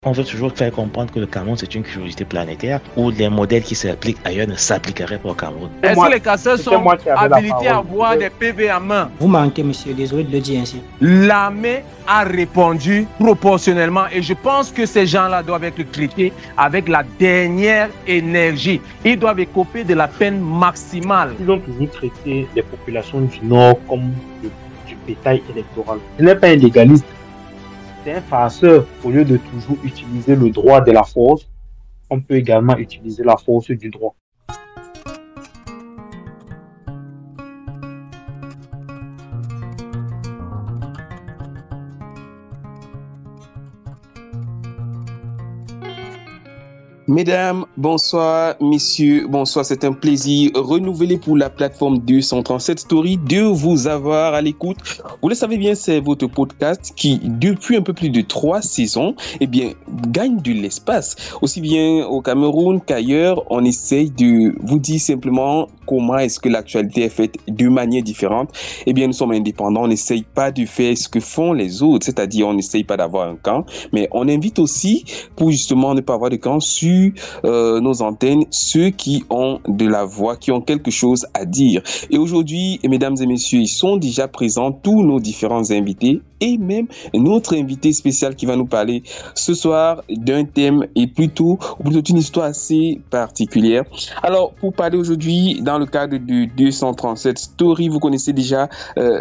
On veut toujours faire comprendre que le Cameroun, c'est une curiosité planétaire où les modèles qui s'appliquent ailleurs ne s'appliqueraient pas au Cameroun. Est-ce que les casseurs C'était sont moi qui avais la habilités à parole. avoir des PV en main? Vous mentez, monsieur, désolé de le dire ainsi. L'armée a répondu proportionnellement et je pense que ces gens-là doivent être traités avec la dernière énergie. Ils doivent écoper de la peine maximale. Ils ont toujours traité les populations du Nord comme du bétail électoral. Ce n'est pas un légaliste, c'est un farceur. Au lieu de toujours utiliser le droit de la force, on peut également utiliser la force du droit. Mesdames, bonsoir, messieurs, bonsoir. C'est un plaisir renouvelé pour la plateforme 237 Story de vous avoir à l'écoute. Vous le savez bien, c'est votre podcast qui, depuis un peu plus de 3 saisons, gagne de l'espace. Aussi bien au Cameroun qu'ailleurs, on essaye de vous dire simplement comment est-ce que l'actualité est faite de manière différente. Nous sommes indépendants, on n'essaye pas de faire ce que font les autres, c'est-à-dire on n'essaye pas d'avoir un camp, mais on invite aussi, pour justement ne pas avoir de camp, sur nos antennes, ceux qui ont de la voix, qui ont quelque chose à dire. Et aujourd'hui, mesdames et messieurs, ils sont déjà présents, tous nos différents invités, et même notre invité spécial qui va nous parler ce soir d'un thème et plutôt d'une histoire assez particulière. Alors, pour parler aujourd'hui, dans le cadre du 237 Story, vous connaissez déjà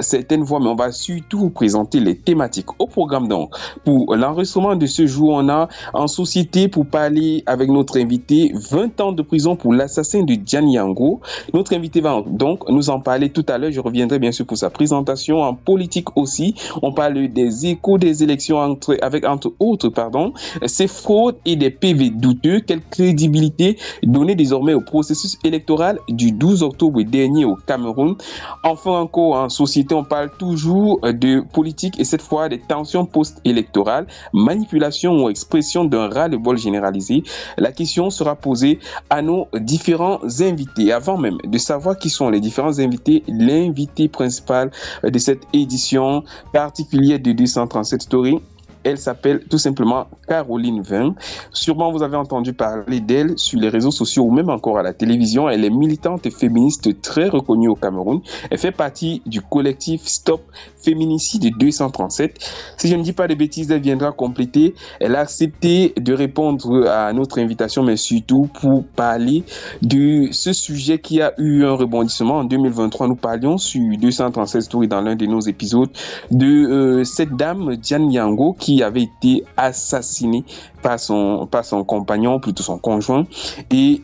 certaines voix, mais on va surtout vous présenter les thématiques. Au programme donc, pour l'enregistrement de ce jour, on a en société pour parler avec notre invité 20 ans de prison pour l'assassin de Diane Yango. Notre invité va donc nous en parler tout à l'heure. Je reviendrai bien sûr pour sa présentation. En politique aussi, on parle des échos des élections avec entre autres, ces fraudes et des PV douteux. Quelle crédibilité donner désormais au processus électoral du 12 octobre dernier au Cameroun. Enfin encore en société, on parle toujours de politique et cette fois des tensions post-électorales, manipulation ou expression d'un ras-le-bol généralisé. La question sera posée à nos différents invités. Avant même de savoir qui sont les différents invités, l'invité principal de cette édition particulière de 237 Story, elle s'appelle tout simplement Caroline Vin. Sûrement, vous avez entendu parler d'elle sur les réseaux sociaux ou même encore à la télévision. Elle est militante et féministe très reconnue au Cameroun. Elle fait partie du collectif Stop Féminicide 237. Si je ne dis pas de bêtises, elle viendra compléter. Elle a accepté de répondre à notre invitation, mais surtout pour parler de ce sujet qui a eu un rebondissement. En 2023, nous parlions sur 237 Story dans l'un de nos épisodes de cette dame, Diane Yango, qui avait été assassinée par son compagnon, plutôt son conjoint. Et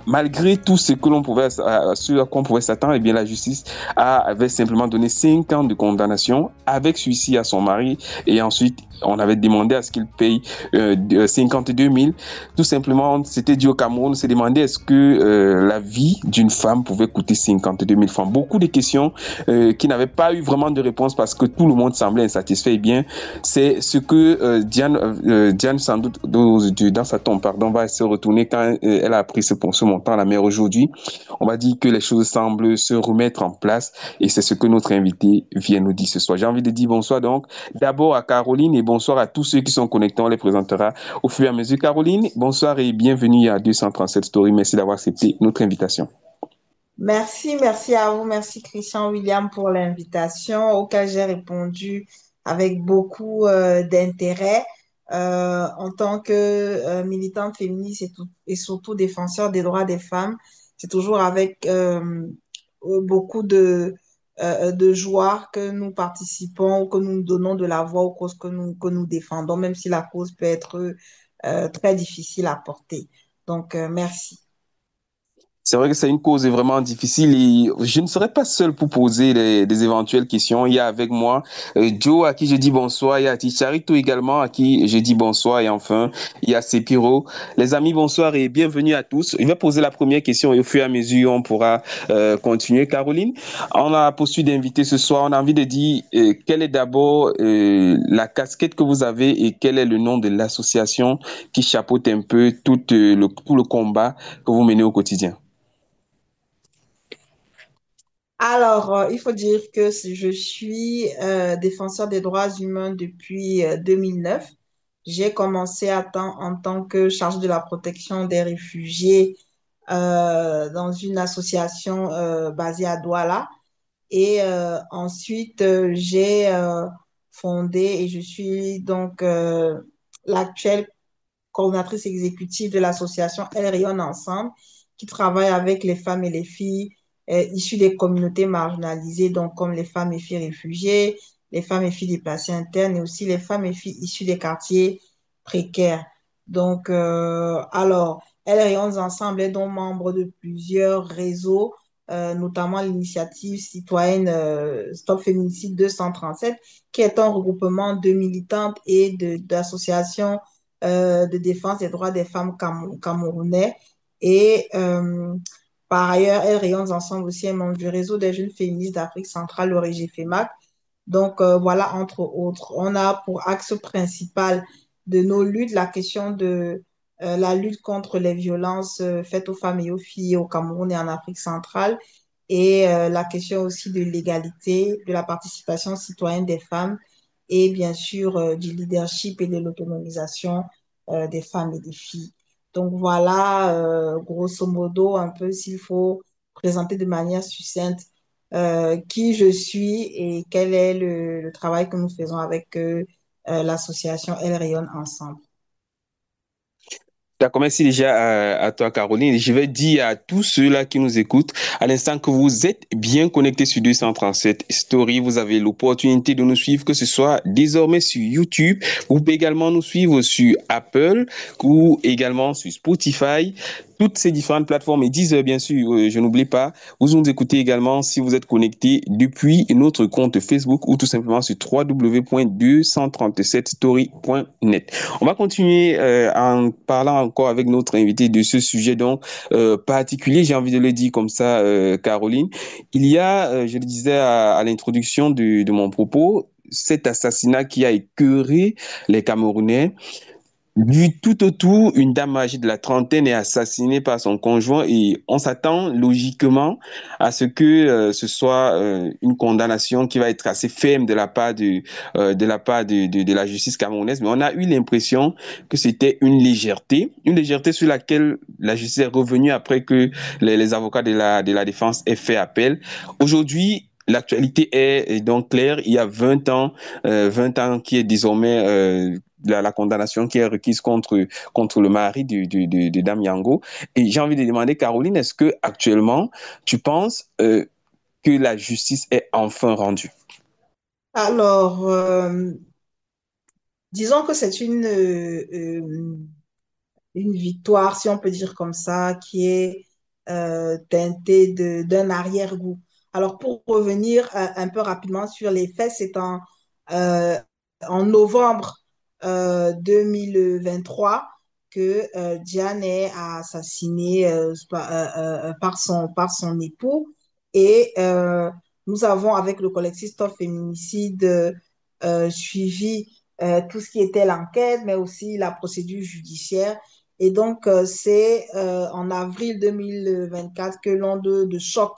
malgré tout ce que l'on pouvait, ce à quoi on pouvait s'attendre, la justice avait simplement donné 5 ans de condamnation avec suicide à son mari. Et ensuite, on avait demandé à ce qu'il paye 52 000. Tout simplement, c'était dû au Cameroun. On s'est demandé est-ce que la vie d'une femme pouvait coûter 52 000 francs. Beaucoup de questions qui n'avaient pas eu vraiment de réponse parce que tout le monde semblait insatisfait. C'est ce que Diane, sans doute, dans sa tombe, va se retourner quand elle a pris ce montant à la mer aujourd'hui. On va dire que les choses semblent se remettre en place et c'est ce que notre invité vient nous dire ce soir. J'ai envie de dire bonsoir donc d'abord à Caroline et bonsoir à tous ceux qui sont connectés. On les présentera au fur et à mesure. Caroline, bonsoir et bienvenue à 237 Story. Merci d'avoir accepté notre invitation. Merci à vous, merci Christian William pour l'invitation auquel j'ai répondu avec beaucoup d'intérêt. En tant que militante féministe et surtout défenseur des droits des femmes, c'est toujours avec beaucoup de joie que nous participons ou que nous donnons de la voix aux causes que nous défendons, même si la cause peut être très difficile à porter. Donc, merci. C'est vrai que c'est une cause vraiment difficile et je ne serai pas seul pour poser des éventuelles questions. Il y a avec moi Joe à qui je dis bonsoir, il y a Ticharito également à qui je dis bonsoir et enfin il y a Sepiro. Les amis, bonsoir et bienvenue à tous. Je vais poser la première question et au fur et à mesure on pourra continuer. Caroline, on a postulé d'inviter ce soir. On a envie de dire quelle est d'abord la casquette que vous avez et quel est le nom de l'association qui chapeaute un peu tout le combat que vous menez au quotidien. Alors, il faut dire que je suis défenseur des droits humains depuis 2009. J'ai commencé en tant que chargée de la protection des réfugiés dans une association basée à Douala. Et ensuite, j'ai fondé et je suis donc l'actuelle coordonnatrice exécutive de l'association Elle Rayonne Ensemble, qui travaille avec les femmes et les filles issues des communautés marginalisées, donc comme les femmes et filles réfugiées, les femmes et filles déplacées internes et aussi les femmes et filles issues des quartiers précaires. Donc, alors, Elle Rayonne Ensemble est donc membre de plusieurs réseaux, notamment l'initiative citoyenne Stop Féminicide 237, qui est un regroupement de militantes et d'associations de défense des droits des femmes camerounais. Et par ailleurs, elles rayonnent ensemble aussi un membre du réseau des jeunes féministes d'Afrique centrale, le REGIFEMAC. Donc voilà, entre autres, on a pour axe principal de nos luttes la question de la lutte contre les violences faites aux femmes et aux filles au Cameroun et en Afrique centrale, et la question aussi de l'égalité, de la participation citoyenne des femmes et bien sûr du leadership et de l'autonomisation des femmes et des filles. Donc voilà, grosso modo, un peu s'il faut présenter de manière succincte qui je suis et quel est le travail que nous faisons avec l'association Elle Rayonne Ensemble. D'accord, merci déjà à toi, Caroline. Je vais dire à tous ceux-là qui nous écoutent, à l'instant que vous êtes bien connectés sur 237 Story, vous avez l'opportunité de nous suivre, que ce soit désormais sur YouTube. Vous pouvez également nous suivre sur Apple ou également sur Spotify. Toutes ces différentes plateformes et Deezer, bien sûr, je n'oublie pas. Vous nous écoutez également si vous êtes connecté depuis notre compte Facebook ou tout simplement sur www.237story.net. On va continuer en parlant encore avec notre invité de ce sujet donc particulier, j'ai envie de le dire comme ça, Caroline. Il y a, je le disais à l'introduction de mon propos, cet assassinat qui a écœuré les Camerounais. Du tout autour, une dame âgée de la trentaine est assassinée par son conjoint et on s'attend logiquement à ce que ce soit une condamnation qui va être assez ferme de la justice camerounaise. Mais on a eu l'impression que c'était une légèreté sur laquelle la justice est revenue après que les avocats de la défense aient fait appel. Aujourd'hui, l'actualité est donc claire. Il y a 20 ans qui est désormais la condamnation qui est requise contre le mari de Dame Yango. Et j'ai envie de demander, Caroline, est-ce que actuellement tu penses que la justice est enfin rendue? Alors, disons que c'est une victoire, si on peut dire comme ça, qui est teintée d'un arrière-goût. Alors, pour revenir un peu rapidement sur les faits, c'est en novembre 2023 que Diane est assassinée par son époux. Et nous avons, avec le collectif Stop Féminicide, suivi tout ce qui était l'enquête, mais aussi la procédure judiciaire. Et donc, c'est en avril 2024 que l'onde de choc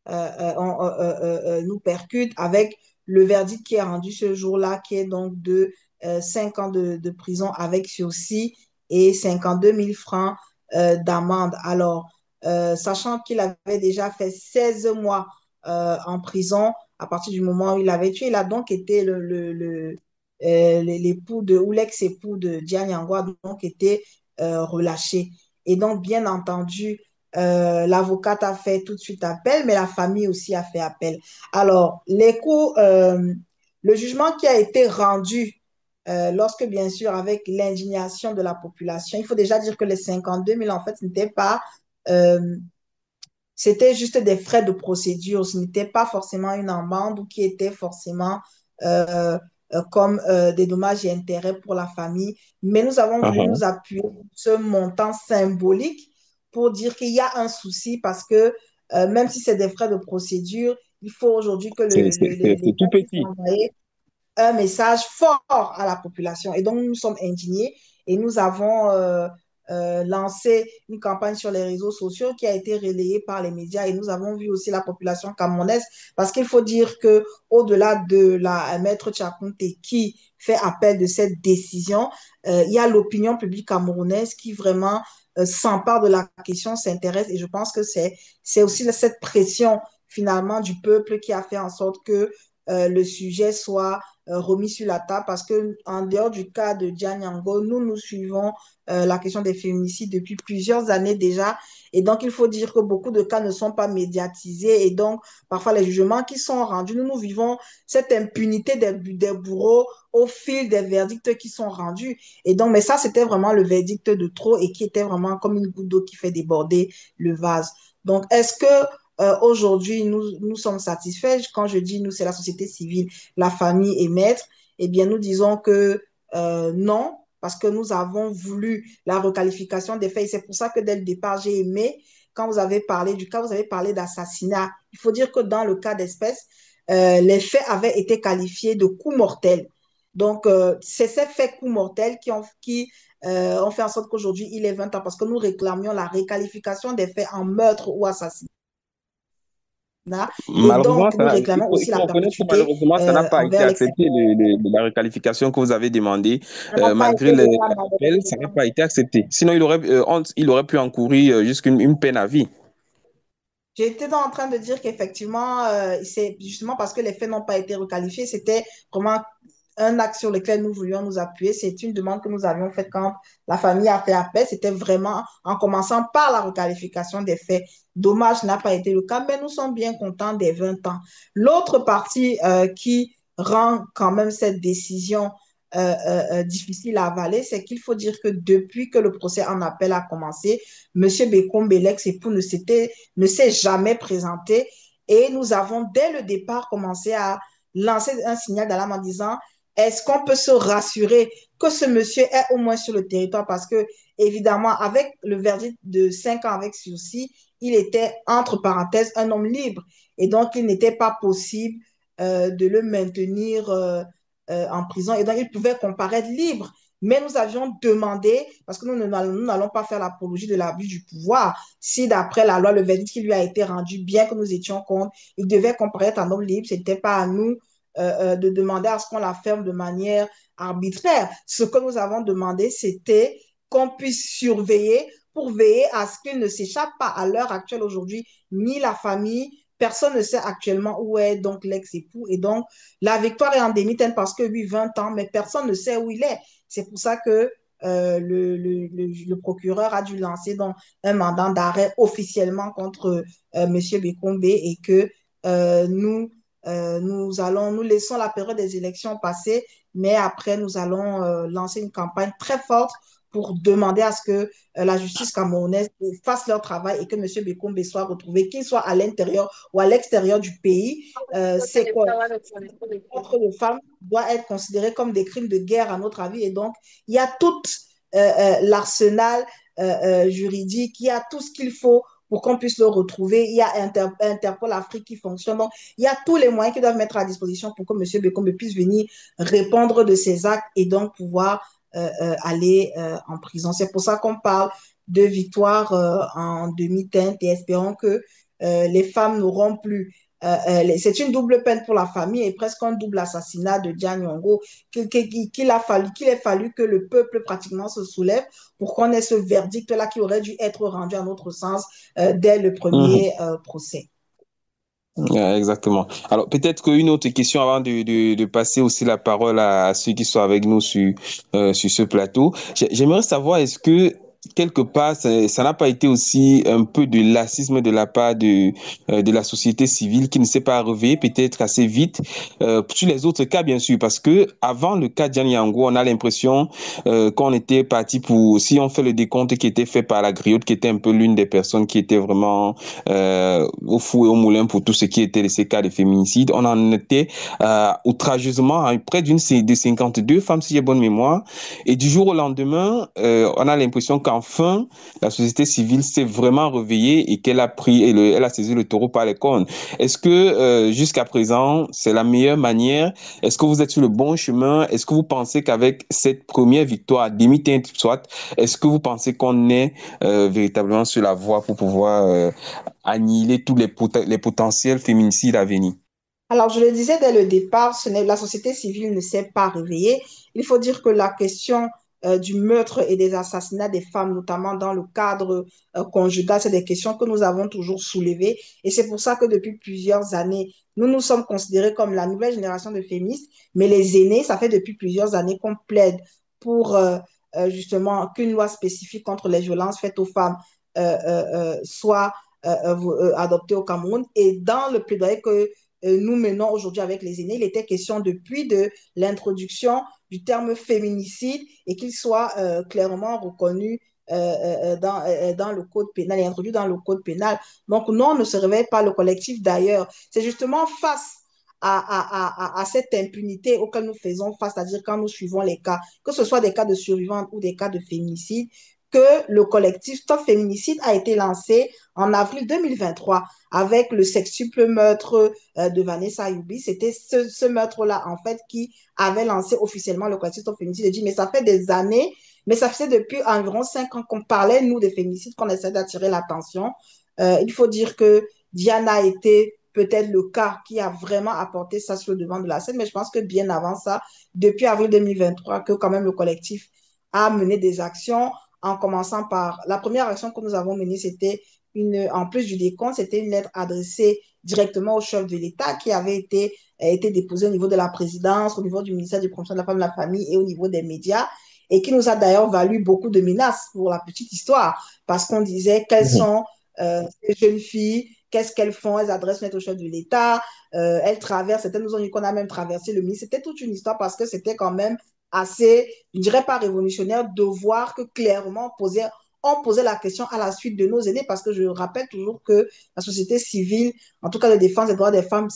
nous percute avec le verdict qui est rendu ce jour-là, qui est donc de 5 ans de prison avec sursis et 52 000 francs d'amende. Alors, sachant qu'il avait déjà fait 16 mois en prison à partir du moment où il avait tué, il a donc été l'époux ou l'ex-époux de Diane Yango a donc été relâché. Et donc, bien entendu, l'avocate a fait tout de suite appel, mais la famille aussi a fait appel. Alors, le jugement qui a été rendu lorsque, bien sûr, avec l'indignation de la population, il faut déjà dire que les 52 000, en fait, euh, c'était juste des frais de procédure, ce n'était pas forcément une amende ou qui était forcément euh, comme des dommages et intérêts pour la famille. Mais nous avons voulu nous appuyer sur ce montant symbolique pour dire qu'il y a un souci parce que même si c'est des frais de procédure, il faut aujourd'hui que C'est tout l'État puisse petit. envoyer un message fort à la population. Et donc, nous sommes indignés et nous avons lancé une campagne sur les réseaux sociaux qui a été relayée par les médias et nous avons vu aussi la population camerounaise parce qu'il faut dire que au-delà de la maître Tchakounte qui fait appel de cette décision, il y a l'opinion publique camerounaise qui vraiment s'empare de la question, s'intéresse et je pense que c'est aussi cette pression finalement du peuple qui a fait en sorte que le sujet soit remis sur la table parce que en dehors du cas de Diane Yango, nous suivons la question des féminicides depuis plusieurs années déjà. Et donc, il faut dire que beaucoup de cas ne sont pas médiatisés. Et donc, parfois, les jugements qui sont rendus, nous vivons cette impunité des bourreaux au fil des verdicts qui sont rendus. Et donc, mais ça, c'était vraiment le verdict de trop et qui était vraiment comme une goutte d'eau qui fait déborder le vase. Donc, est-ce que aujourd'hui, nous sommes satisfaits? Quand je dis nous, c'est la société civile, la famille et maître. Eh bien, nous disons que non, parce que nous avons voulu la requalification des faits. Et c'est pour ça que dès le départ, j'ai aimé, quand vous avez parlé du cas, vous avez parlé d'assassinat. Il faut dire que dans le cas d'espèce, les faits avaient été qualifiés de coups mortels. Donc, c'est ces faits coups mortels qui ont fait en sorte qu'aujourd'hui, il est 20 ans, parce que nous réclamions la réqualification des faits en meurtre ou assassinat. Et Malheureusement, donc, nous réclamons il aussi faut la reconnaître que perpétuité malheureusement, ça n'a pas été envers accepté, la requalification que vous avez demandée. Ça n'a pas Malgré été le cas, l'appel, ça n'a malheureusement. pas été accepté. Sinon, il aurait pu encourir jusqu'à une peine à vie. J'étais en train de dire qu'effectivement, c'est justement parce que les faits n'ont pas été requalifiés, c'était vraiment un axe sur lequel nous voulions nous appuyer. C'est une demande que nous avions faite quand la famille a fait appel. C'était vraiment en commençant par la requalification des faits. Dommage n'a pas été le cas, mais nous sommes bien contents des 20 ans. L'autre partie qui rend quand même cette décision difficile à avaler, c'est qu'il faut dire que depuis que le procès en appel a commencé, M. Bekombe, l'ex-époux, ne s'est jamais présenté et nous avons dès le départ commencé à lancer un signal d'alarme en disant est-ce qu'on peut se rassurer que ce monsieur est au moins sur le territoire parce que, évidemment, avec le verdict de 5 ans avec sursis, il était, entre parenthèses, un homme libre. Et donc, il n'était pas possible de le maintenir en prison. Et donc, il pouvait comparaître libre. Mais nous avions demandé, parce que nous n'allons pas faire l'apologie de l'abus du pouvoir, si d'après la loi, le verdict qui lui a été rendu, bien que nous étions contre, il devait comparaître en homme libre, ce n'était pas à nous de demander à ce qu'on la ferme de manière arbitraire. Ce que nous avons demandé, c'était qu'on puisse surveiller pour veiller à ce qu'il ne s'échappe pas à l'heure actuelle aujourd'hui, ni la famille. Personne ne sait actuellement où est donc l'ex-époux. Et donc, la victoire est en demi-teinte parce que lui, 20 ans, mais personne ne sait où il est. C'est pour ça que le procureur a dû lancer donc un mandat d'arrêt officiellement contre M. Bekombe et que nous laissons la période des élections passer, mais après, nous allons lancer une campagne très forte pour demander à ce que la justice camerounaise fasse leur travail et que M. Bekombe soit retrouvé, qu'il soit à l'intérieur ou à l'extérieur du pays. C'est quoi? Contre les femmes doit être considéré comme des crimes de guerre, à notre avis. Et donc, il y a tout l'arsenal juridique, il y a tout ce qu'il faut pour qu'on puisse le retrouver. Il y a Interpol Afrique qui fonctionne. Donc, il y a tous les moyens qui doivent mettre à disposition pour que M. Bekombe puisse venir répondre de ses actes et donc pouvoir aller en prison. C'est pour ça qu'on parle de victoire en demi-teinte et espérons que les femmes n'auront plus. C'est une double peine pour la famille et presque un double assassinat de Diane Yango qu'il ait fallu que le peuple pratiquement se soulève pour qu'on ait ce verdict-là qui aurait dû être rendu à notre sens dès le premier procès. Exactement. Alors, peut-être qu'une autre question avant de passer aussi la parole à ceux qui sont avec nous sur ce plateau. J'aimerais savoir, est-ce que quelque part, ça n'a pas été aussi un peu de lassisme de la part de la société civile qui ne s'est pas réveillée peut-être assez vite sur les autres cas, bien sûr, parce que avant le cas de Diane Yango, on a l'impression qu'on était parti pour, si on fait le décompte qui était fait par la griotte, qui était un peu l'une des personnes qui était vraiment au fou et au moulin pour tout ce qui était de ces cas de féminicide, on en était outrageusement à près de 52 femmes, si j'ai bonne mémoire, et du jour au lendemain, on a l'impression qu'enfin, la société civile s'est vraiment réveillée et qu'elle a pris, elle a saisi le taureau par les cornes. Est-ce que jusqu'à présent, c'est la meilleure manière? Est-ce que vous êtes sur le bon chemin? Est-ce que vous pensez qu'avec cette première victoire, à demi-teinte soit, est-ce que vous pensez qu'on est véritablement sur la voie pour pouvoir annihiler tous les potentiels féminicides à venir? Alors, je le disais dès le départ, la société civile ne s'est pas réveillée. Il faut dire que la question du meurtre et des assassinats des femmes, notamment dans le cadre conjugal, c'est des questions que nous avons toujours soulevées. Et c'est pour ça que depuis plusieurs années, nous nous sommes considérés comme la nouvelle génération de féministes, mais les aînés, ça fait depuis plusieurs années qu'on plaide pour justement qu'une loi spécifique contre les violences faites aux femmes soit adoptée au Cameroun. Et dans le plaidoyer que nous menons aujourd'hui avec les aînés, il était question depuis de l'introduction du terme féminicide et qu'il soit clairement reconnu dans le code pénal et introduit dans le code pénal. Donc non, on ne se réveille pas, le collectif d'ailleurs. C'est justement face à cette impunité auquel nous faisons face, c'est-à-dire quand nous suivons les cas, que ce soit des cas de survivantes ou des cas de féminicide, que le collectif Stop Féminicide a été lancé en avril 2023 avec le sextuple meurtre de Vanessa Yubi. C'était ce meurtre-là, en fait, qui avait lancé officiellement le collectif Stop Féminicide. Et dit, mais ça fait des années, mais ça faisait depuis environ 5 ans qu'on parlait, nous, des féminicides, qu'on essaie d'attirer l'attention. Il faut dire que Diana a été peut-être le cas qui a vraiment apporté ça sur le devant de la scène, mais je pense que bien avant ça, depuis avril 2023, que quand même le collectif a mené des actions en commençant par la première action que nous avons menée, c'était en plus du décompte, c'était une lettre adressée directement au chef de l'État qui avait été déposée au niveau de la présidence, au niveau du ministère de la Promotion de la Femme et de la Famille et au niveau des médias et qui nous a d'ailleurs valu beaucoup de menaces pour la petite histoire parce qu'on disait quelles sont ces jeunes filles, qu'est-ce qu'elles font, elles adressent net au chef de l'État, elles traversent, certaines nous ont dit qu'on a même traversé le ministre. C'était toute une histoire parce que c'était quand même assez, je dirais pas révolutionnaire, de voir que clairement on posait la question à la suite de nos aînés, parce que je rappelle toujours que la société civile, en tout cas de défense des droits des femmes,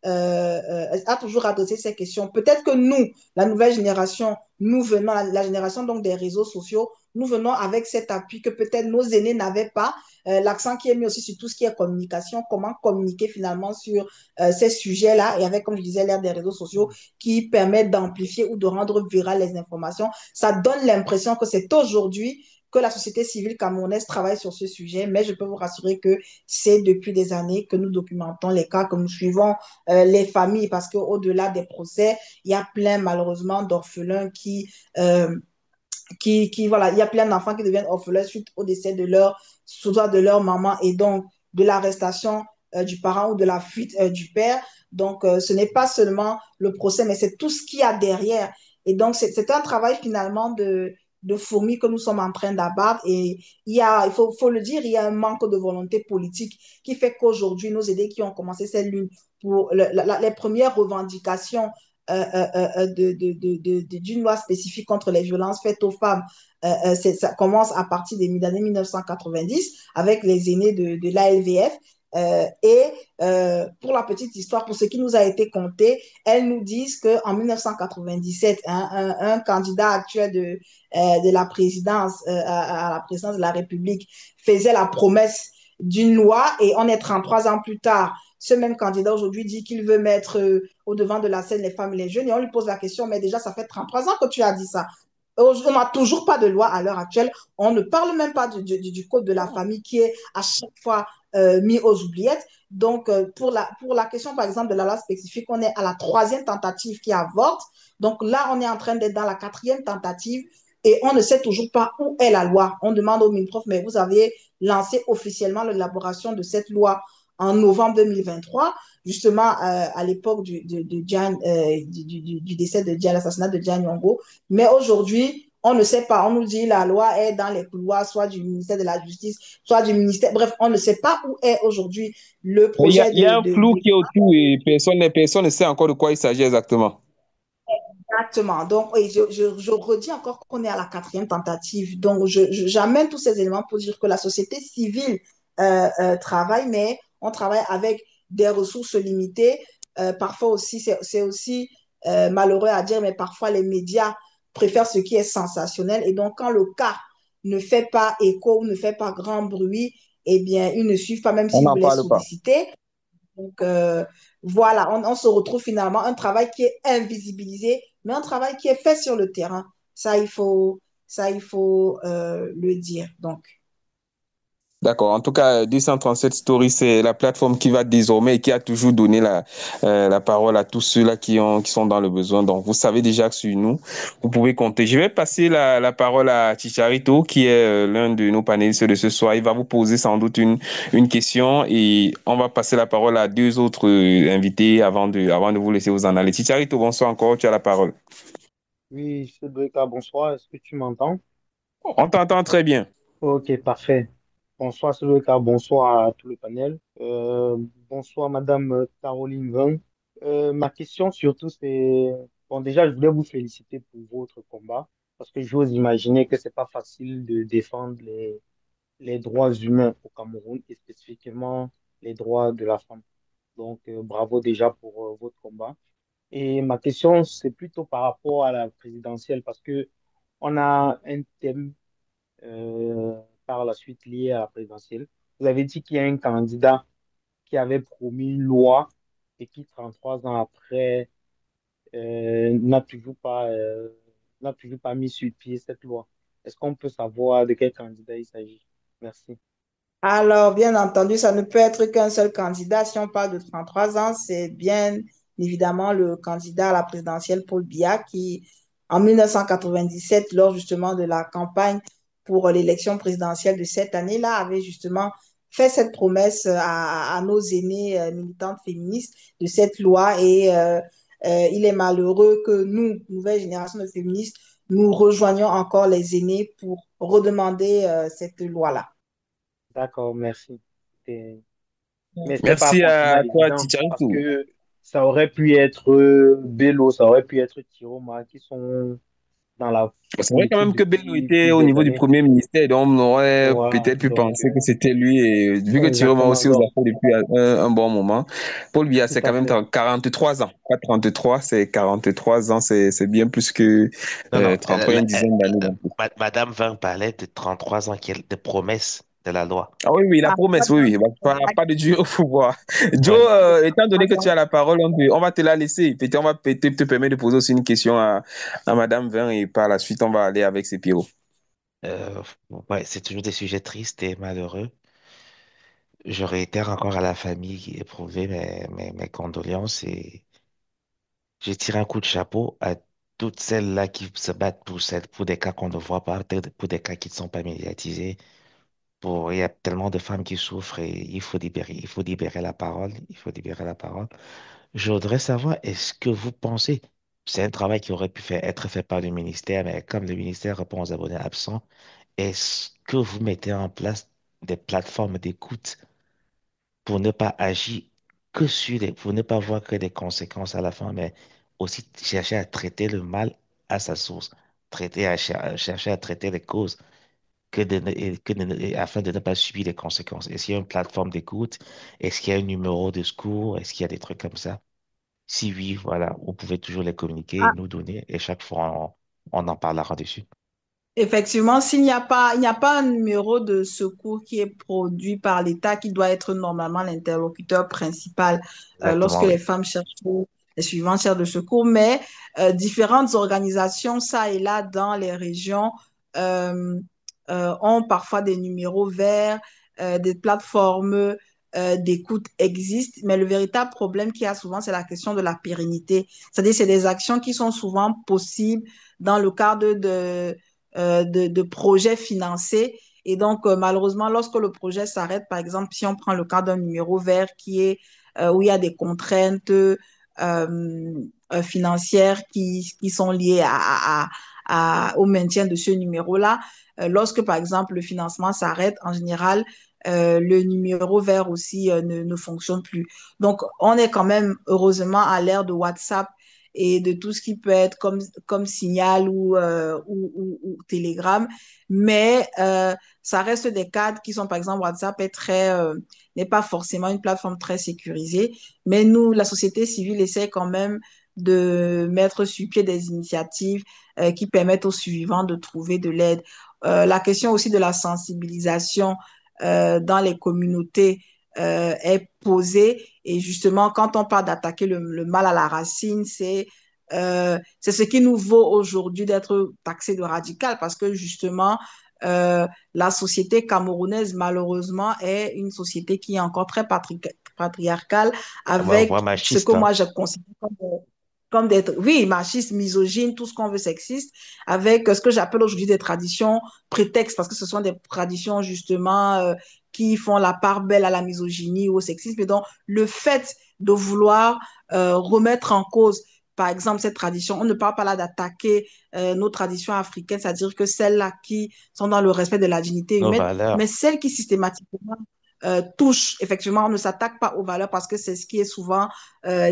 a toujours adressé ces questions. Peut-être que nous, la nouvelle génération, nous venons, la génération donc des réseaux sociaux, nous venons avec cet appui que peut-être nos aînés n'avaient pas, l'accent qui est mis aussi sur tout ce qui est communication, comment communiquer finalement sur ces sujets-là, et avec, comme je disais, l'ère des réseaux sociaux qui permettent d'amplifier ou de rendre virales les informations. Ça donne l'impression que c'est aujourd'hui que la société civile camerounaise travaille sur ce sujet, mais je peux vous rassurer que c'est depuis des années que nous documentons les cas, que nous suivons les familles, parce qu'au-delà des procès, il y a plein malheureusement d'orphelins voilà, il y a plein d'enfants qui deviennent orphelins suite au décès soit de leur maman et donc de l'arrestation du parent ou de la fuite du père. Donc, ce n'est pas seulement le procès, mais c'est tout ce qu'il y a derrière. Et donc, c'est un travail finalement de fourmis que nous sommes en train d'abattre. Et il faut le dire, il y a un manque de volonté politique qui fait qu'aujourd'hui, nos aînés qui ont commencé cette lutte pour les premières revendications d'une loi spécifique contre les violences faites aux femmes. Ça commence à partir des années 1990 avec les aînés de l'ALVF. Pour la petite histoire, pour ce qui nous a été conté, elles nous disent qu'en 1997, un candidat actuel de la présidence à la présidence de la République faisait la promesse d'une loi et on est 33 ans plus tard. Ce même candidat aujourd'hui dit qu'il veut mettre au devant de la scène les femmes et les jeunes et on lui pose la question, mais déjà ça fait 33 ans que tu as dit ça. On n'a toujours pas de loi à l'heure actuelle. On ne parle même pas du code de la famille qui est à chaque fois mis aux oubliettes. Donc, pour la question, par exemple, de la loi spécifique, on est à la 3e tentative qui avorte. Donc là, on est en train d'être dans la 4e tentative et on ne sait toujours pas où est la loi. On demande au MINPROF, mais vous avez lancé officiellement l'élaboration de cette loi en novembre 2023, justement à l'époque du décès de Diane, l'assassinat de Diane Nyongo. Mais aujourd'hui, on ne sait pas. On nous dit la loi est dans les couloirs, soit du ministère de la Justice, soit du ministère. Bref, on ne sait pas où est aujourd'hui le projet. Il y a un flou qui est autour et personne ne sait encore de quoi il s'agit exactement. Exactement. Donc, oui, je redis encore qu'on est à la 4e tentative. Donc, j'amène tous ces éléments pour dire que la société civile travaille, mais on travaille avec des ressources limitées. Parfois aussi, c'est aussi malheureux à dire, mais parfois les médias préfèrent ce qui est sensationnel. Et donc, quand le cas ne fait pas écho ou ne fait pas grand bruit, eh bien, ils ne suivent pas, même On si vous n'en les parle pas. sollicitez. Donc, voilà, on se retrouve finalement un travail qui est invisibilisé, mais un travail qui est fait sur le terrain. Ça, il faut le dire. Donc, D'accord. En tout cas, 237 Stories, c'est la plateforme qui va désormais et qui a toujours donné la parole à tous ceux-là qui sont dans le besoin. Donc, vous savez déjà que sur nous, vous pouvez compter. Je vais passer la parole à Chicharito, qui est l'un de nos panélistes de ce soir. Il va vous poser sans doute une question et on va passer la parole à deux autres invités avant de vous laisser vous en aller. Chicharito, bonsoir encore, tu as la parole. Oui, Cédric, bonsoir. Est-ce que tu m'entends? On t'entend très bien. Ok, parfait. Bonsoir, Cédric, bonsoir à tout le panel. Bonsoir, Madame Caroline Vin. Ma question surtout, c'est... Bon, déjà, je voulais vous féliciter pour votre combat parce que j'ose imaginer que c'est pas facile de défendre les droits humains au Cameroun et spécifiquement les droits de la femme. Donc, bravo déjà pour votre combat. Et ma question, c'est plutôt par rapport à la présidentielle parce que on a un thème par la suite lié à la présidentielle. Vous avez dit qu'il y a un candidat qui avait promis une loi et qui, 33 ans après, n'a toujours pas mis sur pied cette loi. Est-ce qu'on peut savoir de quel candidat il s'agit? Merci. alors, bien entendu, ça ne peut être qu'un seul candidat. Si on parle de 33 ans, c'est bien évidemment le candidat à la présidentielle Paul Biya qui, en 1997, lors justement de la campagne pour l'élection présidentielle de cette année-là, avait justement fait cette promesse à nos aînés militantes féministes de cette loi et il est malheureux que nous, nouvelle génération de féministes, nous rejoignions encore les aînés pour redemander cette loi-là. D'accord, merci. Et- Mais c'était pas Merci forcément à toi, évident parce Chicharito. que ça aurait pu être Bello, ça aurait pu être Tiroma qui sont dans la C'est vrai quand politique même que Bello depuis était au plusieurs niveau du années. premier ministère, donc on aurait Voilà, peut-être pu penser que c'était lui. Et vu que Thierry exactement. aussi aux Donc, affaires depuis un bon moment, Paul Biya, tout c'est quand à même fait. 43 ans. Pas 33, c'est 43 ans, c'est bien plus que Non, non, 33, une dizaine d'années. Madame Van parlait de 33 ans, de promesse de la loi. Ah oui, oui, la Ah, promesse, oui, oui. Pas de Dieu au pouvoir. Joe, Ouais. étant donné que tu as la parole, on va te la laisser. Peut-être on va peut-être te permettre de poser aussi une question à Madame Vin et par la suite, on va aller avec ses pyros. Euh, ouais, c'est toujours des sujets tristes et malheureux. Je réitère encore à la famille qui éprouvée mes condoléances et je tire un coup de chapeau à toutes celles-là qui se battent pour des cas qu'on ne voit pas, peut-être pour des cas qui ne sont pas médiatisés. Il y a tellement de femmes qui souffrent et il faut libérer la parole, il faut libérer la parole. Je voudrais savoir, est-ce que vous pensez, c'est un travail qui aurait pu être fait par le ministère, mais comme le ministère répond aux abonnés absents, est-ce que vous mettez en place des plateformes d'écoute pour ne pas agir pour ne pas voir que des conséquences à la fin, mais aussi chercher à traiter le mal à sa source, chercher à traiter les causes afin de ne pas subir les conséquences. Est-ce qu'il y a une plateforme d'écoute? Est-ce qu'il y a un numéro de secours? Est-ce qu'il y a des trucs comme ça? Si oui, voilà, vous pouvez toujours les communiquer et nous donner, et chaque fois, on en parlera dessus. effectivement, il n'y a pas un numéro de secours qui est produit par l'État qui doit être normalement l'interlocuteur principal lorsque Exactement, les oui. femmes cherchent les suivantes cherchent de secours, mais différentes organisations, ça et là, dans les régions, euh, ont parfois des numéros verts, des plateformes d'écoute existent, mais le véritable problème qu'il y a souvent, c'est la question de la pérennité. C'est-à-dire, c'est des actions qui sont souvent possibles dans le cadre de projets financés. Et donc, malheureusement, lorsque le projet s'arrête, par exemple, si on prend le cas d'un numéro vert où il y a des contraintes financières qui sont liées au maintien de ce numéro-là, lorsque, par exemple, le financement s'arrête, en général, le numéro vert aussi ne fonctionne plus. Donc, on est quand même, heureusement, à l'ère de WhatsApp et de tout ce qui peut être comme Signal ou Telegram. Mais ça reste des cadres qui sont, par exemple, WhatsApp n'est pas forcément une plateforme très sécurisée. Mais nous, la société civile essaie quand même de mettre sur pied des initiatives qui permettent aux suivants de trouver de l'aide. La question aussi de la sensibilisation dans les communautés est posée. Et justement, quand on parle d'attaquer le mal à la racine, c'est ce qui nous vaut aujourd'hui d'être taxé de radical parce que justement, la société camerounaise, malheureusement, est une société qui est encore très patriarcale Voire avec ce que machiste, hein. moi je considère comme d'être, oui, machiste, misogyne, tout ce qu'on veut sexiste, avec ce que j'appelle aujourd'hui des traditions prétextes, parce que ce sont des traditions justement qui font la part belle à la misogynie ou au sexisme. Et donc, le fait de vouloir remettre en cause, par exemple, cette tradition, on ne parle pas là d'attaquer nos traditions africaines, c'est-à-dire que celles-là qui sont dans le respect de la dignité Nos humaine, mais valeurs. celles qui systématiquement touchent, effectivement, on ne s'attaque pas aux valeurs parce que c'est ce qui est souvent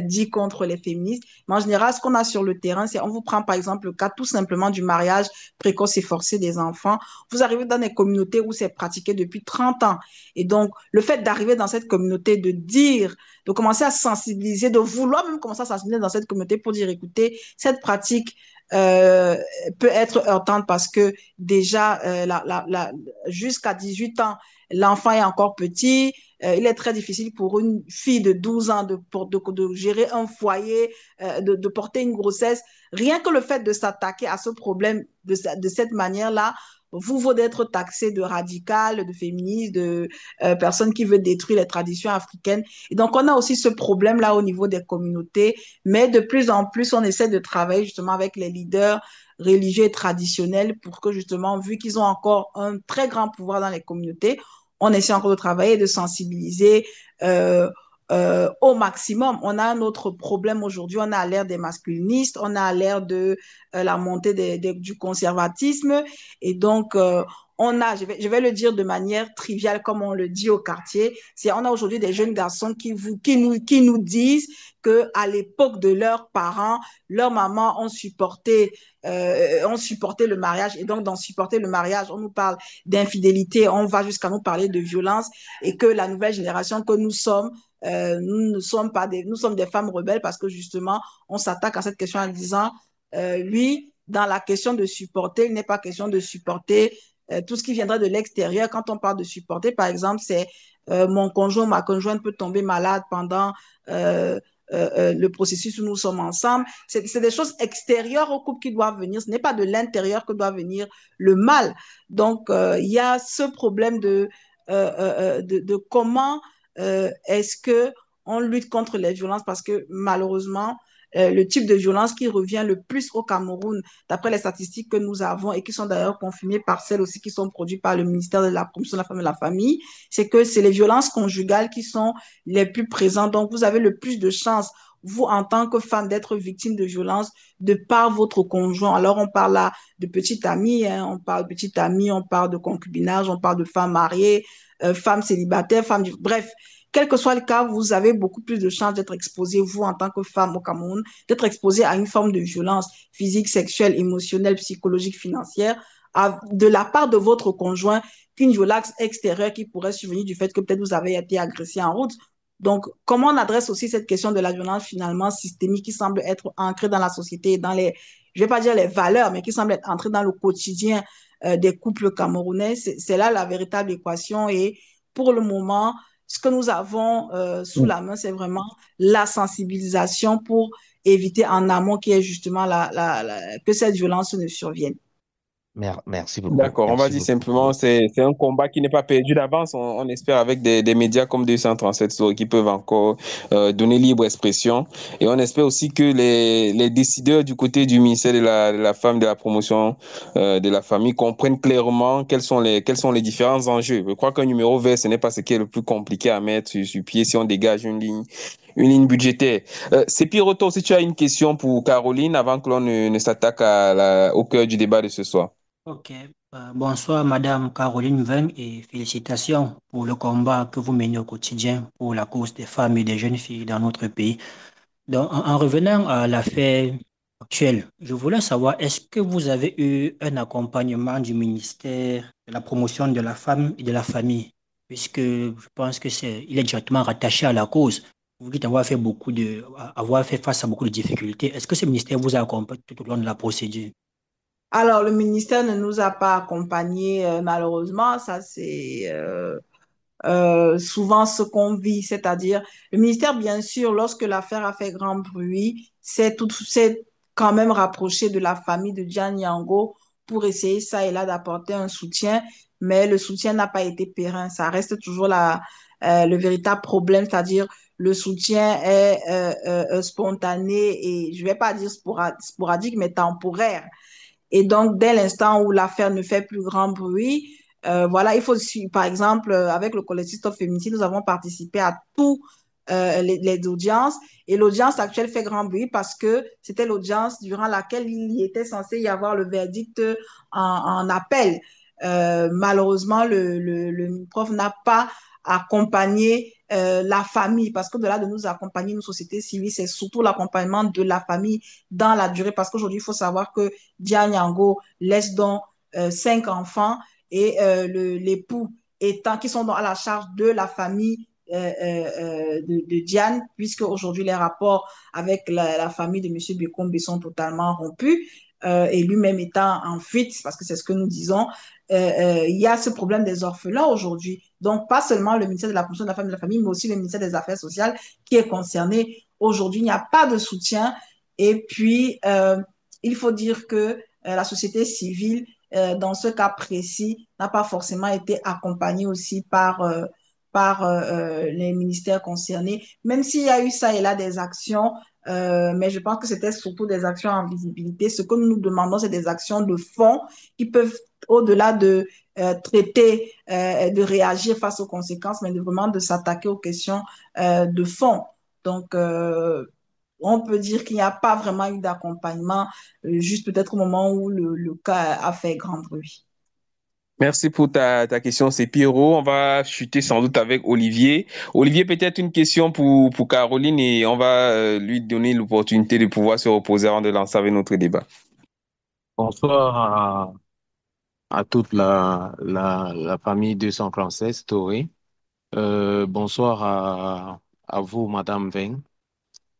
dit contre les féministes. Mais en général, ce qu'on a sur le terrain, c'est on vous prend par exemple le cas tout simplement du mariage précoce et forcé des enfants. Vous arrivez dans des communautés où c'est pratiqué depuis 30 ans. Et donc, le fait d'arriver dans cette communauté, de dire, de commencer à sensibiliser, de vouloir même commencer à sensibiliser dans cette communauté pour dire, écoutez, cette pratique euh, peut être heurtante parce que déjà, jusqu'à 18 ans, l'enfant est encore petit. Il est très difficile pour une fille de 12 ans de gérer un foyer, de porter une grossesse. Rien que le fait de s'attaquer à ce problème de cette manière-là, vous vaut d'être taxé de radical, de féministe, de personne qui veut détruire les traditions africaines. Et donc, on a aussi ce problème-là au niveau des communautés, mais de plus en plus, on essaie de travailler justement avec les leaders religieux et traditionnels pour que justement, vu qu'ils ont encore un très grand pouvoir dans les communautés, on essaie encore de travailler, de sensibiliser au maximum. On a un autre problème aujourd'hui, on a l'ère des masculinistes, on a l'ère de la montée du conservatisme et donc on a, je vais le dire de manière triviale comme on le dit au quartier, c'est on a aujourd'hui des jeunes garçons qui nous disent que à l'époque de leurs parents, leurs mamans ont supporté le mariage et donc dans supporter le mariage, on nous parle d'infidélité, on va jusqu'à nous parler de violence et que la nouvelle génération que nous sommes, nous ne sommes pas nous sommes des femmes rebelles parce que justement, on s'attaque à cette question en disant, oui, dans la question de supporter, il n'est pas question de supporter tout ce qui viendra de l'extérieur. Quand on parle de supporter, par exemple, c'est mon conjoint, ma conjointe peut tomber malade pendant le processus où nous sommes ensemble. C'est des choses extérieures au couple qui doivent venir. Ce n'est pas de l'intérieur que doit venir le mal. Donc, il y a ce problème de comment est-ce que on lutte contre les violences parce que malheureusement, le type de violence qui revient le plus au Cameroun, d'après les statistiques que nous avons et qui sont d'ailleurs confirmées par celles aussi qui sont produites par le ministère de la Promotion de la Femme et de la Famille, c'est que c'est les violences conjugales qui sont les plus présentes. Donc, vous avez le plus de chances, vous, en tant que femme, d'être victime de violences de par votre conjoint. Alors, on parle là de petite amie, hein, on parle de petite amie, on parle de concubinage, on parle de femmes mariées, femmes célibataires, bref, quel que soit le cas, vous avez beaucoup plus de chances d'être exposé, vous, en tant que femme au Cameroun, d'être exposé à une forme de violence physique, sexuelle, émotionnelle, psychologique, financière, de la part de votre conjoint qu'une violence extérieure qui pourrait survenir du fait que peut-être vous avez été agressé en route. Donc, comment on adresse aussi cette question de la violence finalement systémique qui semble être ancrée dans la société, dans les, je ne vais pas dire les valeurs, mais qui semble être entrée dans le quotidien des couples camerounais, c'est là la véritable équation. Et pour le moment, ce que nous avons sous la main, c'est vraiment la sensibilisation pour éviter en amont qui est justement que cette violence ne survienne. Merci beaucoup. D'accord, on va Merci dire beaucoup. simplement, c'est un combat qui n'est pas perdu d'avance. On espère avec des médias comme 237 Story qui peuvent encore donner libre expression. Et on espère aussi que les décideurs du côté du ministère de la Femme, de la Promotion de la Famille comprennent clairement quels sont les différents enjeux. Je crois qu'un numéro vert, ce n'est pas ce qui est le plus compliqué à mettre sur pied si on dégage une ligne budgétaire. C'est Piroto, si tu as une question pour Caroline avant que l'on ne s'attaque au cœur du débat de ce soir. Ok. Bonsoir, Madame Caroline Veng, et félicitations pour le combat que vous menez au quotidien pour la cause des femmes et des jeunes filles dans notre pays. Donc, en revenant à l'affaire actuelle, je voulais savoir, est-ce que vous avez eu un accompagnement du ministère de la promotion de la femme et de la famille, puisque je pense que il est directement rattaché à la cause. Vous dites avoir fait face à beaucoup de difficultés. Est-ce que ce ministère vous a accompagné tout au long de la procédure? Alors, le ministère ne nous a pas accompagnés, malheureusement. Ça, c'est souvent ce qu'on vit, c'est-à-dire le ministère, bien sûr, lorsque l'affaire a fait grand bruit, s'est quand même rapproché de la famille de Diane Yango pour essayer ça et là d'apporter un soutien, mais le soutien n'a pas été périn. Ça reste toujours le véritable problème, c'est-à-dire le soutien est spontané et je vais pas dire sporadique, mais temporaire. Et donc, dès l'instant où l'affaire ne fait plus grand bruit, voilà, il faut suivre. Par exemple, avec le collectif Stop Féminicide, nous avons participé à tous les audiences. Et l'audience actuelle fait grand bruit parce que c'était l'audience durant laquelle il y était censé y avoir le verdict en appel. Malheureusement, le prof n'a pas accompagné la famille parce qu'au-delà de nous accompagner, nos sociétés civiles, c'est surtout l'accompagnement de la famille dans la durée parce qu'aujourd'hui, il faut savoir que Dia Nyango laisse donc 5 enfants et l'époux qui sont donc à la charge de la famille de Diane, puisque aujourd'hui les rapports avec la famille de M. Bekombe sont totalement rompus et lui-même étant en fuite, parce que c'est ce que nous disons, il y a ce problème des orphelins aujourd'hui. Donc, pas seulement le ministère de la Promotion de la Femme et de la Famille, mais aussi le ministère des Affaires sociales qui est concerné. Aujourd'hui, il n'y a pas de soutien. Et puis, il faut dire que la société civile, dans ce cas précis, n'a pas forcément été accompagnée aussi par les ministères concernés, même s'il y a eu ça et là des actions, mais je pense que c'était surtout des actions en visibilité. Ce que nous demandons, c'est des actions de fond qui peuvent, au-delà de traiter, de réagir face aux conséquences, mais vraiment de s'attaquer aux questions de fond. Donc, on peut dire qu'il n'y a pas vraiment eu d'accompagnement, juste peut-être au moment où le cas a fait grand bruit. Merci pour ta question, c'est Pierrot. On va chuter sans doute avec Olivier. Olivier, peut-être une question pour Caroline et on va lui donner l'opportunité de pouvoir se reposer avant de lancer avec notre débat. Bonsoir à toute la famille 237 Story. Bonsoir à vous, Madame Veng.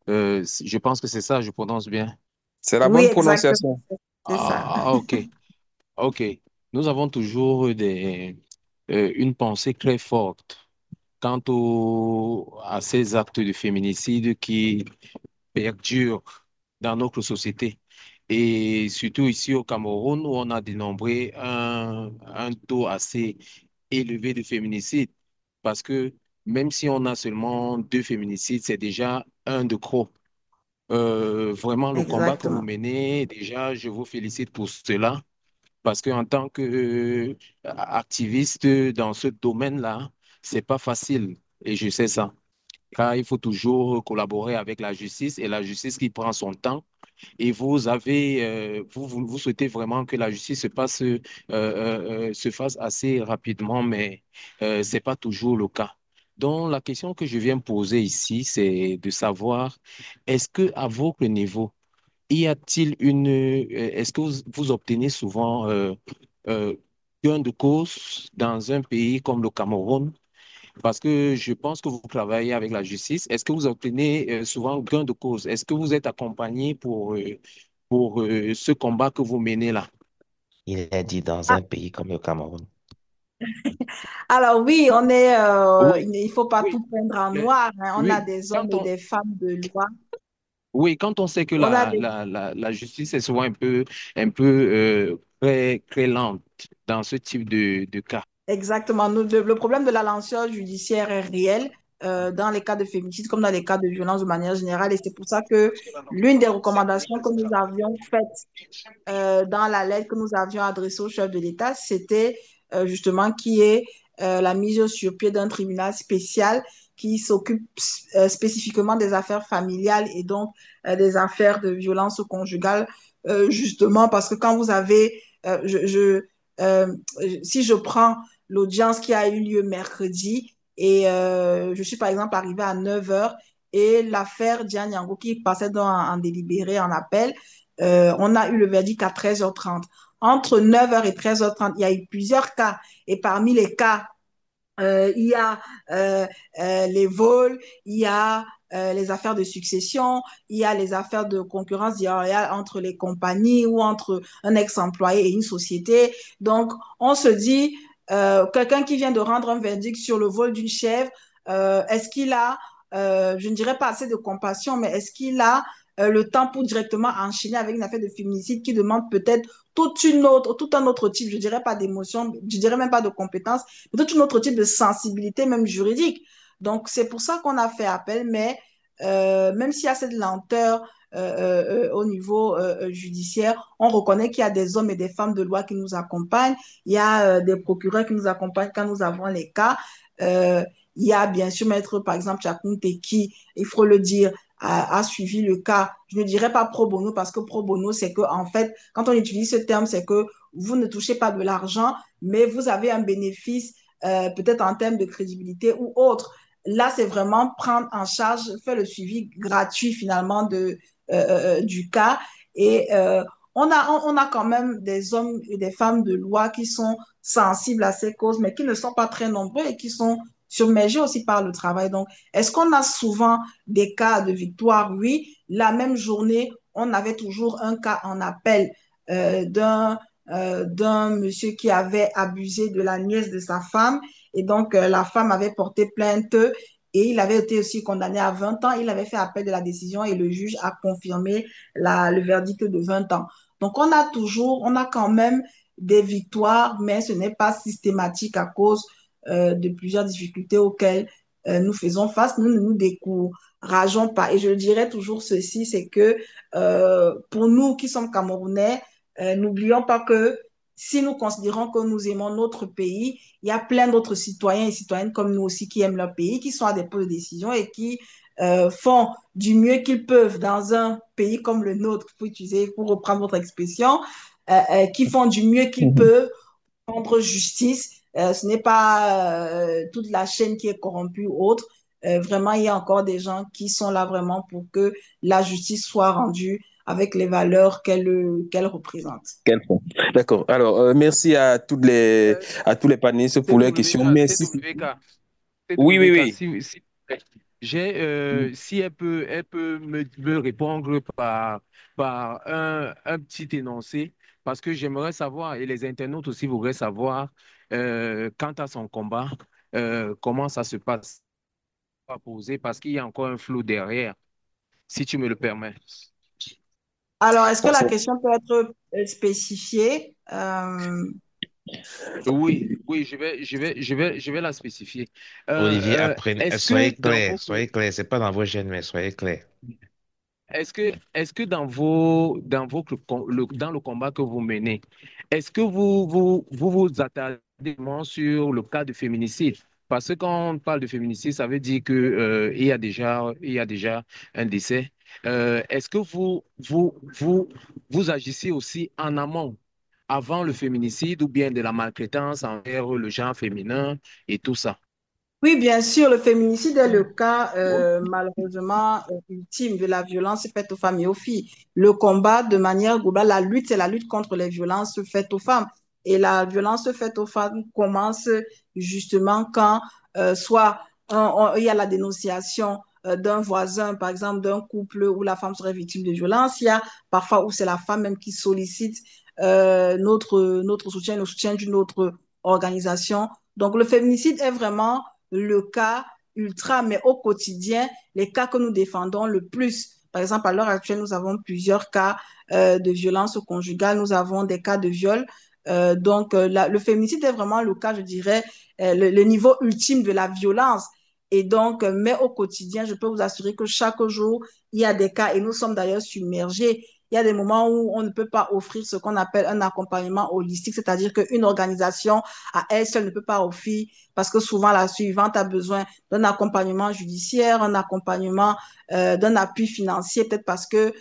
Je pense que c'est ça, je prononce bien. C'est la Oui, bonne exactement, prononciation. c'est ça. Ok, ok. Nous avons toujours une pensée très forte quant à ces actes de féminicide qui perdurent dans notre société. Et surtout ici au Cameroun, où on a dénombré un taux assez élevé de féminicide. Parce que même si on a seulement 2 féminicides, c'est déjà un de trop. Vraiment, le combat que vous Exactement. menez, déjà, je vous félicite pour cela. Parce qu'en tant qu'activiste dans ce domaine-là, c'est pas facile. Et je sais ça. Car il faut toujours collaborer avec la justice et la justice qui prend son temps et vous souhaitez vraiment que la justice se fasse assez rapidement, mais c'est pas toujours le cas. Donc, la question que je viens poser ici, c'est de savoir, est-ce que à votre niveau, est-ce que vous obtenez souvent euh, gain de cause dans un pays comme le Cameroun? Parce que je pense que vous travaillez avec la justice. Est-ce que vous obtenez souvent gain de cause? Est-ce que vous êtes accompagné pour ce combat que vous menez là? Il est dit dans un pays comme le Cameroun. Alors oui, Oui, il ne faut pas oui, tout prendre en euh, noir, hein. On a oui. des hommes et des femmes de loi. Oui, quand on sait que On a des la justice est souvent un peu très, très lente dans ce type de cas. Exactement. Le problème de la lenteur judiciaire est réel dans les cas de féminicide comme dans les cas de violence de manière générale. Et c'est pour ça que l'une des recommandations que nous avions faites dans la lettre que nous avions adressée au chef de l'État, c'était justement qui est la mise sur pied d'un tribunal spécial qui s'occupe spécifiquement des affaires familiales et donc des affaires de violence conjugale, justement parce que quand vous avez, euh, si je prends l'audience qui a eu lieu mercredi et je suis par exemple arrivée à 9 heures et l'affaire Diane Yango qui passait donc en délibéré, en appel, on a eu le verdict à 13h30. Entre 9 heures et 13h30, il y a eu plusieurs cas. Et parmi les cas, il y a les vols, il y a les affaires de succession, il y a les affaires de concurrence déloyale entre les compagnies ou entre un ex-employé et une société. Donc, on se dit, quelqu'un qui vient de rendre un verdict sur le vol d'une chèvre, est-ce qu'il a, je ne dirais pas assez de compassion, mais est-ce qu'il a le temps pour directement enchaîner avec une affaire de féminicide qui demande peut-être tout un autre type, je dirais pas d'émotion, je dirais même pas de compétences, mais tout un autre type de sensibilité, même juridique. Donc, c'est pour ça qu'on a fait appel, mais même s'il y a cette lenteur au niveau judiciaire, on reconnaît qu'il y a des hommes et des femmes de loi qui nous accompagnent, il y a des procureurs qui nous accompagnent quand nous avons les cas. Euh, il y a bien sûr Maître, par exemple, Chakunte qui, il faut le dire, a suivi le cas. Je ne dirais pas pro bono parce que pro bono, c'est que, en fait, quand on utilise ce terme, c'est que vous ne touchez pas de l'argent, mais vous avez un bénéfice, peut-être en termes de crédibilité ou autre. Là, c'est vraiment prendre en charge, faire le suivi gratuit finalement du cas. Et on a quand même des hommes et des femmes de loi qui sont sensibles à ces causes, mais qui ne sont pas très nombreux et qui sont submergés aussi par le travail. Donc, est-ce qu'on a souvent des cas de victoire? Oui. La même journée, on avait toujours un cas en appel d'un monsieur qui avait abusé de la nièce de sa femme. Et donc, la femme avait porté plainte et il avait été aussi condamné à 20 ans. Il avait fait appel de la décision et le juge a confirmé le verdict de 20 ans. Donc, on a quand même des victoires, mais ce n'est pas systématique à cause de plusieurs difficultés auxquelles nous faisons face. Nous ne nous décourageons pas. Et je dirais toujours ceci, c'est que pour nous qui sommes Camerounais, n'oublions pas que si nous considérons que nous aimons notre pays, il y a plein d'autres citoyens et citoyennes comme nous aussi qui aiment leur pays, qui sont à des postes de décision et qui font du mieux qu'ils peuvent dans un pays comme le nôtre, pour reprendre votre expression, qui font du mieux qu'ils peuvent rendre justice. Ce n'est pas toute la chaîne qui est corrompue ou autre. Vraiment, il y a encore des gens qui sont là vraiment pour que la justice soit rendue avec les valeurs qu'elle représente. D'accord. Alors, merci à tous les panélistes pour leurs questions. Merci. TWK, Oui, oui, TWK, oui. si elle peut me répondre par un petit énoncé, parce que j'aimerais savoir, et les internautes aussi voudraient savoir, quant à son combat, comment ça se passe à poser, parce qu'il y a encore un flou derrière, si tu me le permets. Alors, est-ce que Bon, la question peut être spécifiée? Oui, oui, je vais la spécifier. Olivier, Est-ce que soyez dans clair, vos soyez clair. C'est pas dans vos gènes, mais soyez clair. Est-ce que dans le combat que vous menez, est-ce que vous attardez vraiment sur le cas de féminicide? Parce que quand on parle de féminicide, ça veut dire que, il y a déjà un décès. Est-ce que vous agissez aussi en amont, avant le féminicide ou bien de la maltraitance envers le genre féminin et tout ça? Oui, bien sûr, le féminicide est le cas malheureusement ultime de la violence faite aux femmes et aux filles. Le combat, de manière globale, la lutte, c'est la lutte contre les violences faites aux femmes. Et la violence faite aux femmes commence justement quand soit il y a la dénonciation d'un voisin, par exemple d'un couple où la femme serait victime de violence. Il y a parfois où c'est la femme même qui sollicite notre soutien, le soutien d'une autre organisation. Donc le féminicide est vraiment le cas ultra, mais au quotidien, les cas que nous défendons le plus. Par exemple, à l'heure actuelle, nous avons plusieurs cas de violence conjugale, nous avons des cas de viol. Le féminicide est vraiment le cas, je dirais, le niveau ultime de la violence. Et donc, mais au quotidien, je peux vous assurer que chaque jour, il y a des cas, et nous sommes d'ailleurs submergés. Il y a des moments où on ne peut pas offrir ce qu'on appelle un accompagnement holistique, c'est-à-dire qu'une organisation à elle seule ne peut pas offrir parce que souvent la suivante a besoin d'un accompagnement judiciaire, un accompagnement, d'un appui financier, peut-être parce que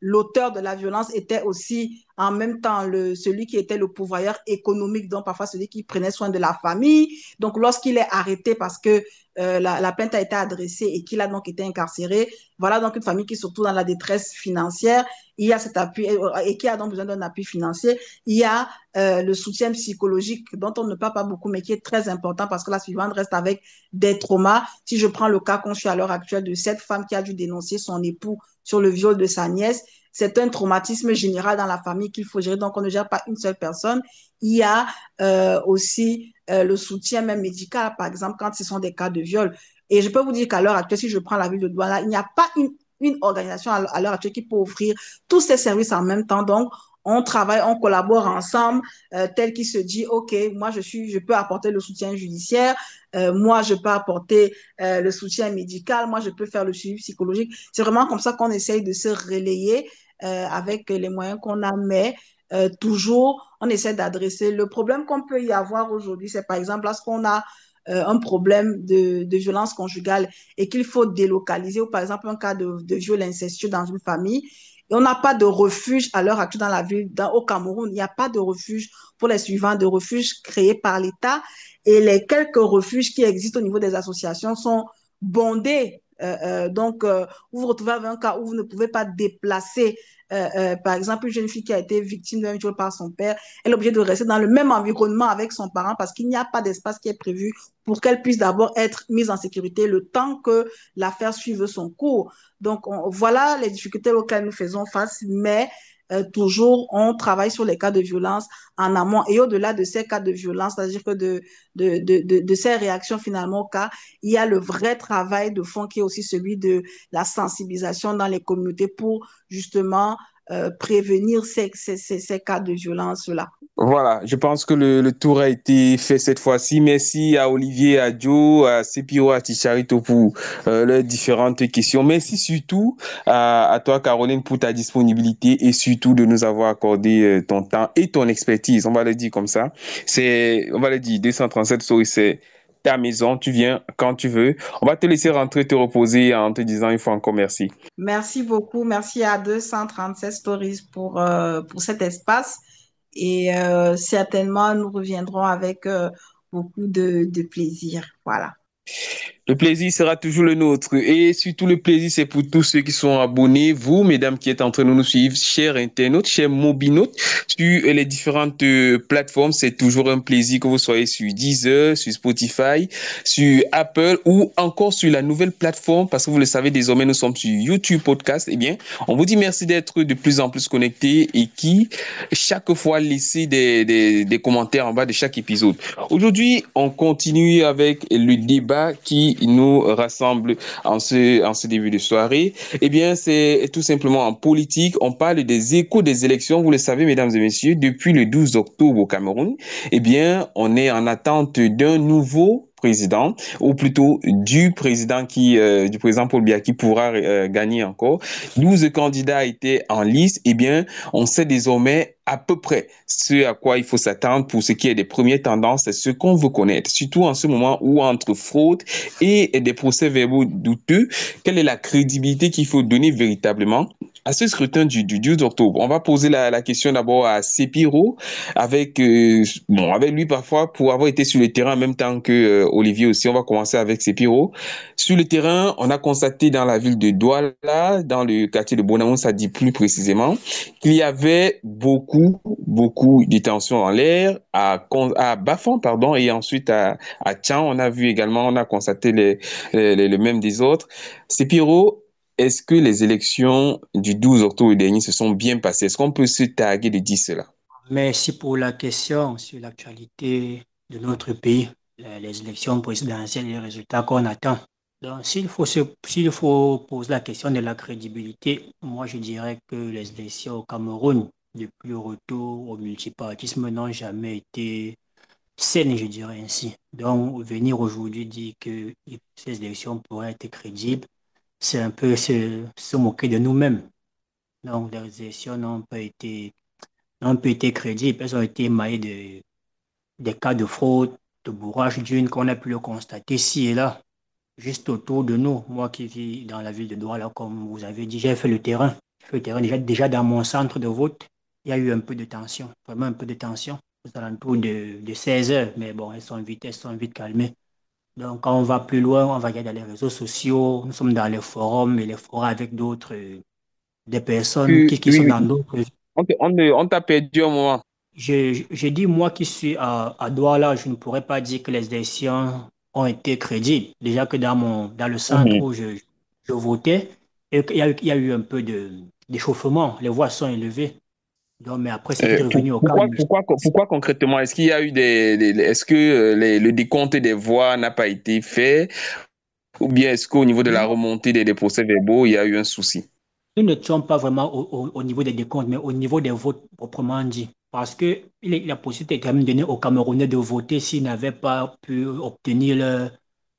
l'auteur de la violence était aussi en même temps celui qui était le pourvoyeur économique, donc parfois celui qui prenait soin de la famille. Donc lorsqu'il est arrêté parce que la plainte a été adressée et qu'il a donc été incarcéré, voilà donc une famille qui est surtout dans la détresse financière, il y a cet appui et qui a donc besoin d'un appui financier. Il y a le soutien psychologique dont on ne parle pas beaucoup, mais qui est très important parce que la suivante reste avec des traumas. Si je prends le cas qu'on suit à l'heure actuelle de cette femme qui a dû dénoncer son époux sur le viol de sa nièce, c'est un traumatisme général dans la famille qu'il faut gérer. Donc, on ne gère pas une seule personne. Il y a aussi le soutien même médical, par exemple, quand ce sont des cas de viol. Et je peux vous dire qu'à l'heure actuelle, si je prends la ville de Douala, il n'y a pas une organisation à l'heure actuelle qui peut offrir tous ces services en même temps. Donc, on travaille, on collabore ensemble, tel qu'il se dit, OK, moi, je peux apporter le soutien judiciaire, moi, je peux apporter le soutien médical, moi, je peux faire le suivi psychologique. C'est vraiment comme ça qu'on essaye de se relayer avec les moyens qu'on a, mais toujours, on essaie d'adresser le problème qu'on peut y avoir aujourd'hui. C'est par exemple lorsqu'on a un problème de violence conjugale et qu'il faut délocaliser, ou par exemple un cas de viol incestueux dans une famille. Et on n'a pas de refuge à l'heure actuelle dans la ville, au Cameroun. Il n'y a pas de refuge pour les suivants de refuges créés par l'État. Et les quelques refuges qui existent au niveau des associations sont bondés. Donc, vous vous retrouvez avec un cas où vous ne pouvez pas déplacer, par exemple, une jeune fille qui a été victime d'un viol par son père, elle est obligée de rester dans le même environnement avec son parent parce qu'il n'y a pas d'espace qui est prévu pour qu'elle puisse d'abord être mise en sécurité le temps que l'affaire suive son cours. Donc, voilà les difficultés auxquelles nous faisons face, mais toujours, on travaille sur les cas de violence en amont et au-delà de ces cas de violence, c'est-à-dire que de ces réactions finalement au cas, il y a le vrai travail de fond qui est aussi celui de la sensibilisation dans les communautés pour justement prévenir ces cas de violence-là. Voilà, je pense que le tour a été fait cette fois-ci. Merci à Olivier, à Joe, à Sepiro, à Ticharito pour leurs différentes questions. Merci surtout à toi, Caroline, pour ta disponibilité et surtout de nous avoir accordé ton temps et ton expertise. On va le dire comme ça. On va le dire, 237 Stories, c'est ta maison. Tu viens quand tu veux. On va te laisser rentrer, te reposer en te disant une fois encore merci. Merci beaucoup. Merci à 237 Stories pour cet espace. Et certainement, nous reviendrons avec beaucoup de plaisir. Voilà. Le plaisir sera toujours le nôtre. Et surtout, le plaisir, c'est pour tous ceux qui sont abonnés. Vous, mesdames, qui êtes en train de nous suivre, chers internautes, chers mobinautes, sur les différentes plateformes. C'est toujours un plaisir que vous soyez sur Deezer, sur Spotify, sur Apple ou encore sur la nouvelle plateforme. Parce que vous le savez, désormais, nous sommes sur YouTube Podcast. Eh bien, on vous dit merci d'être de plus en plus connectés et qui, chaque fois, laissez des commentaires en bas de chaque épisode. Aujourd'hui, on continue avec le débat qui nous rassemble en ce début de soirée. Eh bien, c'est tout simplement en politique. On parle des échos des élections. Vous le savez, mesdames et messieurs, depuis le 12 octobre au Cameroun, eh bien, on est en attente d'un nouveau président, ou plutôt du président Paul Biya qui pourra gagner encore. 12 candidats étaient en lice. Eh bien, on sait désormais à peu près ce à quoi il faut s'attendre pour ce qui est des premières tendances, c'est ce qu'on veut connaître, surtout en ce moment où entre fraude et des procès-verbaux douteux, quelle est la crédibilité qu'il faut donner véritablement à ce scrutin du 12 octobre. On va poser la question d'abord à Sepiro, avec lui parfois pour avoir été sur le terrain en même temps que Olivier aussi. On va commencer avec Sepiro. Sur le terrain, on a constaté dans la ville de Douala, dans le quartier de Bonamou, ça dit plus précisément, qu'il y avait beaucoup de tensions en l'air, à Bafang, pardon, et ensuite à Tchang. On a vu également, on a constaté le même des autres. Sepiro, est-ce que les élections du 12 octobre dernier se sont bien passées? Est-ce qu'on peut se targuer de dire cela? Merci pour la question sur l'actualité de notre pays, les élections présidentielles et les résultats qu'on attend. Donc, s'il faut poser la question de la crédibilité, moi je dirais que les élections au Cameroun, depuis le retour au multipartisme, n'ont jamais été saines, je dirais ainsi. Donc, venir aujourd'hui dire que ces élections pourraient être crédibles, c'est un peu se moquer de nous-mêmes. Donc, les élections n'ont pas été crédibles. Elles ont été émaillées des cas de fraude, de bourrage d'une qu'on a pu le constater ici et là, juste autour de nous. Moi qui vis dans la ville de Douala, comme vous avez dit, j'ai fait le terrain. J'ai fait le terrain déjà dans mon centre de vote. il y a eu un peu de tension, vraiment un peu de tension, aux alentours de 16 heures. Mais bon, elles sont vite calmées. Donc, quand on va plus loin, on va regarder dans les réseaux sociaux, nous sommes dans les forums et les forums avec d'autres, des personnes qui sont Oui, dans oui. d'autres. On t'a perdu un moment. J'ai dit, moi qui suis à Douala, je ne pourrais pas dire que les élections ont été crédibles. Déjà que dans le centre Mhm. où je votais, il y a eu un peu d'échauffement, les voix sont élevées. Donc, mais après, c'est vite revenu au calme. Pourquoi concrètement? Est-ce qu'il y a eu est-ce que le décompte des voix n'a pas été fait? Ou bien est-ce qu'au niveau de la remontée des procès-verbaux, il y a eu un souci? Nous n'étions pas vraiment au niveau des décomptes, mais au niveau des votes proprement dit. Parce que la possibilité est quand même donnée aux Camerounais de voter s'ils n'avaient pas pu obtenir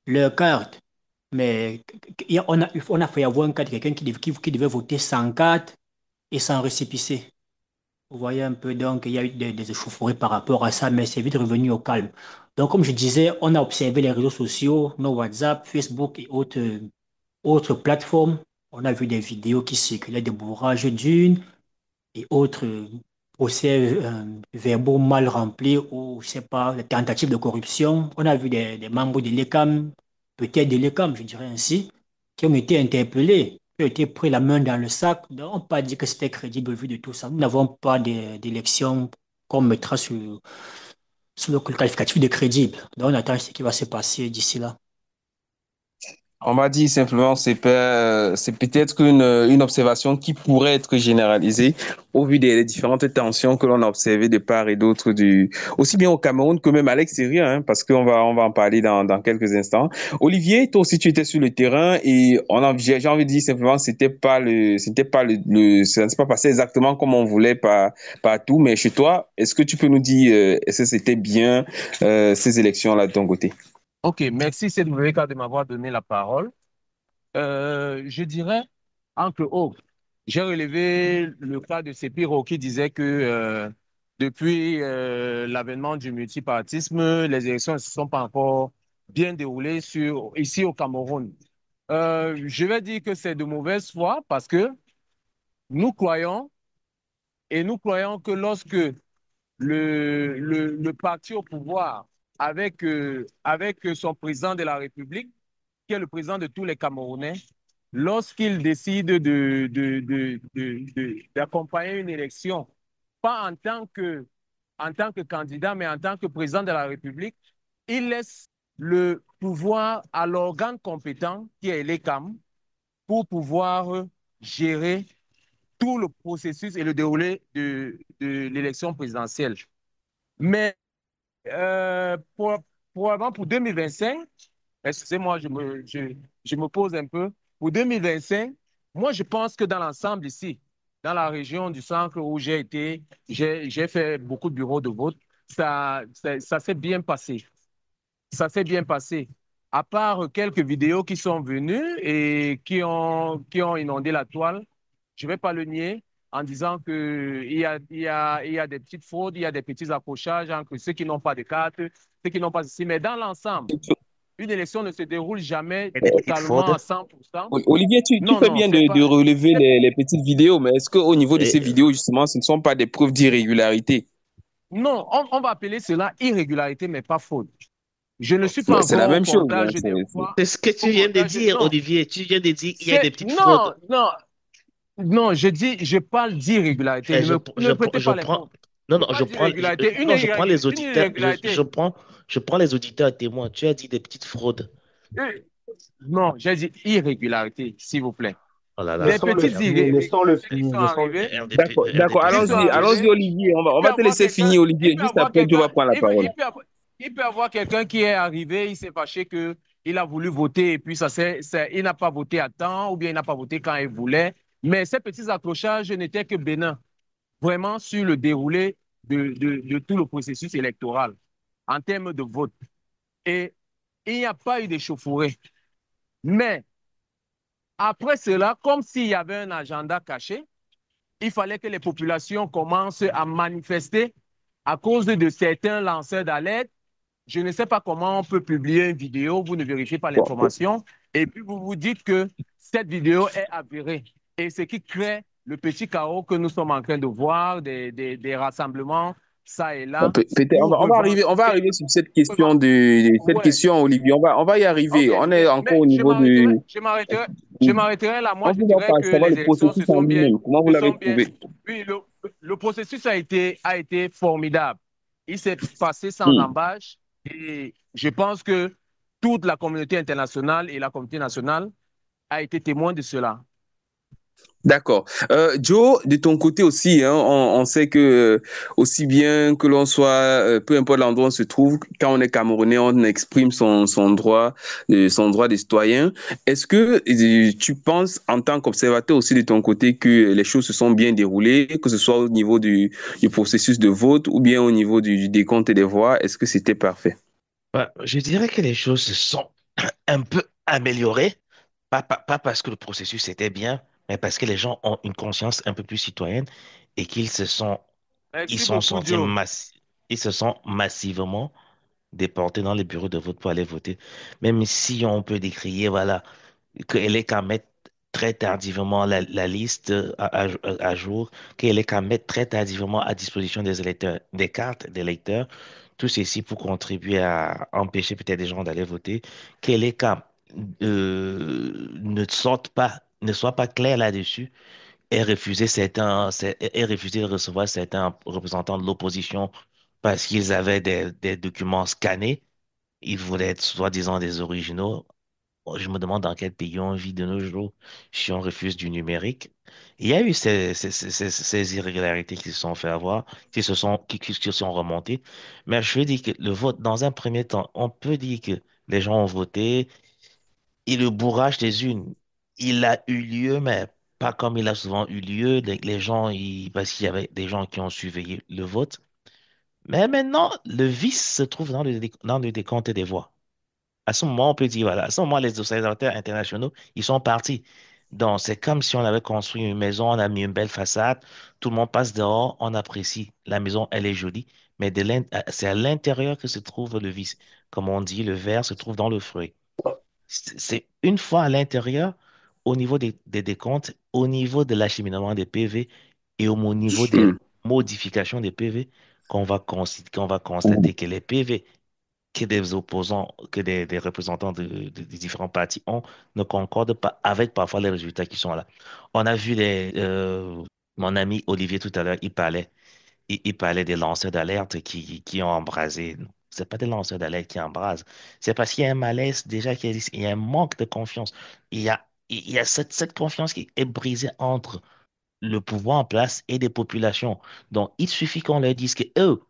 leur carte. Mais on a fait avoir un cas de quelqu'un qui devait voter sans carte et sans récépissé. Vous voyez un peu, donc il y a eu des échauffourées par rapport à ça, mais c'est vite revenu au calme. Donc, comme je disais, on a observé les réseaux sociaux, nos WhatsApp, Facebook et autres plateformes. On a vu des vidéos qui circulaient de bourrage d'urnes et autres procès verbaux mal remplis ou, je sais pas, des tentatives de corruption. On a vu des membres de l'ECAM, peut-être de l'ECAM, je dirais ainsi, qui ont été interpellés, qui ont été pris la main dans le sac. Donc, on ne peut pas dire que c'était crédible au vu de tout ça. Nous n'avons pas d'élection qu'on mettra sur le qualificatif de crédible. Donc, on attend ce qui va se passer d'ici là. On m'a dit simplement, c'est peut-être une observation qui pourrait être généralisée au vu des différentes tensions que l'on a observées de part et d'autre aussi bien au Cameroun que même à l'extérieur, hein, parce on va en parler dans quelques instants. Olivier, toi aussi tu étais sur le terrain et j'ai envie de dire simplement, ça ne s'est pas passé exactement comme on voulait partout, mais chez toi, est-ce que tu peux nous dire, est-ce que c'était bien, ces élections-là de ton côté? Ok, merci CWK de m'avoir donné la parole. Je dirais, entre autres, j'ai relevé le cas de Sepiro qui disait que depuis l'avènement du multipartisme, les élections ne se sont pas encore bien déroulées ici au Cameroun. Je vais dire que c'est de mauvaise foi parce que nous croyons nous croyons que lorsque le parti au pouvoir avec son président de la République, qui est le président de tous les Camerounais, lorsqu'il décide d'accompagner une élection, pas en tant que candidat, mais en tant que président de la République, il laisse le pouvoir à l'organe compétent, qui est l'ECAM, pour pouvoir gérer tout le processus et le déroulé de l'élection présidentielle. Mais probablement pour 2025, excusez-moi, je me pose un peu. Pour 2025, moi, je pense que dans l'ensemble ici, dans la région du centre où j'ai été, j'ai fait beaucoup de bureaux de vote, ça s'est bien passé. Ça s'est bien passé. À part quelques vidéos qui sont venues et qui ont inondé la toile, je ne vais pas le nier en disant il y a des petites fraudes, il y a des petits accrochages entre ceux qui n'ont pas de carte, ceux qui n'ont pas ici. Mais dans l'ensemble, une élection ne se déroule jamais Et des petites totalement à fraudes. 100%. Olivier, tu Non, fais non, bien c'est de pas. relever les petites vidéos, mais est-ce qu'au niveau de Et, ces vidéos, justement, ce ne sont pas des preuves d'irrégularité? Non, on va appeler cela irrégularité, mais pas fraude. Je ne suis pas Mais c'est la encore même chose, hein, c'est ce que tu viens de dire, Non, Olivier. Tu viens de dire qu'il y a des petites non, fraudes. non, non, je parle d'irrégularité. Et Ne me prêtez je pas les prends, mots. non, Je non, parle d'irrégularité. non, je prends les Une auditeurs, irrégularité. je prends les auditeurs à témoin. Tu as dit des petites fraudes. Euh, Non, j'ai dit irrégularité, s'il vous plaît. Oh là là. Des petites Laissons-le irrégularités qui finir, sont laissons-le arrivées, finir. D'accord, RDP, qui sont allons-y, arrivées. Olivier. On Il peut va te avoir laisser quelqu'un, finir, il Olivier. peut Juste avoir après, tu vas quelqu'un, prendre la parole. il peut avoir quelqu'un qui est arrivé, il s'est fâché que il a voulu voter et puis il n'a pas voté à temps ou bien il n'a pas voté quand il voulait. Mais ces petits accrochages n'étaient que bénins, vraiment sur le déroulé de tout le processus électoral en termes de vote. Et il n'y a pas eu d'échauffourée. Mais après cela, comme s'il y avait un agenda caché, il fallait que les populations commencent à manifester à cause de certains lanceurs d'alerte. Je ne sais pas comment on peut publier une vidéo, vous ne vérifiez pas Bon, l'information, et puis vous vous dites que cette vidéo est avérée. Et ce qui crée le petit chaos que nous sommes en train de voir, des rassemblements, ça et là, Peut-être, pour on va revendiquer. arriver sur cette question de cette Ouais, question, Olivier. On va y arriver. ok, On est encore mais au niveau de. je m'arrêterai là. Moi, On je ne va dirais pas que savoir les le élections processus en lui-même. Comment vous se l'avez sont bien. trouvé? Oui, le processus a été formidable. Il s'est passé sans Hmm. embâche et je pense que toute la communauté internationale et la communauté nationale a été témoin de cela. D'accord. Joe, de ton côté aussi, hein, on sait que aussi bien que l'on soit, peu importe l'endroit où on se trouve, quand on est Camerounais, on exprime son droit de citoyen. Est-ce que tu penses, en tant qu'observateur aussi de ton côté, que les choses se sont bien déroulées, que ce soit au niveau du processus de vote ou bien au niveau du décompte des voix, est-ce que c'était parfait? Je dirais que les choses se sont un peu améliorées, pas parce que le processus était bien, mais parce que les gens ont une conscience un peu plus citoyenne et ils Merci sont beaucoup, sentis Joe. ils se sont massivement déportés dans les bureaux de vote pour aller voter. Même si on peut décrier, voilà, qu'elle est qu'à mettre très tardivement la liste à jour, qu'elle est qu'à mettre très tardivement à disposition des électeurs, des cartes des électeurs, tout ceci pour contribuer à empêcher peut-être des gens d'aller voter, qu'elle est qu'à ne soit pas clair là-dessus et refuser de recevoir certains représentants de l'opposition parce qu'ils avaient des documents scannés. Ils voulaient être soi-disant des originaux. Je me demande dans quel pays on vit de nos jours si on refuse du numérique. Il y a eu ces irrégularités qui se sont fait avoir, qui se sont remontées. Mais je veux dire que le vote, dans un premier temps, on peut dire que les gens ont voté et le bourrage des urnes, il a eu lieu, mais pas comme il a souvent eu lieu. Les gens, parce qu'il y avait des gens qui ont surveillé le vote. Mais maintenant, le vice se trouve dans le décompte des voix. À ce moment, on peut dire, voilà, à ce moment, les observateurs internationaux, ils sont partis. Donc, c'est comme si on avait construit une maison, on a mis une belle façade, tout le monde passe dehors, on apprécie. La maison, elle est jolie, mais c'est à l'intérieur que se trouve le vice. Comme on dit, le verre se trouve dans le fruit. C'est une fois à l'intérieur, au niveau des décomptes, au niveau de l'acheminement des PV et au niveau des Hmm. modifications des PV, qu'on va constater que les PV que des opposants, des représentants des différents partis ont, ne concordent pas avec parfois les résultats qui sont là. On a vu mon ami Olivier tout à l'heure, il parlait des lanceurs d'alerte qui ont embrasé. C'est pas des lanceurs d'alerte qui embrasent. C'est parce qu'il y a un malaise déjà qui existe. Il y a un manque de confiance. Il y a cette confiance qui est brisée entre le pouvoir en place et des populations. Donc, il suffit qu'on leur dise que eux,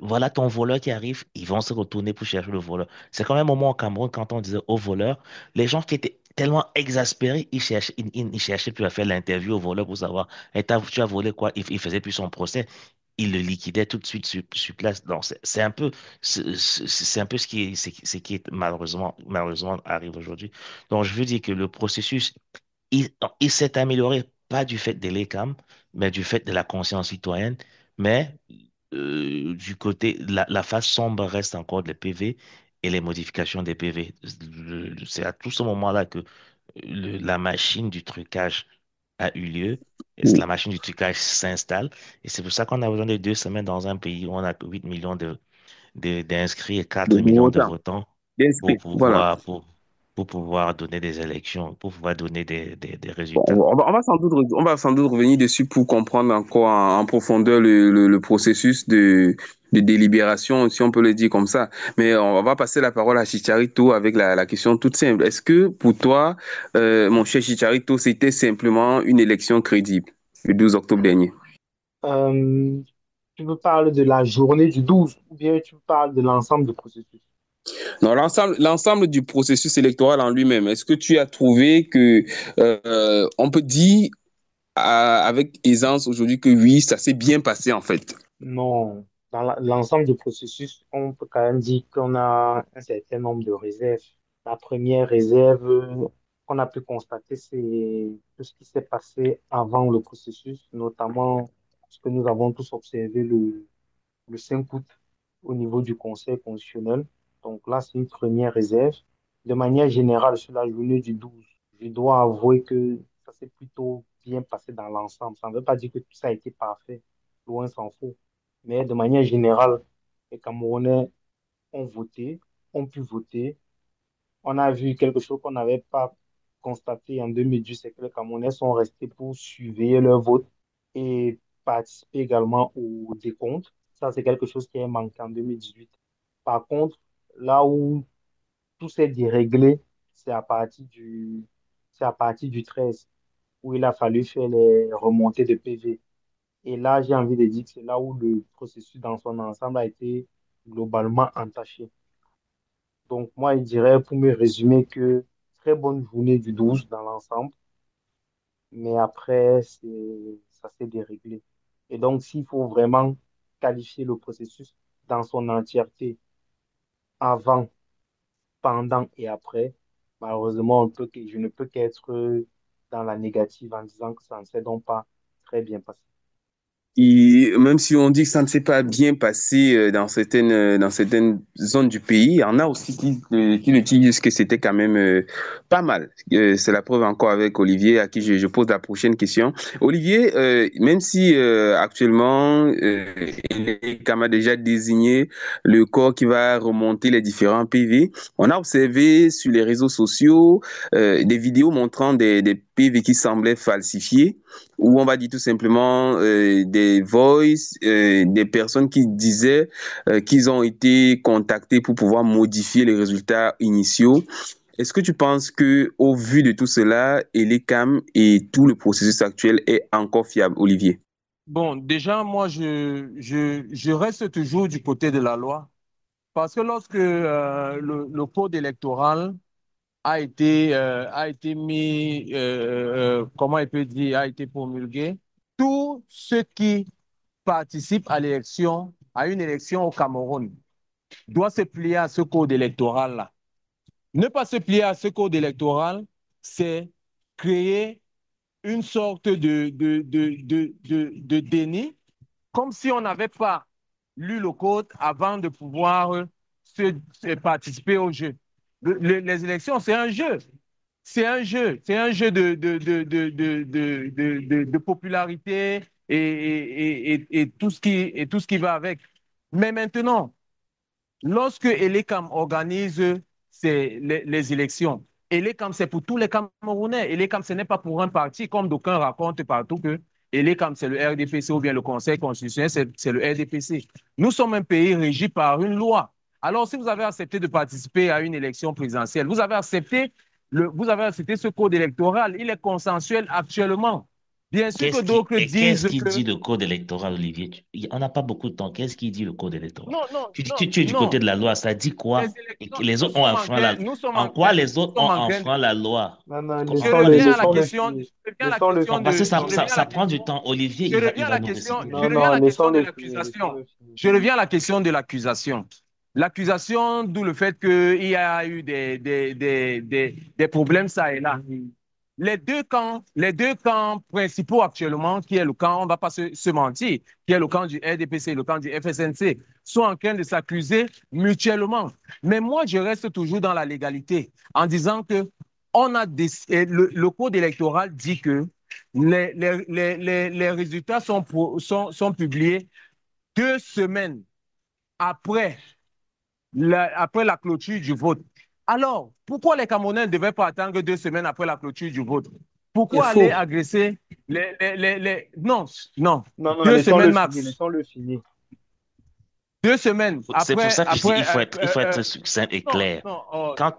voilà ton voleur qui arrive, ils vont se retourner pour chercher le voleur. C'est quand même un moment au Cameroun, quand on disait au voleur, les gens qui étaient tellement exaspérés, ils cherchaient plus à faire l'interview au voleur pour savoir, et tu as volé quoi? Il faisait plus son procès. Il le liquidait tout de suite sur place. Donc, c'est un peu, c'est un peu ce qui est malheureusement arrive aujourd'hui. Donc, je veux dire que le processus, il s'est amélioré, pas du fait de l'ECAM, mais du fait de la conscience citoyenne. Mais du côté, la face sombre reste encore les PV et les modifications des PV. C'est à tout ce moment-là que la machine du trucage a eu lieu. Et la machine du trucage s'installe. Et c'est pour ça qu'on a besoin de 2 semaines dans un pays où on a 8 millions d'inscrits et De 4 millions de autant votants pour d'inscrits. Voilà. pouvoir, pour, pour pouvoir donner des élections, pour pouvoir donner des résultats. On va sans doute revenir dessus pour comprendre encore en profondeur le processus de délibération, si on peut le dire comme ça. Mais on va passer la parole à Chicharito avec la question toute simple. Est-ce que pour toi, mon cher Chicharito, c'était simplement une élection crédible le 12 octobre dernier? Euh, Tu me parles de la journée du 12 ou bien tu me parles de l'ensemble du processus? Non, l'ensemble du processus électoral en lui-même, est-ce que tu as trouvé que on peut dire avec aisance aujourd'hui que oui, ça s'est bien passé en fait? Non, dans l'ensemble du processus, on peut quand même dire qu'on a un certain nombre de réserves. La première réserve qu'on a pu constater, c'est tout ce qui s'est passé avant le processus, notamment ce que nous avons tous observé le 5 août au niveau du Conseil constitutionnel. Donc là, c'est une première réserve. De manière générale, sur la journée du 12, je dois avouer que ça s'est plutôt bien passé dans l'ensemble. Ça ne veut pas dire que tout ça a été parfait, loin s'en faut. Mais de manière générale, les Camerounais ont voté, ont pu voter. On a vu quelque chose qu'on n'avait pas constaté en 2010, c'est que les Camerounais sont restés pour surveiller leur vote et participer également au décompte. Ça, c'est quelque chose qui est manqué en 2018. Par contre, là où tout s'est déréglé, c'est à partir du, c'est à partir du 13, où il a fallu faire les remontées de PV. Et là, j'ai envie de dire que c'est là où le processus dans son ensemble a été globalement entaché. Donc, moi, je dirais, pour me résumer, que très bonne journée du 12 dans l'ensemble, mais après, ça s'est déréglé. Et donc, s'il faut vraiment qualifier le processus dans son entièreté, avant, pendant et après, malheureusement, je ne peux qu'être dans la négative en disant que ça ne s'est donc pas très bien passé. Et même si on dit que ça ne s'est pas bien passé dans certaines zones du pays, il y en a aussi qui le disent que c'était quand même pas mal. C'est la preuve encore avec Olivier, à qui je pose la prochaine question. Olivier, même si actuellement, Elecam a déjà désigné le corps qui va remonter les différents PV, on a observé sur les réseaux sociaux des vidéos montrant des PV qui semblaient falsifiés, ou on va dire tout simplement des voices, des personnes qui disaient qu'ils ont été contactés pour pouvoir modifier les résultats initiaux. Est-ce que tu penses que, au vu de tout cela, Elecam et tout le processus actuel est encore fiable, Olivier? Bon, déjà, moi, je reste toujours du côté de la loi parce que lorsque le code électoral a été mis, comment il peut dire, a été promulgué, tous ceux qui participent à l'élection, à une élection au Cameroun, doivent se plier à ce code électoral-là. Ne pas se plier à ce code électoral, c'est créer une sorte de déni, comme si on n'avait pas lu le code avant de pouvoir participer au jeu. Les élections, c'est un jeu. C'est un jeu de popularité et tout ce qui va avec. Mais maintenant, lorsque Elecam organise les élections, Elecam, c'est pour tous les Camerounais. Elecam, ce n'est pas pour un parti, comme d'aucuns racontent partout que Elecam, c'est le RDPC ou bien le Conseil constitutionnel, c'est le RDPC. Nous sommes un pays régi par une loi. Alors, si vous avez accepté de participer à une élection présidentielle, vous avez accepté ce code électoral. Il est consensuel actuellement. Bien sûr que d'autres Qu'est-ce disent qui que... dit le code électoral, Olivier? On n'a pas beaucoup de temps. Qu'est-ce qui dit le code électoral? Non, non, Tu dis, non, tu es du côté non. de la loi. Ça dit Les quoi? Et élections, que les autres ont enfreint la loi. En quoi les nous autres sommes ont en train enfreint la loi? Non, non, Comment on peut dire ça? laissons-le finir. Parce que je reviens à ça la prend du question, temps. Olivier, il va nous réciter je Non, maintenant. reviens à non, la question de laissons-le finir, l'accusation. laissons-le finir. Je reviens à la question de l'accusation. L'accusation, d'où le fait qu'il y a eu des problèmes ça et là. Les deux camps principaux actuellement, qui est le camp, on ne va pas se mentir, qui est le camp du RDPC et le camp du FSNC, sont en train de s'accuser mutuellement. Mais moi, je reste toujours dans la légalité en disant que le code électoral dit que les résultats sont publiés 2 semaines après après la clôture du vote. Alors, pourquoi les Camerounais ne devaient pas attendre 2 semaines après la clôture du vote? C'est Pourquoi aller faux. agresser Non, non, Non, non, 2 semaines laissons-le max. finir. 2 semaines C'est pour ça que je dis, il faut être euh, succinct et non, clair. non, oh, Quand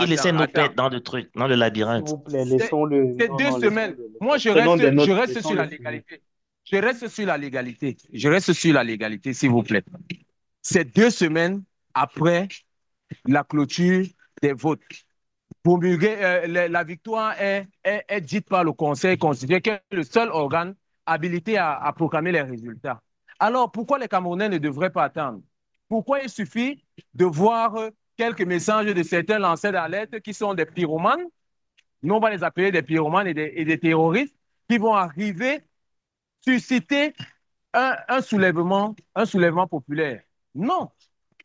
il essaie de nous attends. perdre dans le truc, dans le S'il labyrinthe. vous plaît, C'est laissons-le. c'est Non, deux non, semaines. laissons-le. Moi, Prenons des je notes, reste sur laissons-le la finir. légalité. Je reste sur la légalité. Je reste sur la légalité, s'il vous plaît. C'est 2 semaines après la clôture des votes. La victoire est dite par le Conseil constitutionnel, qui est le seul organe habilité à proclamer les résultats. Alors, pourquoi les Camerounais ne devraient pas attendre? Pourquoi il suffit de voir quelques messages de certains lanceurs d'alerte qui sont des pyromanes, nous on va les appeler des pyromanes et des terroristes, qui vont arriver, susciter un soulèvement populaire? Non,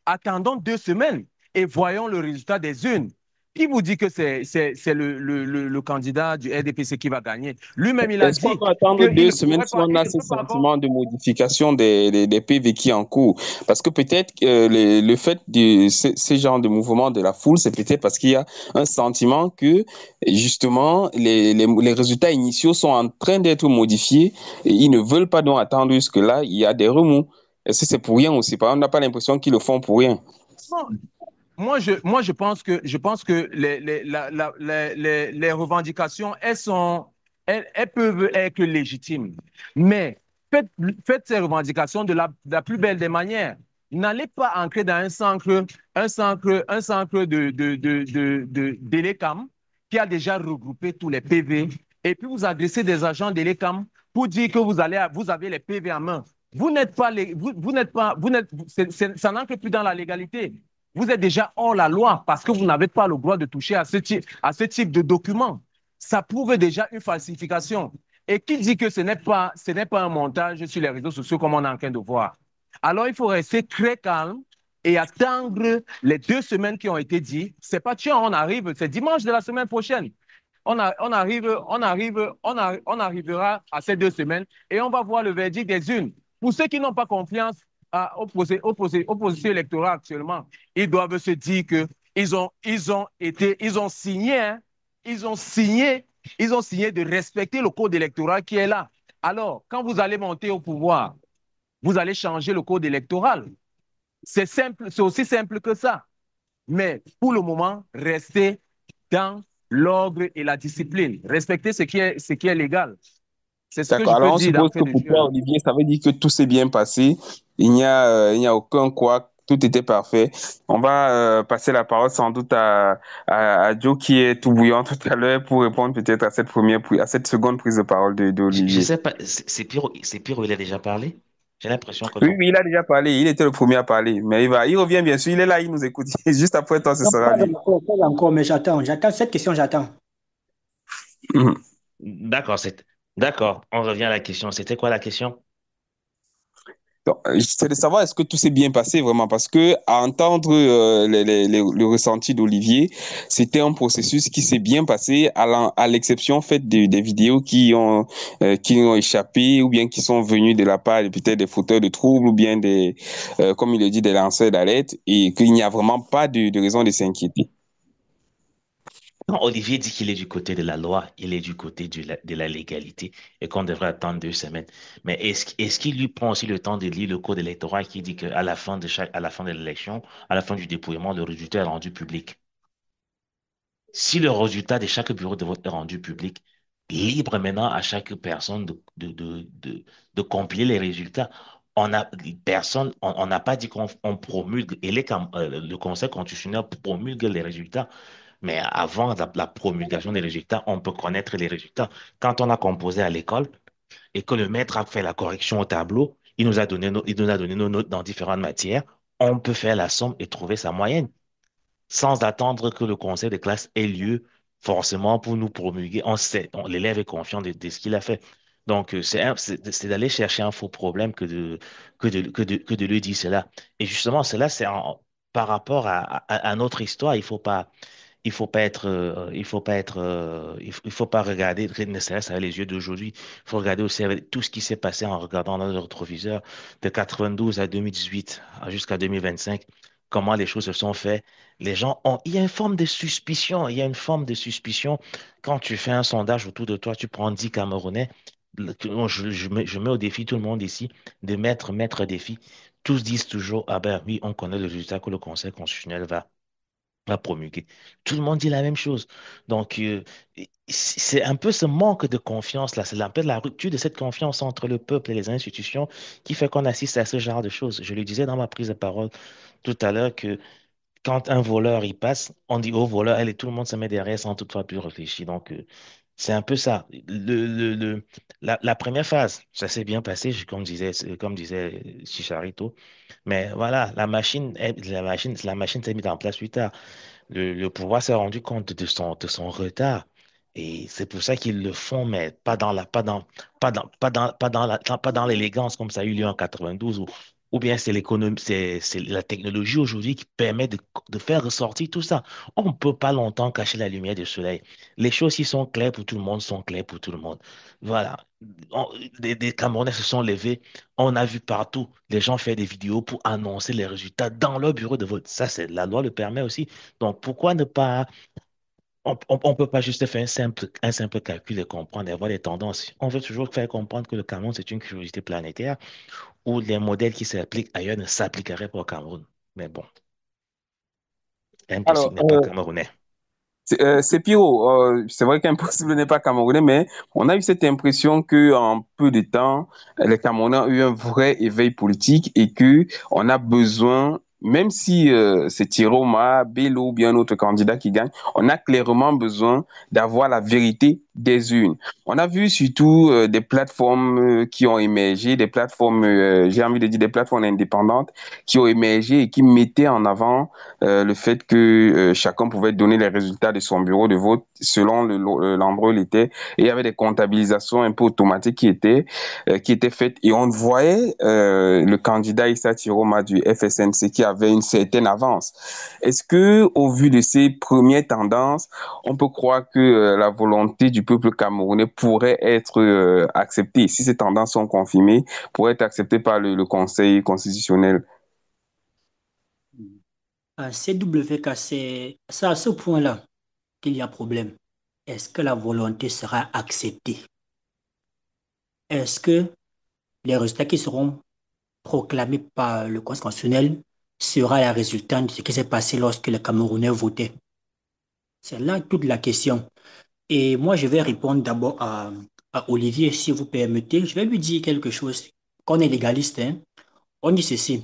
attendons 2 semaines et voyons le résultat des urnes. Qui vous dit que c'est le candidat du RDPC qui va gagner? Lui-même, il a Est-ce qu'on dit doit attendre qu'il deux ne semaines pourrait si pas, on il a ne ce peut pas avoir. sentiment de modification des PV qui est en cours? Parce que peut-être le fait de ce genre de mouvement de la foule, c'est peut-être parce qu'il y a un sentiment que justement les résultats initiaux sont en train d'être modifiés et ils ne veulent pas donc attendre jusque-là. Il y a des remous. Est-ce que c'est pour rien aussi? Par exemple, on n'a pas l'impression qu'ils le font pour rien. Non, je pense que les revendications, elles peuvent être légitimes. Mais faites ces revendications de la plus belle des manières. N'allez pas ancrer dans un centre d'Elecam qui a déjà regroupé tous les PV et puis vous agressez des agents d'Elecam pour dire que vous avez les PV en main. Vous n'êtes pas, vous n'êtes pas, vous n'êtes, ça n'entre plus dans la légalité. Vous êtes déjà hors la loi parce que vous n'avez pas le droit de toucher à ce type de document. Ça prouve déjà une falsification. Et qui dit que ce n'est pas un montage sur les réseaux sociaux comme on est en train de voir? Alors, il faut rester très calme et attendre les 2 semaines qui ont été dites. C'est pas tiens, on arrive, c'est dimanche de la semaine prochaine. On arrivera à ces 2 semaines et on va voir le verdict des unes. Pour ceux qui n'ont pas confiance aux positions électorales actuellement, ils doivent se dire que ils ont signé, hein, ils ont signé, ils ont signé de respecter le code électoral qui est là. Alors, quand vous allez monter au pouvoir, vous allez changer le code électoral. C'est simple, c'est aussi simple que ça. Mais pour le moment, restez dans l'ordre et la discipline. Respectez ce qui est légal. C'est ce que D'accord. je peux Alors, on dire suppose d'entrée que de pour jeu, toi, là. Olivier, ça veut dire que tout s'est bien passé. Il n'y a aucun quoi. Tout était parfait. On va passer la parole sans doute à Joe qui est tout bouillant tout à l'heure pour répondre peut-être à à cette seconde prise de parole Je d'Olivier. sais pas, c'est pire où il a déjà parlé. J'ai l'impression que Oui, non. oui, il a déjà parlé. Il était le premier à parler. Mais il revient bien sûr. Il est là, il nous écoute. Juste après toi, ce Non, sera lui. pas encore, mais j'attends cette question, j'attends. Mhm. D'accord, d'accord. On revient à la question. C'était quoi la question? Donc, c'est de savoir est-ce que tout s'est bien passé vraiment parce que à entendre le ressenti d'Olivier, c'était un processus qui s'est bien passé à l'exception faite des vidéos qui ont échappé ou bien qui sont venues de la part peut-être des fauteurs de troubles ou bien comme il le dit, des lanceurs d'alerte et qu'il n'y a vraiment pas de raison de s'inquiéter. Non, Olivier dit qu'il est du côté de la loi, il est du côté de la légalité et qu'on devrait attendre 2 semaines. Mais est-ce qu'il lui prend aussi le temps de lire le code électoral qui dit qu'à la fin à la fin de l'élection, à la fin du dépouillement, le résultat est rendu public? Si le résultat de chaque bureau de vote est rendu public, libre maintenant à chaque personne de compiler les résultats. On a personne, on n'a pas dit qu'on promulgue, et le Conseil constitutionnel promulgue les résultats. Mais avant la promulgation des résultats, on peut connaître les résultats. Quand on a composé à l'école et que le maître a fait la correction au tableau, il nous a donné nos notes dans différentes matières, on peut faire la somme et trouver sa moyenne sans attendre que le conseil de classe ait lieu forcément pour nous promulguer. On sait, l'élève est confiant de ce qu'il a fait. Donc, c'est d'aller chercher un faux problème que de lui dire cela. Et justement, cela, par rapport à notre histoire. Il faut pas être, il faut pas regarder ne serait-ce avec les yeux d'aujourd'hui. Il faut regarder aussi avec tout ce qui s'est passé en regardant dans le rétroviseur de 92 à 2018 jusqu'à 2025. Comment les choses se sont faites. Il y a une forme de suspicion. Il y a une forme de suspicion. Quand tu fais un sondage autour de toi, tu prends 10 Camerounais. Je mets au défi tout le monde ici de mettre un défi. Tous disent toujours, ah ben oui, on connaît le résultat que le Conseil constitutionnel va promulguer. Tout le monde dit la même chose. Donc, c'est un peu ce manque de confiance là, c'est un peu la rupture de cette confiance entre le peuple et les institutions qui fait qu'on assiste à ce genre de choses. Je le disais dans ma prise de parole tout à l'heure que quand un voleur y passe, on dit au voleur, et tout le monde se met derrière sans toutefois plus réfléchir. Donc, c'est un peu ça. La première phase, ça s'est bien passé, comme disait Chicharito. Mais voilà, la machine s'est mise en place plus tard. Le pouvoir s'est rendu compte de son retard. Et c'est pour ça qu'ils le font, mais pas dans l'élégance comme ça a eu lieu en 92 Ou bien c'est l'économie, c'est la technologie aujourd'hui qui permet de faire ressortir tout ça. On ne peut pas longtemps cacher la lumière du soleil. Les choses qui sont claires pour tout le monde sont claires pour tout le monde. Voilà. On- des Camerounais se sont levés. On a vu partout les gens faire des vidéos pour annoncer les résultats dans leur bureau de vote. Ça, c'est la loi le permet aussi. Donc, pourquoi ne pas... On peut pas juste faire un simple calcul et comprendre et voir les tendances. On veut toujours faire comprendre que le Cameroun, c'est une curiosité planétaire où les modèles qui s'appliquent ailleurs ne s'appliqueraient pas au Cameroun. Mais bon, Alors, impossible n'est pas camerounais. C'est Pierrot. C'est vrai qu'Impossible n'est pas camerounais, mais on a eu cette impression que en peu de temps, les Camerounais ont eu un vrai éveil politique et que on a besoin, même si c'est Tiroma, Bello ou bien un autre candidat qui gagne, on a clairement besoin d'avoir la vérité des urnes. On a vu surtout des plateformes qui ont émergé, des plateformes, j'ai envie de dire des plateformes indépendantes qui ont émergé et qui mettaient en avant le fait que chacun pouvait donner les résultats de son bureau de vote selon l'endroit où il était. Et il y avait des comptabilisations un peu automatiques qui étaient faites. Et on voyait le candidat Issa Tiroma du FSNC qui avait une certaine avance. Est-ce que, au vu de ces premières tendances, on peut croire que la volonté du peuple camerounais pourrait être acceptée, si ces tendances sont confirmées, pourrait être acceptée par le Conseil constitutionnel? CWK, c'est à ce point-là qu'il y a problème. Est-ce que la volonté sera acceptée? Est-ce que les résultats qui seront proclamés par le Conseil constitutionnel sera la résultante de ce qui s'est passé lorsque les Camerounais votaient? C'est là toute la question. Et moi, je vais répondre d'abord à Olivier, si vous permettez. Je vais lui dire quelque chose. Qu'on est légaliste, hein. On dit ceci.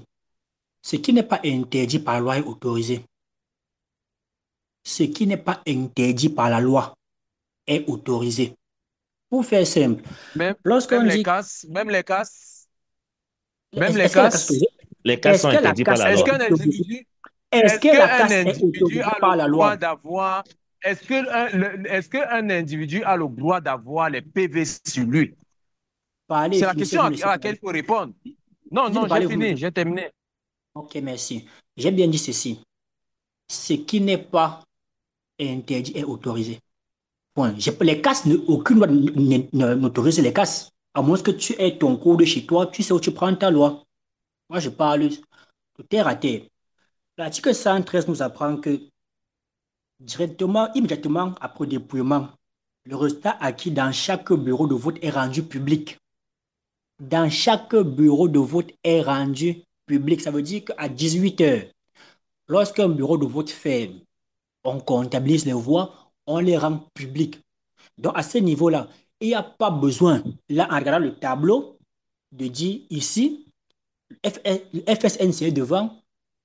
Ce qui n'est pas interdit par la loi est autorisé. Ce qui n'est pas interdit par la loi est autorisé. Pour faire simple, Même, lorsqu'on dit même les casses, même les est-ce que la casse est casses. autorisée? Les cas Est-ce sont que la interdits par casse la Est-ce loi. qu'un est autorisée? individu, Est-ce est-ce que la qu'un casse est individu autorisée a le par la droit loi? d'avoir, est-ce qu'un individu a le droit d'avoir les PV sur lui? Parlez, C'est la finissez, question vous à me laissez laquelle parler. il faut répondre. Non, Fini de non, j'ai parler, vous me fini, laissez. j'ai terminé. Ok, merci. J'ai bien dit ceci. Ce qui n'est pas interdit est autorisé. Point. Les casses, aucune loi n'autorise les casses. À moins que tu aies ton code chez toi, tu sais où tu prends ta loi. Moi, je parle de terre à terre. L'article 113 nous apprend que directement, immédiatement après le dépouillement, le résultat acquis dans chaque bureau de vote est rendu public. Dans chaque bureau de vote est rendu public. Ça veut dire qu'à 18 heures, lorsqu'un bureau de vote ferme, on comptabilise les voix, on les rend publiques. Donc, à ce niveau-là, il n'y a pas besoin, là, en regardant le tableau, de dire ici, FSNC est devant,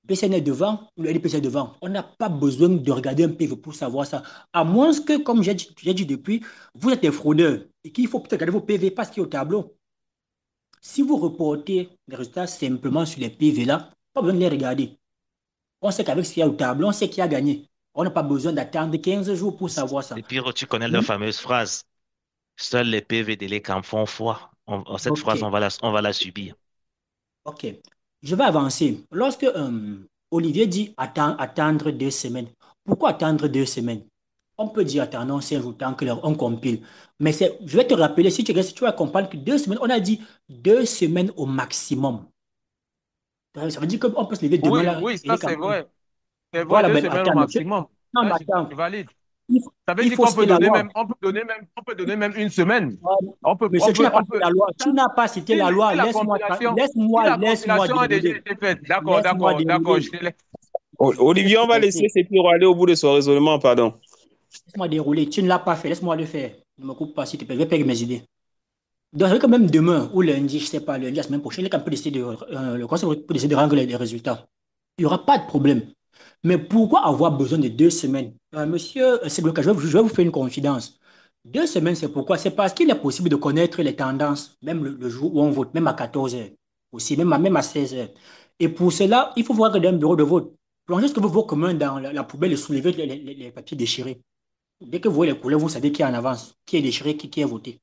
PCN est devant, le LPC est devant. On n'a pas besoin de regarder un PV pour savoir ça. À moins que, comme j'ai dit depuis, vous êtes des fraudeurs et qu'il faut peut-être regarder vos PV parce qu'il y a au tableau. Si vous reportez les résultats simplement sur les PV là, pas besoin de les regarder. On sait qu'avec ce qu'il y a au tableau, on sait qui a gagné. On n'a pas besoin d'attendre 15 jours pour savoir ça. Et puis, tu connais la Hmm? fameuse phrase, seuls les PV de l'EC en font foi. Cette Ok. phrase, on va la subir. Ok, je vais avancer. Lorsque Olivier dit attendre 2 semaines, pourquoi attendre 2 semaines? On peut dire attendons 5 jours tant que on compile. Mais je vais te rappeler, si tu restes, tu vas comprendre que 2 semaines, on a dit 2 semaines au maximum. Ça veut dire qu'on peut se lever demain Oui, là oui, et les ça c'est campagnes. vrai. C'est vrai, Voilà, deux ben semaines au attends, maximum. non, Là, mais je attends, valide. il, faut Ça veut il dire faut qu'on peut citer la donner loi. même, on peut donner même une semaine. Monsieur, tu n'as pas On cité peut. la loi. Tu n'as pas cité la loi. Si la compilation, si la Laisse-moi compilation a déjà dérouler. été faite, d'accord, Laisse-moi d'accord, d'accord, dérouler. je te laisse. Olivier, on va laisser Sepiro aller au bout de son raisonnement, pardon. Laisse-moi dérouler. Tu ne l'as pas fait. Laisse-moi le faire. Ne me coupe pas s'il te plaît. Je vais perdre mes idées. Donc, ça veut quand même demain ou lundi, je ne sais pas, lundi, la semaine prochaine, le conseil peut décider de rendre les résultats. Il n'y aura pas de problème. Mais pourquoi avoir besoin de 2 semaines? Monsieur, c'est le cas. Je vais vous faire une confidence. 2 semaines, c'est pourquoi? C'est parce qu'il est possible de connaître les tendances, même le jour où on vote, même à 14 heures, aussi, même à 16 heures. Et pour cela, il faut voir que dans un bureau de vote, plongez ce que vos communs dans la poubelle et soulevez les papiers déchirés. Dès que vous voyez les couleurs, vous savez qui est en avance, qui est déchiré, qui est voté.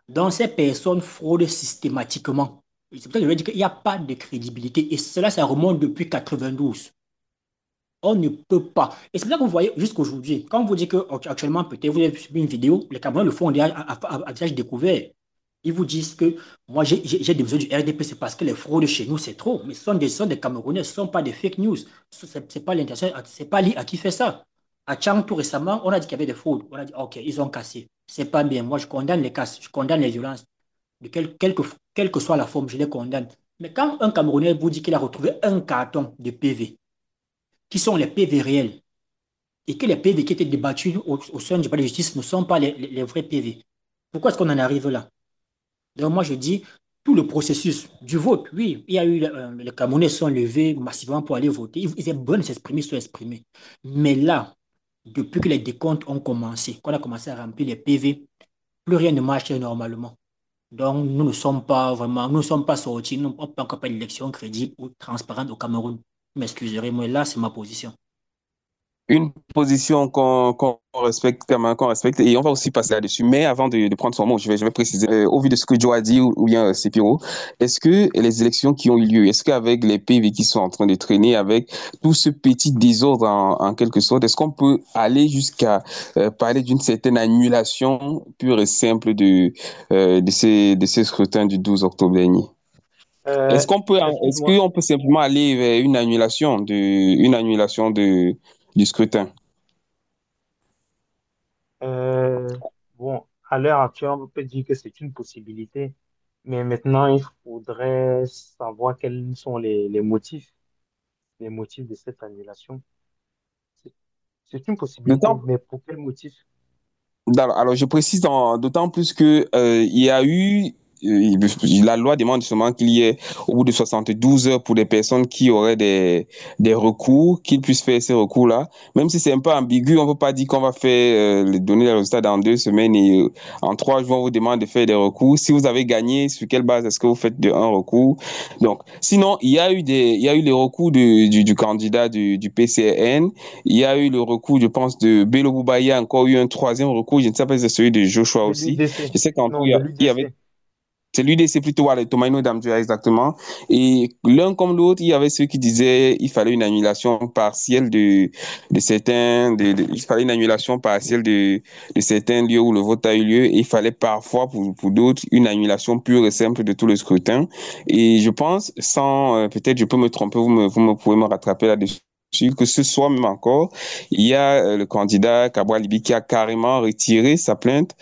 Donc, ces personnes fraudent systématiquement. C'est pour ça que je veux dire qu'il n'y a pas de crédibilité. Et cela, ça remonte depuis 92. On ne peut pas. Et c'est pour ça que vous voyez jusqu'aujourd'hui, quand vous dites qu'actuellement, peut-être vous avez subi une vidéo, les Camerounais le font déjà à visage découvert. Ils vous disent que moi, j'ai des besoins du RDP, c'est parce que les fraudes chez nous, c'est trop. Mais ce sont des Camerounais, ce ne sont pas des fake news. C'est pas l'intention, c'est pas lui à qui fait ça. À Tchang, tout récemment, on a dit qu'il y avait des fraudes. On a dit, OK, ils ont cassé. C'est pas bien. Moi, je condamne les casses, je condamne les violences. De quelle que soit la forme, je les condamne. Mais quand un Camerounais vous dit qu'il a retrouvé un carton de PV, qui sont les PV réels, et que les PV qui étaient débattus au sein du palais de justice ne sont pas les vrais PV. Pourquoi est-ce qu'on en arrive là? Donc moi je dis, tout le processus du vote, oui, il y a eu, les Camerounais sont levés massivement pour aller voter, ils étaient besoin de s'exprimer, ils sont exprimés. Mais là, depuis que les décomptes ont commencé, qu'on a commencé à remplir les PV, plus rien ne marche normalement. Donc nous ne sommes pas vraiment, nous ne sommes pas sortis, nous n'avons pas encore pas d'élection crédible ou transparente au Cameroun. Vous m'excuserez, mais là c'est ma position. Une position qu'on respecte, quand même, qu'on respecte, et on va aussi passer là-dessus. Mais avant de prendre son mot, je vais préciser, au vu de ce que Joe a dit, ou bien Sepiro, est-ce que les élections qui ont eu lieu, est-ce qu'avec les PV qui sont en train de traîner, avec tout ce petit désordre en quelque sorte, est-ce qu'on peut aller jusqu'à parler d'une certaine annulation pure et simple de ces scrutins du 12 octobre dernier? Euh, Est-ce excuse-moi. qu'on peut simplement aller vers une annulation du scrutin? Euh, bon, à l'heure actuelle, on peut dire que c'est une possibilité, mais maintenant, il faudrait savoir quels sont les motifs de cette annulation. C'est c'est une possibilité, D'autant mais pour quel motif? Alors, je précise d'autant plus que il y a eu la loi demande justement qu'il y ait au bout de 72 heures pour les personnes qui auraient des recours, qu'ils puissent faire ces recours-là. Même si c'est un peu ambigu, on ne peut pas dire qu'on va faire donner les résultats dans 2 semaines et en 3 jours on vous demande de faire des recours. Si vous avez gagné, sur quelle base est-ce que vous faites un recours? Donc, sinon, il y a eu les recours du candidat du PCN. Il y a eu le recours, je pense, de Bello Bouba. Il y a encore eu un troisième recours. Je ne sais pas si c'est celui de Joshua De aussi. l'UDC. Je sais qu'en tout, Non, il y de il y avait. l'UDC. C'est l'UDC plutôt, voilà, Tomaino Damdua, exactement. Et l'un comme l'autre, il y avait ceux qui disaient qu'il fallait une annulation partielle de certains, il fallait une annulation partielle de certains lieux où le vote a eu lieu. Et il fallait parfois, pour d'autres, une annulation pure et simple de tout le scrutin. Et je pense, peut-être je peux me tromper, vous pouvez me rattraper là-dessus, que ce soit même encore, il y a le candidat Kabwa Libi qui a carrément retiré sa plainte.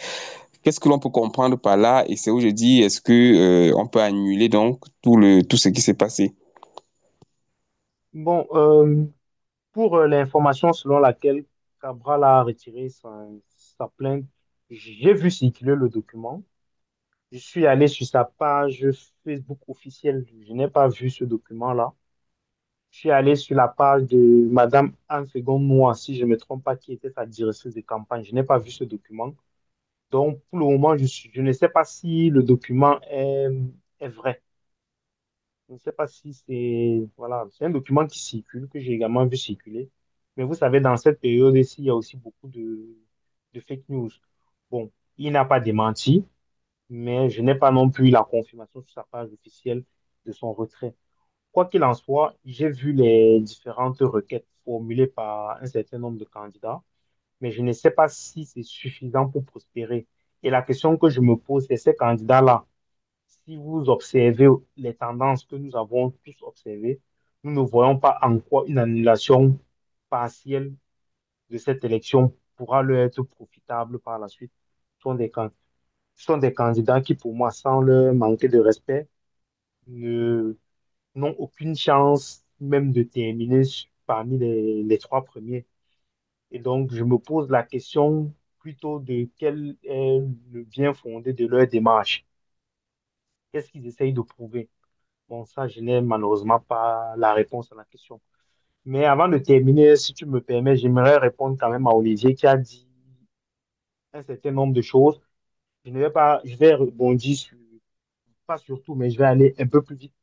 Qu'est-ce que l'on peut comprendre par là? Et c'est où je dis, est-ce que on peut annuler donc tout ce qui s'est passé? Bon, pour l'information selon laquelle Cabral a retiré sa plainte, j'ai vu circuler le document. Je suis allé sur sa page Facebook officielle. Je n'ai pas vu ce document-là. Je suis allé sur la page de Madame Anne Segonde Noir, si je ne me trompe pas, qui était sa directrice de campagne. Je n'ai pas vu ce document. Donc, pour le moment, je ne sais pas si le document est vrai. Je ne sais pas si c'est... Voilà, c'est un document qui circule, que j'ai également vu circuler. Mais vous savez, dans cette période-ci, il y a aussi beaucoup de fake news. Bon, il n'a pas démenti, mais je n'ai pas non plus la confirmation sur sa page officielle de son retrait. Quoi qu'il en soit, j'ai vu les différentes requêtes formulées par un certain nombre de candidats, mais je ne sais pas si c'est suffisant pour prospérer. Et la question que je me pose, c'est ces candidats-là, si vous observez les tendances que nous avons tous observées, nous ne voyons pas en quoi une annulation partielle de cette élection pourra leur être profitable par la suite. Ce sont des candidats qui, pour moi, sans leur manquer de respect, ne, n'ont aucune chance même de terminer parmi les trois premiers. Et donc, je me pose la question plutôt de quel est le bien fondé de leur démarche. Qu'est-ce qu'ils essayent de prouver? Bon, ça, je n'ai malheureusement pas la réponse à la question. Mais avant de terminer, si tu me permets, j'aimerais répondre quand même à Olivier qui a dit un certain nombre de choses. Je vais rebondir pas sur tout, mais je vais aller un peu plus vite.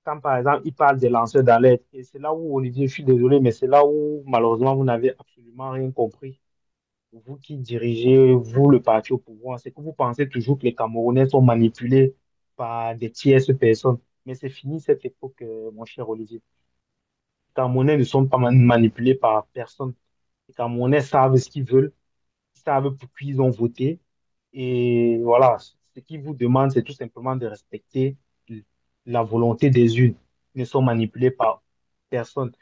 Quand par exemple, il parle des lanceurs d'alerte, et c'est là où, Olivier, je suis désolé, mais c'est là où malheureusement vous n'avez absolument rien compris. Vous qui dirigez, vous, le parti au pouvoir, c'est que vous pensez toujours que les Camerounais sont manipulés par des tierces personnes. Mais c'est fini cette époque, mon cher Olivier. Les Camerounais ne sont pas manipulés par personne. Les Camerounais savent ce qu'ils veulent, ils savent pour qui ils ont voté. Et voilà, ce qu'ils vous demandent, c'est tout simplement de respecter la volonté des unes. Ils ne sont manipulés par personne.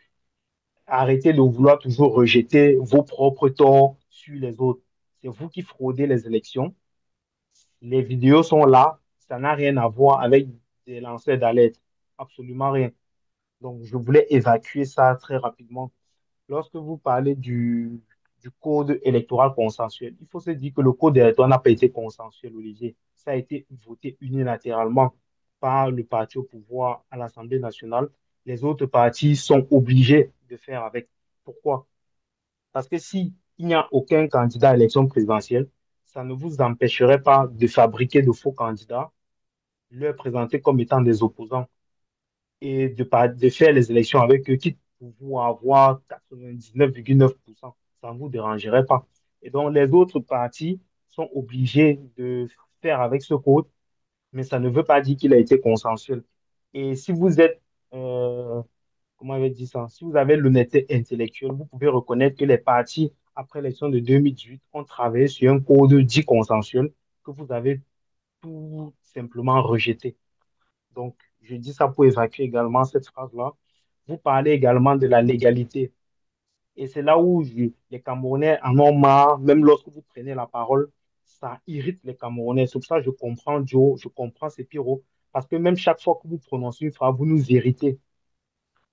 Arrêtez de vouloir toujours rejeter vos propres torts sur les autres. C'est vous qui fraudez les élections. Les vidéos sont là. Ça n'a rien à voir avec des lanceurs d'alerte. Absolument rien. Donc, je voulais évacuer ça très rapidement. Lorsque vous parlez du code électoral consensuel, il faut se dire que le code électoral n'a pas été consensuel, Olivier. Ça a été voté unilatéralement par le parti au pouvoir à l'Assemblée nationale. Les autres partis sont obligés de faire avec. Pourquoi? Parce que si il n'y a aucun candidat à l'élection présidentielle, ça ne vous empêcherait pas de fabriquer de faux candidats, leur présenter comme étant des opposants et de faire les élections avec eux, quitte pour vous avoir 99,9%. Ça ne vous dérangerait pas. Et donc, les autres partis sont obligés de faire avec ce code, mais ça ne veut pas dire qu'il a été consensuel. Et si vous êtes, comment avait dit ça, si vous avez l'honnêteté intellectuelle, vous pouvez reconnaître que les partis, après l'élection de 2018, ont travaillé sur un code dit consensuel que vous avez tout simplement rejeté. Donc, je dis ça pour évacuer également cette phrase-là. Vous parlez également de la légalité. Et c'est là où les Camerounais en ont marre, même lorsque vous prenez la parole, ça irrite les Camerounais. C'est pour ça que je comprends Joe, je comprends Sepiro, parce que même chaque fois que vous prononcez une phrase, vous nous irritez.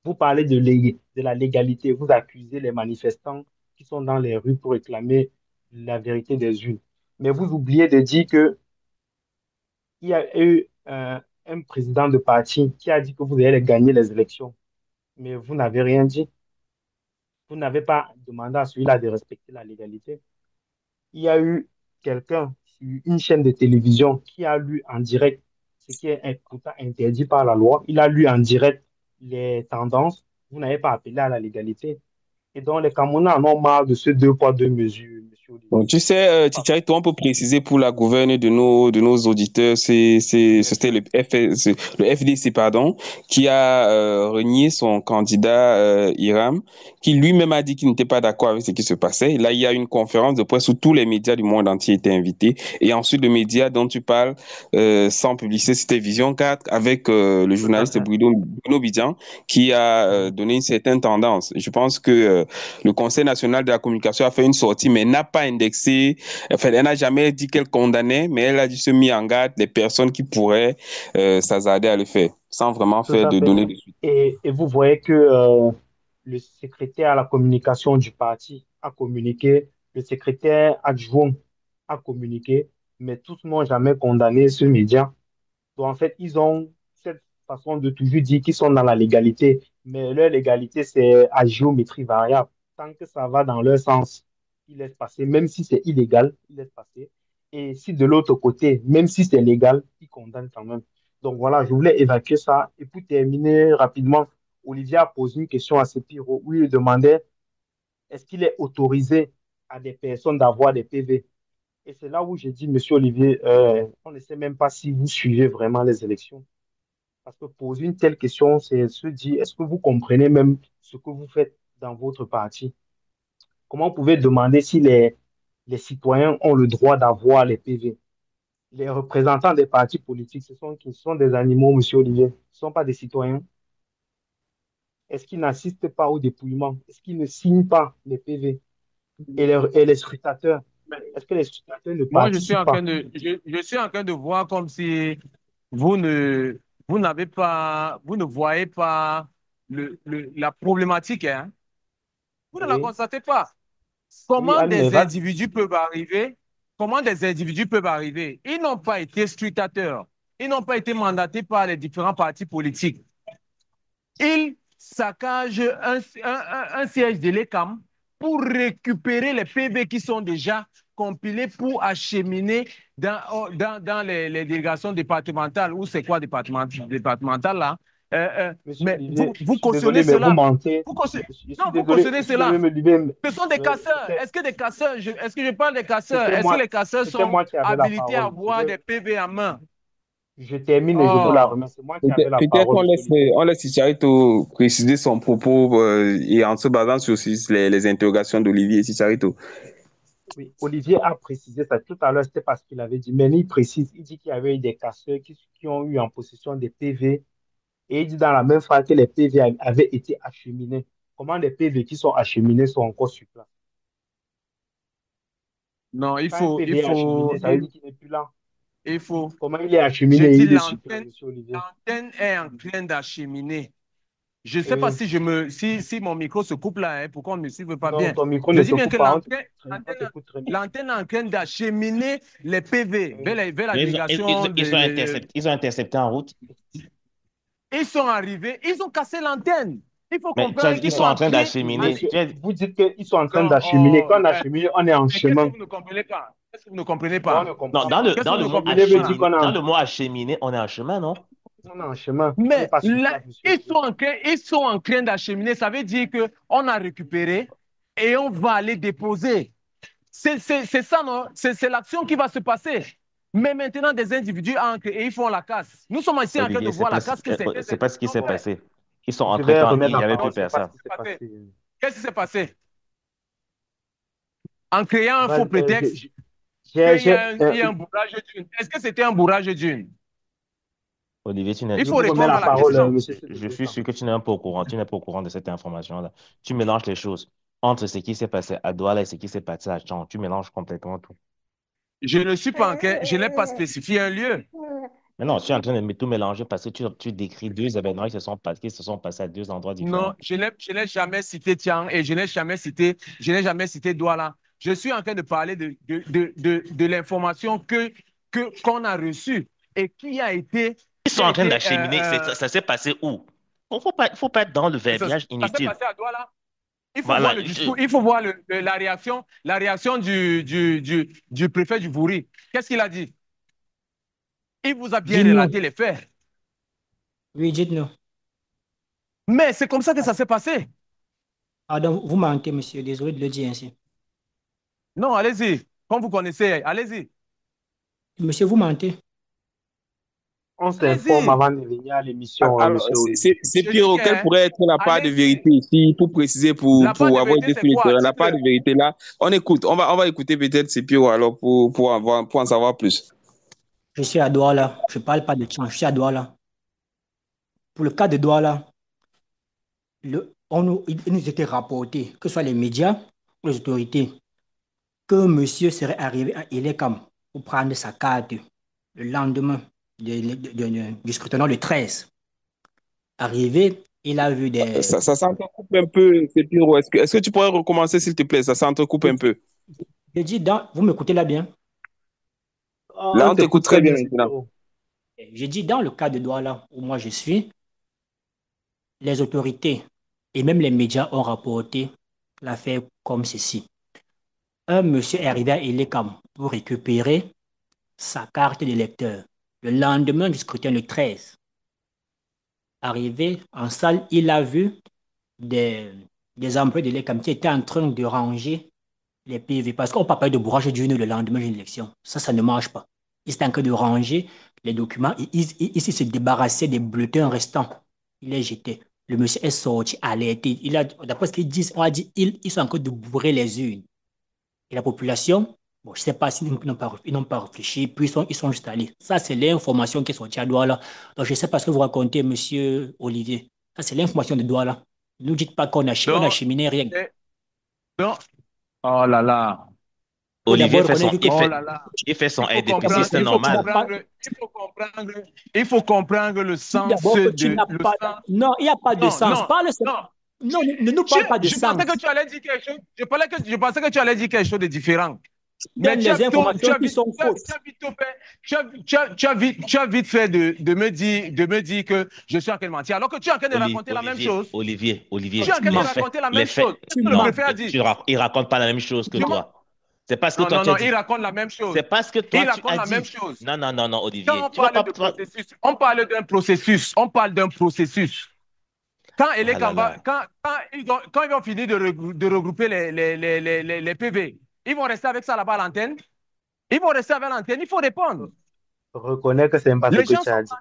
Vous parlez de la légalité, vous accusez les manifestants qui sont dans les rues pour réclamer la vérité des urnes. Mais vous oubliez de dire que il y a eu un président de parti qui a dit que vous allez gagner les élections, mais vous n'avez rien dit. Vous n'avez pas demandé à celui-là de respecter la légalité. Il y a eu quelqu'un sur une chaîne de télévision qui a lu en direct, ce qui est pourtant interdit par la loi. Il a lu en direct les tendances. Vous n'avez pas appelé à la légalité. Et donc, les Camerounais en ont marre de ce deux poids, deux mesures, monsieur Donc, Olivier. tu sais, Tchitchaï, toi, on peut préciser pour la gouverne de nos auditeurs, c'était le FDC, pardon, qui a renié son candidat Hiram, qui lui-même a dit qu'il n'était pas d'accord avec ce qui se passait. Là, il y a une conférence de presse où tous les médias du monde entier étaient invités. Et ensuite, le média dont tu parles, sans publicité, c'était Vision 4, avec le Tout à journaliste fait. Bruno Bidian, qui a Mhm. donné une certaine tendance. Je pense que le Conseil national de la communication a fait une sortie, mais n'a pas indexé, enfin, elle n'a jamais dit qu'elle condamnait, mais elle a juste mis en garde les personnes qui pourraient s'hasarder à le faire, sans vraiment Tout faire à de fait. donner de suite. Et vous voyez que le secrétaire à la communication du parti a communiqué, le secrétaire adjoint a communiqué, mais tous n'ont jamais condamné ce média. Donc, en fait, ils ont cette façon de toujours dire qu'ils sont dans la légalité, mais leur légalité, c'est à géométrie variable. Tant que ça va dans leur sens, ils laissent passer, même si c'est illégal, ils laissent passer. Et si de l'autre côté, même si c'est légal, ils condamnent quand même. Donc voilà, je voulais évacuer ça. Et pour terminer rapidement, Olivier a posé une question à Sepiro où il demandait est-ce qu'il est autorisé à des personnes d'avoir des PV? Et c'est là où j'ai dit, Monsieur Olivier, on ne sait même pas si vous suivez vraiment les élections. Parce que poser une telle question, c'est se dire, est-ce que vous comprenez même ce que vous faites dans votre parti? Comment vous pouvez demander si les citoyens ont le droit d'avoir les PV? Les représentants des partis politiques, ce sont des animaux, Monsieur Olivier. Ce ne sont pas des citoyens. Est-ce qu'ils n'assistent pas au dépouillement? Est-ce qu'ils ne signent pas les PV? Et les scrutateurs, est-ce que les scrutateurs ne Moi, participent pas? je suis en train de voir comme si vous ne, vous n'avez pas, vous ne voyez pas la problématique, hein. Vous ne la Oui, constatez pas. oui, Comment mais des va. individus peuvent arriver? Comment des individus peuvent arriver? Ils n'ont pas été scrutateurs. Ils n'ont pas été mandatés par les différents partis politiques. Ils saccagent un siège de l'ECAM pour récupérer les PV qui sont déjà compilés pour acheminer dans les délégations départementales. Ou c'est quoi départemental là? Monsieur Mais Olivier, je vous suis désolé, cautionnez mais vous cela. mentez. Vous cautionnez, Je non, suis vous désolé, cautionnez je suis désolé, cela. mais Olivier, Ce sont des casseurs. Est-ce que des casseurs, est-ce que je parle des casseurs? c'était Est-ce que moi, les casseurs c'était sont moi qui avais la habilités à parole. avoir des PV en main? Je termine et je vous la Oh, remets. C'est moi qui avais la Peut-être parole, monsieur Olivier. on laisse Chicharito préciser son propos et en se basant sur aussi les interrogations d'Olivier Chicharito. Oui, Olivier a précisé ça tout à l'heure, c'était parce qu'il avait dit, mais il précise, il dit qu'il y avait eu des casseurs qui ont eu en possession des PV et il dit dans la même phrase que les PV avaient été acheminés. Comment les PV qui sont acheminés sont encore sur place? non, Quand un PV est acheminé, ça veut dire qu'il n'est plus là. il faut, Comment il est je acheminé et dis il est sur place, monsieur Olivier? l'antenne est en train d'acheminer. Je ne sais pas Oui. si, si mon micro se coupe là, hein, pourquoi on ne me suive pas Non, bien. ton micro Je ne dis se bien coupe que pas, on l'antenne t'écoute très bien. l'antenne est en train d'acheminer les PV Oui. vers la Ils, délégation. ils ont intercepté en route. Ils sont arrivés, ils ont cassé l'antenne. Il faut Mais tu as comprendre dit qu'ils qu'ils sont sont en en train train d'acheminer. Monsieur, vous dites qu'ils sont en train Non, d'acheminer. Quand on achemine, on est en mais qu'est-ce que chemin. vous ne comprenez pas? Qu'est-ce que vous ne comprenez Bon, on pas? ne Non, comprend pas. Qu'est-ce que vous ne dans le mot comprenez Acheminer veut dire pas? qu'on acheminer, est dans le mot acheminer, on est en chemin, non? on est en chemin. On n'est Mais pas sur là, place, monsieur Olivier. ils sont en train d'acheminer. Ça veut dire qu'on a récupéré et on va aller déposer. C'est ça, non? C'est l'action qui va se passer. Mais maintenant, des individus entrent et ils font la casse. Nous sommes ici en train de Olivier, voir la casse que certains c'est pas ce qui individus s'est ont fait. passé. Ils sont Je entrés vais quand remettre il la y avait Non, plus parole. c'est C'est pas ce personne. qui pas s'est ce qui s'est passé. passé. Qu'est-ce qui s'est passé? En créant un faux Euh, prétexte j'ai, qu'il y j'ai, a euh, il y a un bourrage d'une. Est-ce que c'était un bourrage d'une? Olivier, Il je faut vous remets répondre la à la parole, question. monsieur, s'il vous je plaît. suis sûr que tu n'es pas au courant. Tu n'es pas au courant de cette information-là. Tu mélanges les choses. Entre ce qui s'est passé à Douala et ce qui s'est passé à Tchang, tu mélanges complètement tout. Je ne suis pas je n'ai pas spécifié un lieu. Mais non, tu es en train de tout mélanger parce que tu décris deux événements qui se sont passés à deux endroits Non, différents. je n'ai jamais cité Tian et je n'ai jamais cité Douala. Je suis en train de parler de l'information qu'on a reçue et Ils qui sont a en train été d'acheminer. Ça s'est passé où? Faut pas être dans le verbiage ça s'est inutile. passé à Douala. Il faut voir Voilà. le discours, il faut voir la réaction du préfet du Vouri. Qu'est-ce qu'il a dit? Il vous a bien Dites-nous. relaté les faits. Oui, dites-nous. Mais c'est comme ça que ça s'est passé. Pardon, vous mentez, monsieur. Désolé de le dire ainsi. Non, allez-y. Comme vous connaissez, allez-y. Monsieur, vous mentez. On s'informe Allez-y. avant de venir à l'émission, Alors, monsieur Olivier. c'est Je dis Pierrot, quelle que, pourrait être la part de allez-y. vérité ici pour préciser, La part pour de avoir vérité, été sur c'est le quoi? terrain. La part Dites-le. de vérité là, on écoute, on va écouter peut-être c'est Pierrot alors pour en savoir plus. Je suis à Douala. Je ne parle pas de Tchang. Je suis à Douala. Pour le cas de Douala, il nous était rapporté, que ce soit les médias ou les autorités, que monsieur serait arrivé à Ilekam pour prendre sa carte le lendemain du scrutin, le 13. Arrivé, il a vu des... Ça s'entrecoupe un peu, c'est Pierrot. Est-ce que tu pourrais recommencer s'il te plaît? Ça s'entrecoupe Je un dis, peu. vous m'écoutez là bien? On Là, on t'écoute t'écoute très très bien bien, c'est maintenant. Pierrot. J'ai dit, dans le cas de Douala, où moi je suis, les autorités et même les médias ont rapporté l'affaire comme ceci. Un monsieur est arrivé à Ilekam pour récupérer sa carte d'électeur. Le lendemain du scrutin, le 13, arrivé en salle, il a vu des, des employés de l'ECAM qui étaient en train de ranger les PV. Parce qu'on ne peut pas parler de bourrage d'urne le lendemain d'une élection. Ça ne marche pas. Ils étaient en train de ranger les documents. Il se débarrassait des bulletins restants. Il les jetait. Le monsieur est sorti, alerté. D'après ce qu'ils disent, on a dit ils sont en train de bourrer les urnes. Et la population, bon, je ne sais pas s'ils n'ont pas réfléchi, puis ils sont juste allés. Ça, c'est l'information qui est sortie à Douala. Donc, je ne sais pas ce que vous racontez, monsieur Olivier. Ça, c'est l'information de Douala. Ne nous dites pas on a Donc, cheminé rien. donc, oh là là. Il faut Olivier d'abord reconnaître que... Oh là là. il fait son Il faut RDPC, comprendre, c'est normal. il faut comprendre le sens D'abord que tu n'as le pas... sens. Non, il n'y a pas de Non, sens. non, Parle... non. Non, ne nous parle pas de Je pensais sens. que tu allais dire quelque chose. Je pensais que tu allais dire quelque chose de différent. Mais Donne les informations qui sont fausses. tu as vite fait de me dire que je suis en train de mentir. Alors que tu es en train de raconter la même chose. Olivier, Tu es en train de les faits, raconter la les même faits, chose. Qu'est-ce que le non, préfet a dit? il raconte pas la même chose que toi. C'est parce que Non, toi, non, tu as non, dit. il raconte la même chose. C'est parce que toi, Il tu raconte as la même dit. chose. Non, non, non, non, Olivier. Quand on Tu vas parle pas. de processus, on parle d'un processus. On parle d'un processus. Quand, Ah là là. quand ils vont finir de regrouper les PV, ils vont rester avec ça là-bas à l'antenne. Ils vont rester avec l'antenne. Il faut répondre. Reconnais que ce n'est pas ce Les que gens tu sont as dit.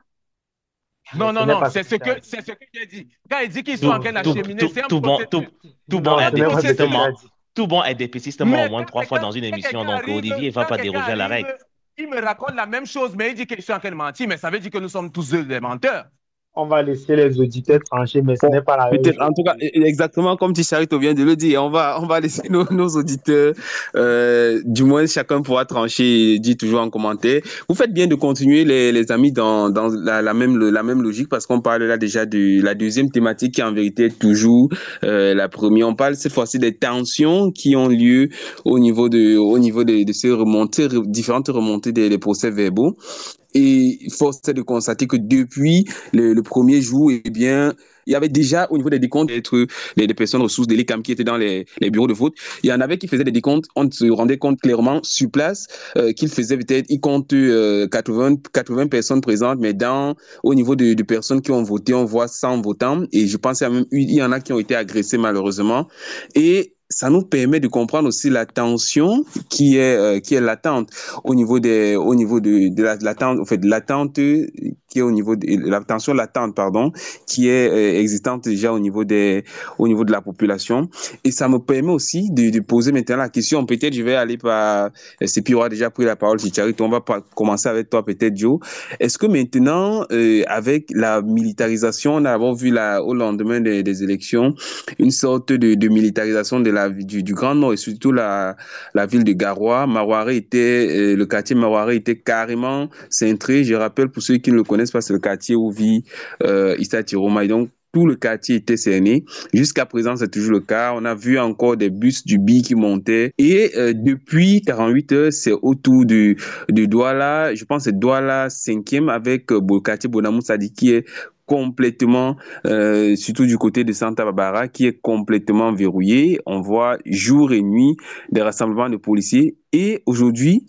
Mais Non, ce non, n'est non, pas ce que tu as dit. c'est ce que j'ai dit. Quand il dit qu'ils sont en Tout, train Non, ce n'est tout, pas. d'acheminer, tout, c'est un tout bon, processus. tout C'est bon Non, un ce n'est pas ce que tu processus. as indépistement, dit. tout bon indépistement, au Mais moins trois fois dans une émission. Donc, Olivier, il va quand pas quelqu'un déroger à la arrive, règle. il me raconte la même chose, mais il dit que je suis en train de mentir, mais ça veut dire que nous sommes tous deux des menteurs. On va laisser les auditeurs trancher, mais ce Bon, n'est pas la même peut-être, chose. en tout cas, exactement comme Ticharito vient de le dire, on va laisser nos auditeurs, du moins chacun pourra trancher, dit toujours en commentaire. Vous faites bien de continuer, les amis, dans la même logique, parce qu'on parle là déjà de la deuxième thématique qui en vérité est toujours la première. On parle cette fois-ci des tensions qui ont lieu au niveau de ces remontées, différentes remontées des procès verbaux. Et force est de constater que depuis le premier jour, eh bien, il y avait déjà au niveau des décomptes d'être des personnes ressources de l'ECAM qui étaient dans les bureaux de vote. Il y en avait qui faisaient des décomptes, on se rendait compte clairement sur place qu'ils faisaient peut-être, ils comptent 80 personnes présentes, mais au niveau de personnes qui ont voté, on voit 100 votants. Et je pense qu'il y en a qui ont été agressés malheureusement. Et ça nous permet de comprendre aussi la tension qui est latente au niveau de l'attente, en fait, l'attente qui est au niveau de la tension latente, pardon, qui est existante déjà au niveau de la population. Et ça me permet aussi de poser maintenant la question. Peut-être je vais aller par, c'est puis aura déjà pris la parole, Chicharito. On va commencer avec toi, peut-être, Joe. Est-ce que maintenant, avec la militarisation, on a vu au lendemain des élections, une sorte de militarisation du Grand Nord et surtout la ville de Garoua. Le quartier Maroiré était carrément cintré. Je rappelle pour ceux qui ne le connaissent pas, c'est le quartier où vit Issa Tiroma. Et donc, tout le quartier était cerné. Jusqu'à présent, c'est toujours le cas. On a vu encore des bus du BI qui montaient. Et depuis 48 heures, c'est autour de Douala, je pense que c'est Douala 5e avec le quartier Bonamou Sadi qui est complètement, surtout du côté de Santa Barbara, qui est complètement verrouillé. On voit jour et nuit des rassemblements de policiers. Et aujourd'hui,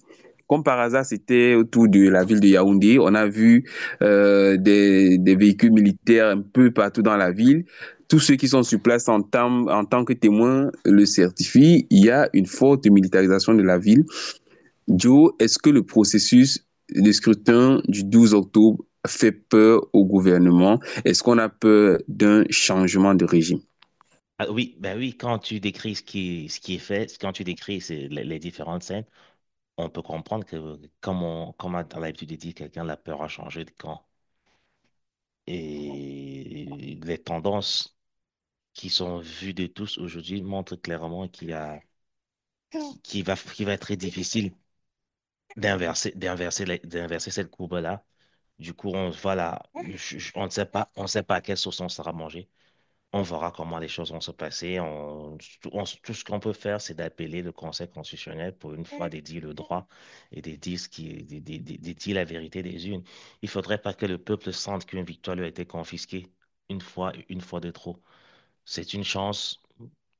comme par hasard, c'était autour de la ville de Yaoundé. On a vu des véhicules militaires un peu partout dans la ville. Tous ceux qui sont sur place en tant que témoins le certifient. Il y a une forte militarisation de la ville. Joe, est-ce que le processus de scrutin du 12 octobre fait peur au gouvernement? Est-ce qu'on a peur d'un changement de régime? Ah oui, ben oui, quand tu décris ce qui est fait, quand tu décris les différentes scènes, on peut comprendre que, comme dans l'habitude de dire, quelqu'un la peur a changé de camp. Et les tendances qui sont vues de tous aujourd'hui montrent clairement qu'il va être très difficile d'inverser cette courbe-là. Du coup, voilà, on ne sait pas à quelle sauce on sera mangé. On verra comment les choses vont se passer. Tout ce qu'on peut faire, c'est d'appeler le Conseil constitutionnel pour une fois de dire le droit et de dire, de dire la vérité des urnes. Il ne faudrait pas que le peuple sente qu'une victoire lui a été confisquée une fois de trop. C'est une chance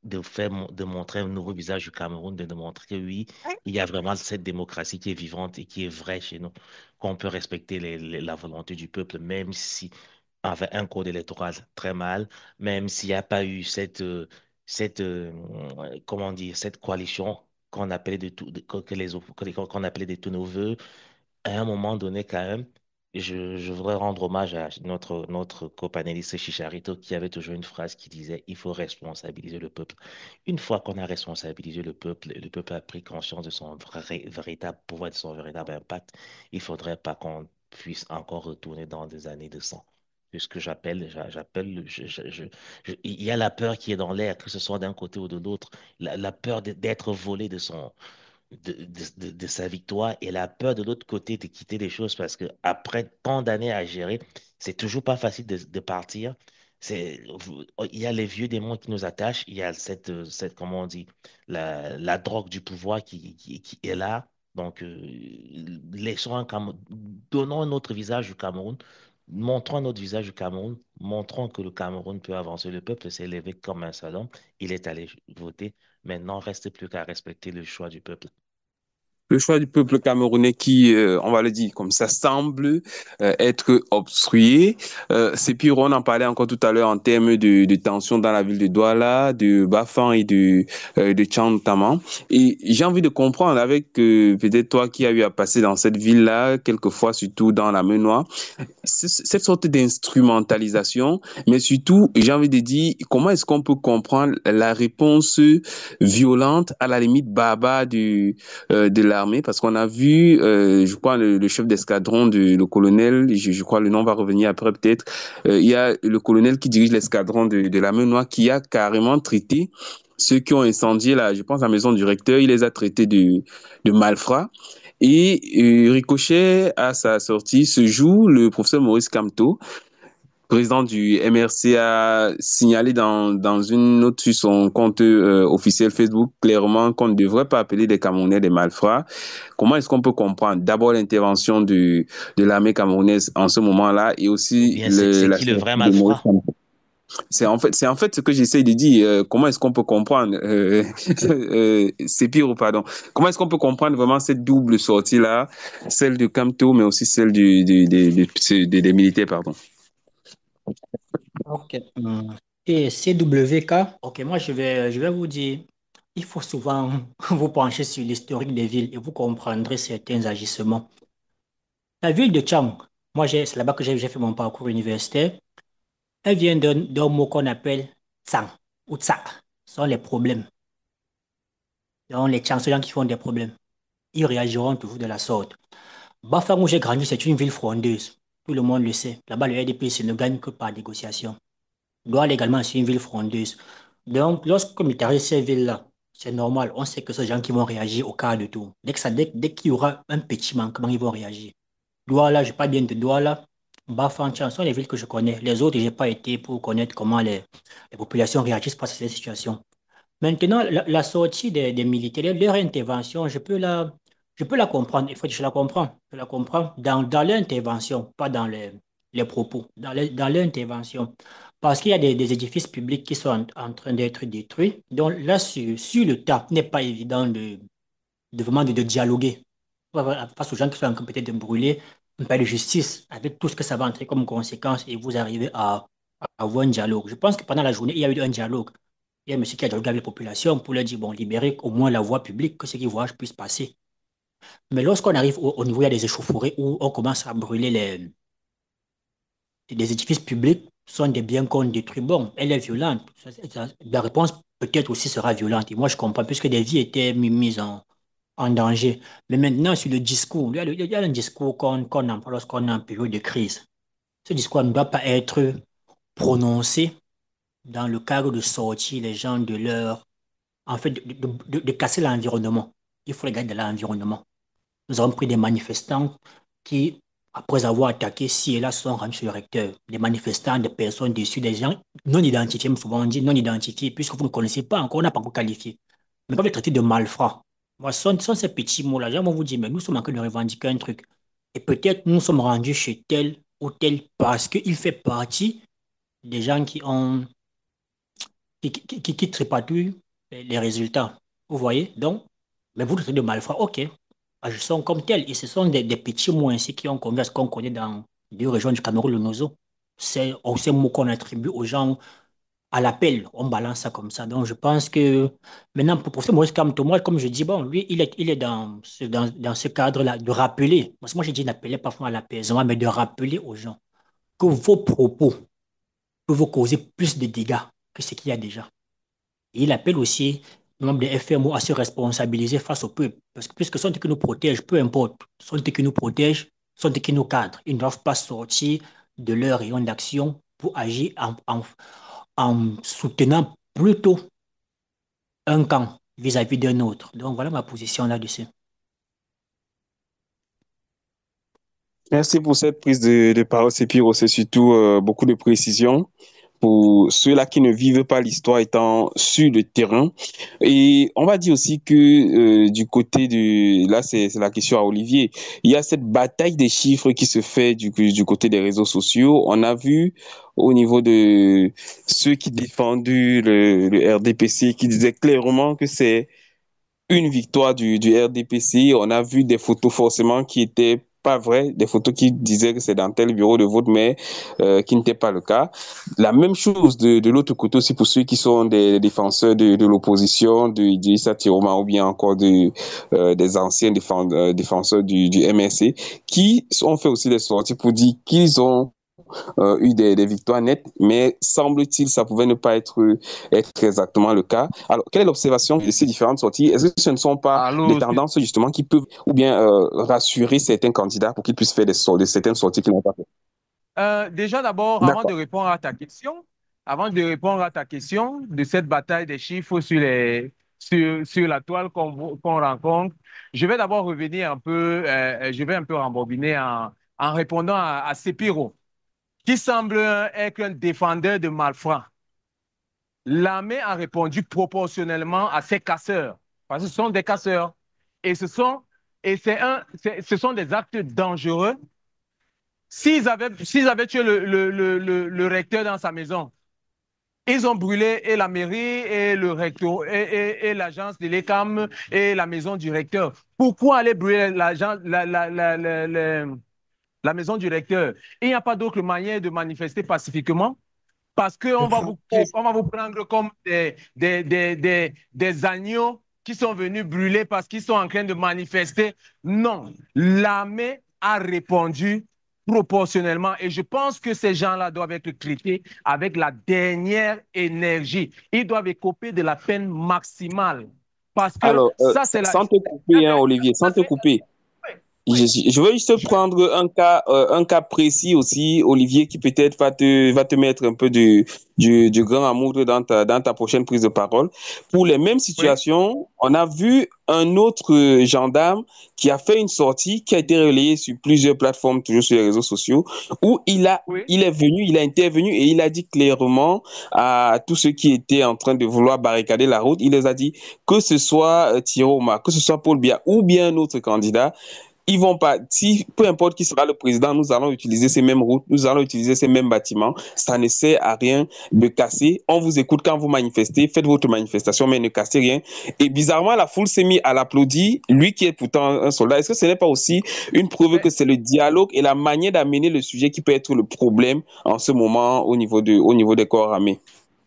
de montrer un nouveau visage du Cameroun, de montrer que oui, il y a vraiment cette démocratie qui est vivante et qui est vraie chez nous, qu'on peut respecter la volonté du peuple, même si avec un code électoral très mal, même s'il n'y a pas eu comment dire, cette coalition qu'on appelait de tout, qu'on appelait de tous nos voeux, à un moment donné, quand même, je voudrais rendre hommage à notre copanéliste Chicharito qui avait toujours une phrase qui disait, il faut responsabiliser le peuple. Une fois qu'on a responsabilisé le peuple a pris conscience de son véritable pouvoir, de son véritable impact, il ne faudrait pas qu'on puisse encore retourner dans des années de sang. C'est ce que j'appelle, il y a la peur qui est dans l'air, que ce soit d'un côté ou de l'autre, la peur d'être volé de sa victoire et la peur de l'autre côté de quitter les choses parce que après tant d'années à gérer, c'est toujours pas facile de partir. Il y a les vieux démons qui nous attachent, il y a comment on dit, la drogue du pouvoir qui est là. Donc, donnons un autre visage du Cameroun, montrons un autre visage du Cameroun, montrons que le Cameroun peut avancer. Le peuple s'est levé comme un seul homme, il est allé voter. Maintenant, reste plus qu'à respecter le choix du peuple. Le choix du peuple camerounais qui, on va le dire comme ça, semble être obstrué. C'est pire, on en parlait encore tout à l'heure en termes de tension dans la ville de Douala, de Bafang et de Tchang notamment. Et j'ai envie de comprendre avec peut-être toi qui as eu à passer dans cette ville-là, quelquefois surtout dans la Menoie, cette sorte d'instrumentalisation, mais surtout, j'ai envie de dire, comment est-ce qu'on peut comprendre la réponse violente, à la limite barbare de l'armée, parce qu'on a vu, je crois, le chef d'escadron, le colonel, je crois le nom va revenir après peut-être, il y a le colonel qui dirige l'escadron de la Menoie qui a carrément traité ceux qui ont incendié je pense, la maison du recteur, il les a traités de malfrats. Et Ricochet, à sa sortie, ce jour, le professeur Maurice Kamto, président du MRC, a signalé dans une note sur son compte officiel Facebook clairement qu'on ne devrait pas appeler des Camerounais des malfrats. Comment est-ce qu'on peut comprendre d'abord l'intervention de l'armée camerounaise en ce moment-là et Ou aussi bien c'est la qui le sortie vrai de Maurice malfrat? Kamto? C'est en fait ce que j'essaie de dire. Comment est-ce qu'on peut comprendre, c'est pire, pardon. Comment est-ce qu'on peut comprendre vraiment cette double sortie-là, celle de Kamto, mais aussi celle des militaires, pardon. Ok. Et CWK, ok, moi je vais vous dire, il faut souvent vous pencher sur l'historique des villes et vous comprendrez certains agissements. La ville de Chang, c'est là-bas que j'ai fait mon parcours universitaire. Elle vient d'un mot qu'on appelle Tsang ou Tsa. Ce sont les problèmes. Donc les Chang, ceux gens qui font des problèmes, ils réagiront toujours de la sorte. Bafang, où j'ai grandi, c'est une ville frondeuse. Tout le monde le sait. Là-bas, le RDPC ne gagne que par négociation. Douala également, c'est une ville frondeuse. Donc, lorsqu'on est arrivé ces villes-là, c'est normal. On sait que ce sont des gens qui vont réagir au cas de tout. Dès qu'il y aura un petit manquement, ils vont réagir. Douala, je parle bien de Douala. Bafang, ce sont les villes que je connais. Les autres, je n'ai pas été pour connaître comment les populations réagissent face à ces situations. Maintenant, la sortie des militaires, leur intervention, je peux la comprendre. Il faut que je la comprends. Je la comprends dans l'intervention, pas dans les propos, dans l'intervention. Parce qu'il y a des édifices publics qui sont en train d'être détruits. Donc là, sur le tas, il n'est pas évident de vraiment de dialoguer. Face aux gens qui sont en train peut-être de brûler, un pas de justice, avec tout ce que ça va entrer comme conséquence, et vous arrivez à avoir un dialogue. Je pense que pendant la journée, il y a eu un dialogue. Il y a un monsieur qui a dialogué avec la population pour leur dire, bon, libérez au moins la voie publique, que ceux qui voyagent puissent passer. Mais lorsqu'on arrive au niveau, il y a des échauffourées où on commence à brûler les édifices publics, sont des biens qu'on détruit. Bon, elle est violente. La réponse peut-être aussi sera violente. Et moi, je comprends, puisque des vies étaient mises en danger. Mais maintenant, sur le discours, il y a un discours qu'on emploie lorsqu'on est en période de crise. Ce discours ne doit pas être prononcé dans le cadre de sortir les gens de leur en fait, de casser l'environnement. Il faut regarder de l'environnement. Nous avons pris des manifestants qui, après avoir attaqué ci et là, se sont rendus sur le recteur. Des manifestants, des personnes déçues, des gens non identifiés, mais souvent on dit non identifiés, puisque vous ne connaissez pas encore, on n'a pas encore qualifié. Mais pas les traiter de malfrats. Moi, ce sont ces petits mots-là. Les gens vont vous dire, mais nous sommes en train de revendiquer un truc. Et peut-être nous sommes rendus chez tel ou tel parce qu'il fait partie des gens qui tripatouillent les résultats. Vous voyez? Donc, mais vous, le truc de malfrats, ok, agissons comme tel. Et ce sont des petits mots ainsi qui ont conduit à ce qu'on connaît dans deux régions du Cameroun, le Nozo. C'est ces mots qu'on attribue aux gens à l'appel. On balance ça comme ça. Donc, je pense que maintenant, pour ce Maurice Kamto, moi, comme je dis, bon, lui, il est dans ce cadre-là, de rappeler. Parce que moi, j'ai dit n'appelez pas à l'apaisement, mais de rappeler aux gens que vos propos peuvent vous causer plus de dégâts que ce qu'il y a déjà. Et il appelle aussi les membres des FMO à se responsabiliser face au peuple. Parce que puisque sont eux qui nous protègent, peu importe, sont eux qui nous protègent, sont eux qui nous cadrent. Ils ne doivent pas sortir de leur rayon d'action pour agir en soutenant plutôt un camp vis-à-vis d'un autre. Donc voilà ma position là-dessus. Merci pour cette prise de parole, Sepiro. C'est surtout beaucoup de précision pour ceux-là qui ne vivent pas l'histoire étant sur le terrain. Et on va dire aussi que du côté là c'est la question à Olivier, il y a cette bataille des chiffres qui se fait du côté des réseaux sociaux. On a vu au niveau de ceux qui défendent le RDPC qui disaient clairement que c'est une victoire du RDPC. On a vu des photos forcément qui étaient pas vraies, des photos qui disaient que c'est dans tel bureau de vote, mais qui n'était pas le cas. La même chose de l'autre côté aussi pour ceux qui sont des défenseurs de l'opposition, d'Issa Tiroma ou bien encore des anciens défenseurs du MRC, qui ont fait aussi des sorties pour dire qu'ils ont eu des victoires nettes, mais semble-t-il, ça pouvait ne pas être exactement le cas. Alors, quelle est l'observation de ces différentes sorties? Est-ce que ce ne sont pas des Allô, tendances justement qui peuvent ou bien rassurer certains candidats pour qu'ils puissent faire de certaines sorties qu'ils n'ont pas fait? déjà d'abord, D'accord. avant de répondre à ta question de cette bataille des chiffres sur la toile qu'on rencontre, je vais d'abord revenir un peu, je vais un peu rembobiner en répondant à Sepiro, qui semble être un défendeur de malfrats. L'armée a répondu proportionnellement à ces casseurs, parce que ce sont des casseurs. Et ce sont des actes dangereux. S'ils avaient tué le recteur dans sa maison, ils ont brûlé et la mairie et le recteur et l'agence de l'ECAM et la maison du recteur. Pourquoi aller brûler la maison du recteur? Il n'y a pas d'autre manière de manifester pacifiquement parce on va vous prendre comme des agneaux qui sont venus brûler parce qu'ils sont en train de manifester. Non, l'armée a répondu proportionnellement et je pense que ces gens-là doivent être traités avec la dernière énergie. Ils doivent écoper de la peine maximale parce que Alors, ça, c'est sans te couper, hein, Olivier, sans ça, te couper. oui, Je veux juste prendre un cas précis aussi, Olivier, qui peut-être va te mettre un peu du grand amour dans ta prochaine prise de parole. Pour les mêmes oui, situations, on a vu un autre gendarme qui a fait une sortie qui a été relayée sur plusieurs plateformes, toujours sur les réseaux sociaux, où oui. il a intervenu et il a dit clairement à tous ceux qui étaient en train de vouloir barricader la route, il les a dit que ce soit Thierry Ouma, que ce soit Paul Biya ou bien un autre candidat, ils vont pas, si, peu importe qui sera le président, nous allons utiliser ces mêmes routes, nous allons utiliser ces mêmes bâtiments. Ça ne sert à rien de casser. On vous écoute quand vous manifestez, faites votre manifestation, mais ne cassez rien. Et bizarrement, la foule s'est mise à l'applaudir, lui qui est pourtant un soldat. Est-ce que ce n'est pas aussi une preuve que Mais c'est le dialogue et la manière d'amener le sujet qui peut être le problème en ce moment au niveau des corps armés?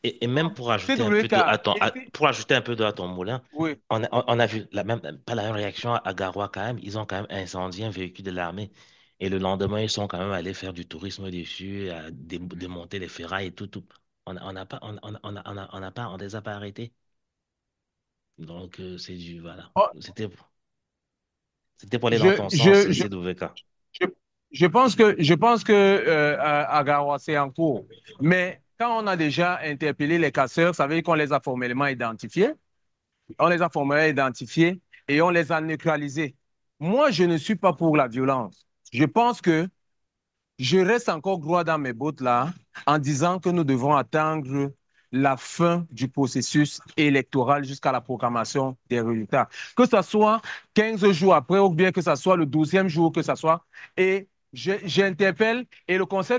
Et même pour ajouter un peu CWK, d'eau à ici, pour ajouter un peu d'eau à ton moulin, oui, on a vu pas la même réaction à Garoua quand même. Ils ont quand même incendié un véhicule de l'armée. Et le lendemain, ils sont quand même allés faire du tourisme dessus, à démonter les ferrailles et tout, tout. On n'a pas, on n'a pas, on les a pas arrêtés. Donc, voilà. oh, C'était pour aller dans je, ton sens, je, je, CWK. je, je pense que à Garoua, c'est en cours. Mais quand on a déjà interpellé les casseurs, ça veut dire qu'on les a formellement identifiés. On les a formellement identifiés et on les a neutralisés. Moi, je ne suis pas pour la violence. Je pense que je reste encore droit dans mes bottes là en disant que nous devons attendre la fin du processus électoral jusqu'à la proclamation des résultats. Que ce soit 15 jours après ou bien que ce soit le 12e jour, que ce soit. Et j'interpelle et le Conseil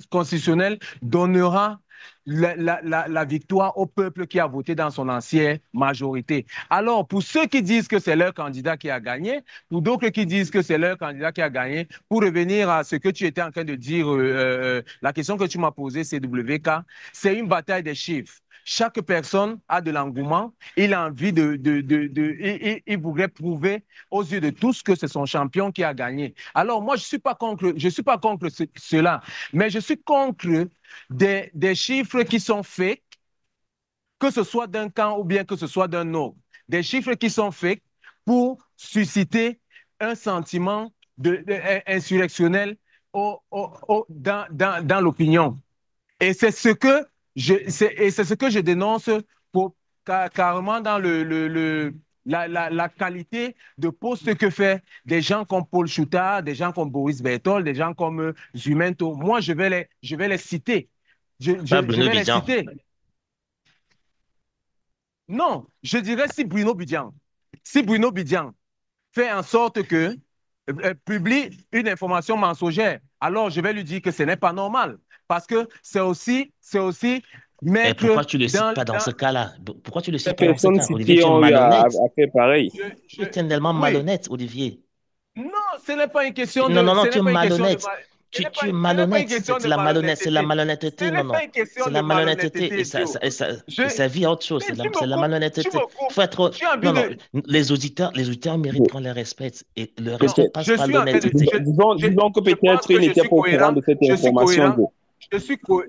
constitutionnel donnera la victoire au peuple qui a voté dans son ancienne majorité. Alors, pour ceux qui disent que c'est leur candidat qui a gagné, pour d'autres qui disent que c'est leur candidat qui a gagné, pour revenir à ce que tu étais en train de dire, la question que tu m'as posée, CWK, c'est une bataille des chiffres. Chaque personne a de l'engouement, il a envie il voudrait prouver aux yeux de tous que c'est son champion qui a gagné. Alors moi, je suis pas contre cela, mais je suis contre des chiffres qui sont faits, que ce soit d'un camp ou bien que ce soit d'un autre. Des chiffres qui sont faits pour susciter un sentiment insurrectionnel dans l'opinion. Et c'est ce que c'est ce que je dénonce pour, carrément dans la qualité de poste que fait des gens comme Paul Choutard, des gens comme Boris Berthold, des gens comme Zumento. Moi, je vais les citer. Pas Je Bruno vais les Bidjan. citer. Non, je dirais si Bruno Bidjan fait en sorte que publie une information mensongère, alors je vais lui dire que ce n'est pas normal. Parce que c'est aussi Et mettre pourquoi tu ne le cites dans, pas dans dans ce cas-là? Pourquoi tu ne le Les cites pas dans ce personnes cas? Olivier, citées tu es ont eu malhonnête. à faire pareil. je, Tu je- es tellement oui. malhonnête, Olivier. Non, ce n'est pas une question Non, de, non, ce tu n'est es pas une question de malhonnête. mal- Tu es ce n'est pas une malhonnête. question C'est de la malhonnête, c'est la malhonnêteté. Ce malhonnêteté, non, n'est non. pas une question C'est de la malhonnêteté et malhonnêteté, Théo. Je, et ça vit autre chose. mais C'est la tu malhonnêteté. me Il coupes, faut être. tu as envie Non, non. de, Les auditeurs méritent Bon, qu'on les respecte. Et le non, respect peut-être, passe par l'honnêteté. je, disons que je pense peut-être il que je n'était suis pas au courant cohérent, de cette je suis information. cohérent,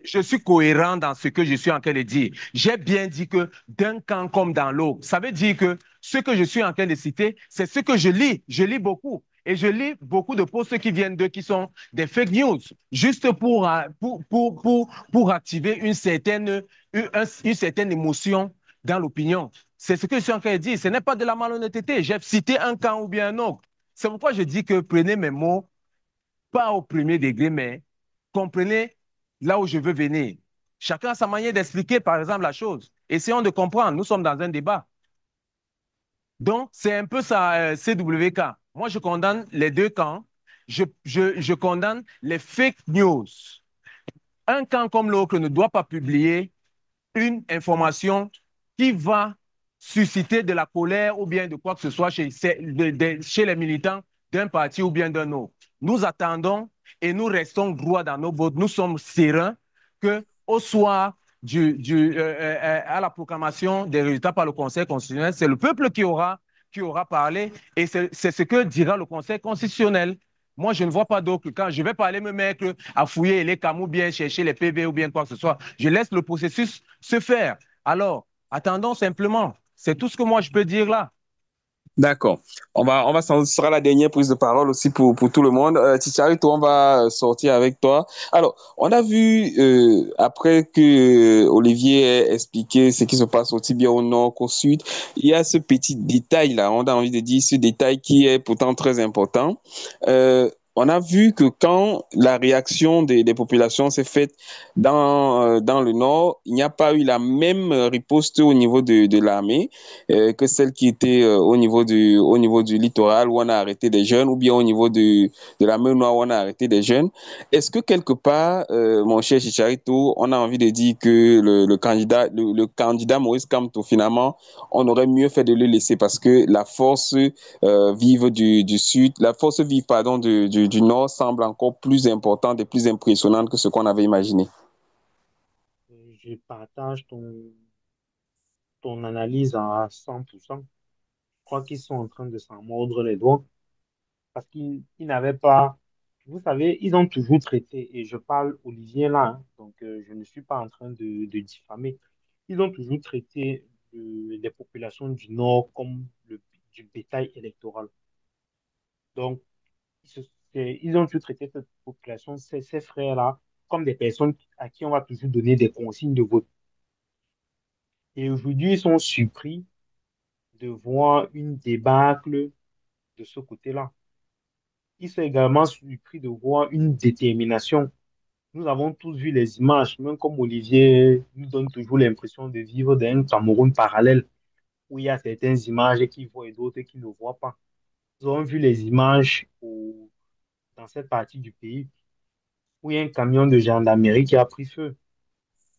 je suis cohérent dans ce que je suis en train de dire. J'ai bien dit que d'un camp comme dans l'autre, ça veut dire que ce que je suis en train de citer, c'est ce que je lis. Je lis beaucoup. Et je lis beaucoup de posts qui viennent d'eux, qui sont des fake news, juste pour activer une certaine émotion dans l'opinion. C'est ce que je suis en train de dire. Ce n'est pas de la malhonnêteté. J'ai cité un camp ou bien un autre. C'est pourquoi je dis que prenez mes mots, pas au premier degré, mais comprenez là où je veux venir. Chacun a sa manière d'expliquer, par exemple, la chose. Essayons de comprendre. Nous sommes dans un débat. Donc, c'est un peu ça, CWK. Moi, je condamne les deux camps. Je condamne les fake news. Un camp comme l'autre ne doit pas publier une information qui va susciter de la colère ou bien de quoi que ce soit chez les militants d'un parti ou bien d'un autre. Nous attendons et nous restons droits dans nos bottes. Nous sommes sereins que au soir à la proclamation des résultats par le Conseil constitutionnel, c'est le peuple qui aura parlé et c'est ce que dira le Conseil constitutionnel. Moi, je ne vois pas d'autre. Quand je vais pas aller me mettre à fouiller les camous, bien chercher les PV ou bien quoi que ce soit, je laisse le processus se faire. Alors, attendons simplement. C'est tout ce que moi je peux dire là. D'accord. Ce sera la dernière prise de parole aussi pour tout le monde. Chicharito, on va sortir avec toi. Alors, on a vu, après que Olivier ait expliqué ce qui se passe aussi bien au nord qu'au sud, il y a ce petit détail-là, on a envie de dire ce détail qui est pourtant très important. On a vu que quand la réaction des populations s'est faite dans le nord, il n'y a pas eu la même riposte au niveau de l'armée que celle qui était au niveau du littoral où on a arrêté des jeunes ou bien au niveau de la mer Noire où on a arrêté des jeunes. Est-ce que quelque part, mon cher Chicharito, on a envie de dire que le candidat Maurice Kamto, finalement, on aurait mieux fait de le laisser parce que la force vive du sud, la force vive, pardon, du nord semble encore plus importante et plus impressionnante que ce qu'on avait imaginé. Je partage ton analyse à 100%. Je crois qu'ils sont en train de s'en mordre les doigts parce qu'ils n'avaient pas, vous savez, ils ont toujours traité, et je parle Olivier là, hein, donc je ne suis pas en train de diffamer, ils ont toujours traité les populations du Nord comme du bétail électoral. Donc, ils ont toujours traité cette population, ces frères-là, comme des personnes à qui on va toujours donner des consignes de vote. Et aujourd'hui, ils sont surpris de voir une débâcle de ce côté-là. Ils sont également surpris de voir une détermination. Nous avons tous vu les images, même comme Olivier nous donne toujours l'impression de vivre dans un Cameroun parallèle, où il y a certaines images qu'il voit et d'autres qui ne voient pas. Nous avons vu les images dans cette partie du pays, où il y a un camion de gendarmerie qui a pris feu,